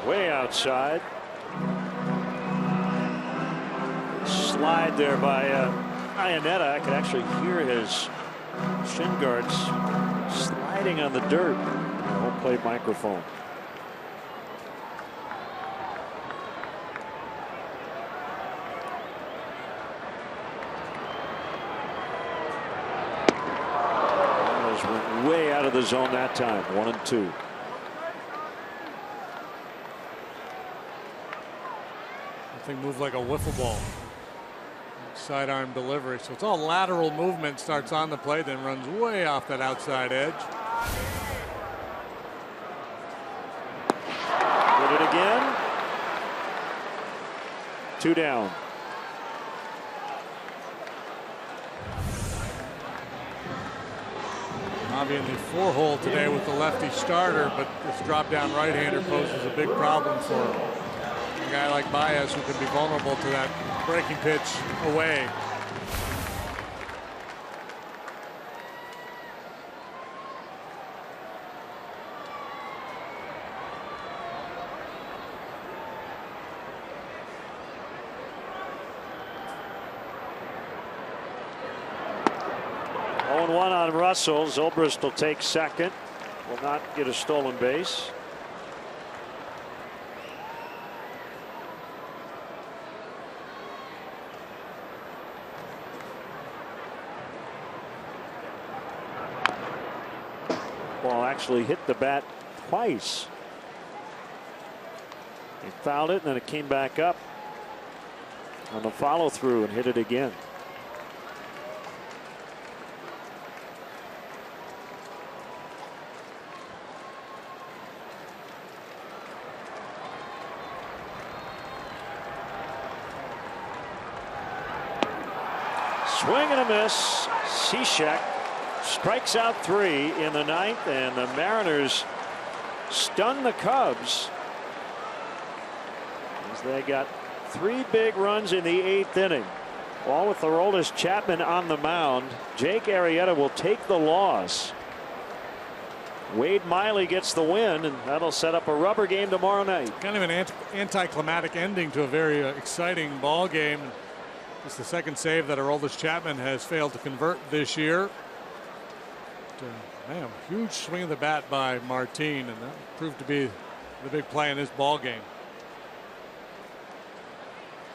A: Way outside. Slide there by Iannetta. I could actually hear his shin guards sliding on the dirt. Home plate microphone. Went way out of the zone that time. 1-2.
B: Thing moved like a wiffle ball. Sidearm delivery. So it's all lateral movement. Starts on the plate, then runs way off that outside edge.
A: Did it again. 2 down.
B: Avi in the 4-hole today with the lefty starter, but this drop-down right-hander poses a big problem for a guy like Baez, who can be vulnerable to that breaking pitch away.
A: One on Russell. Zobrist will take second. Will not get a stolen base. Ball actually hit the bat twice. He fouled it, and then it came back up on the follow through and hit it again. Swing and a miss. Cishek strikes out 3 in the 9th, and the Mariners stun the Cubs as they got 3 big runs in the 8th inning. All with Aroldis Chapman on the mound. Jake Arrieta will take the loss. Wade Miley gets the win, and that'll set up a rubber game tomorrow night.
B: Kind of an anticlimactic ending to a very exciting ball game. It's the second save that Aroldis Chapman has failed to convert this year. Man, huge swing of the bat by Martin, and that proved to be the big play in this ball game.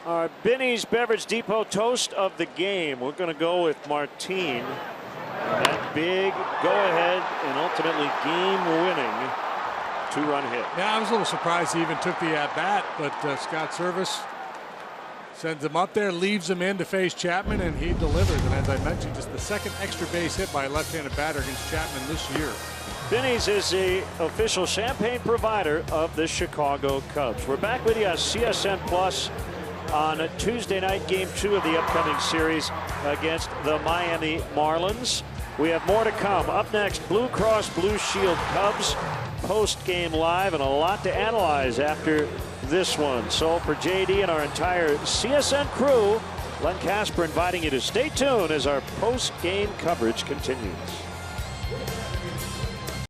A: Our Binny's Beverage Depot toast of the game. We're going to go with Martin. And that big go-ahead and ultimately game-winning 2-run hit.
B: Yeah, I was a little surprised he even took the at-bat, but Scott Service sends him up there, leaves him in to face Chapman, and he delivers. And as I mentioned, just the second extra base hit by a left-handed batter against Chapman this year.
A: Binny's is the official champagne provider of the Chicago Cubs. We're back with you on CSN Plus on Tuesday night, Game 2 of the upcoming series against the Miami Marlins. We have more to come. Up next, Blue Cross Blue Shield Cubs post-game live and a lot to analyze after this one. So for JD and our entire CSN crew, Len Casper inviting you to stay tuned as our post-game coverage continues.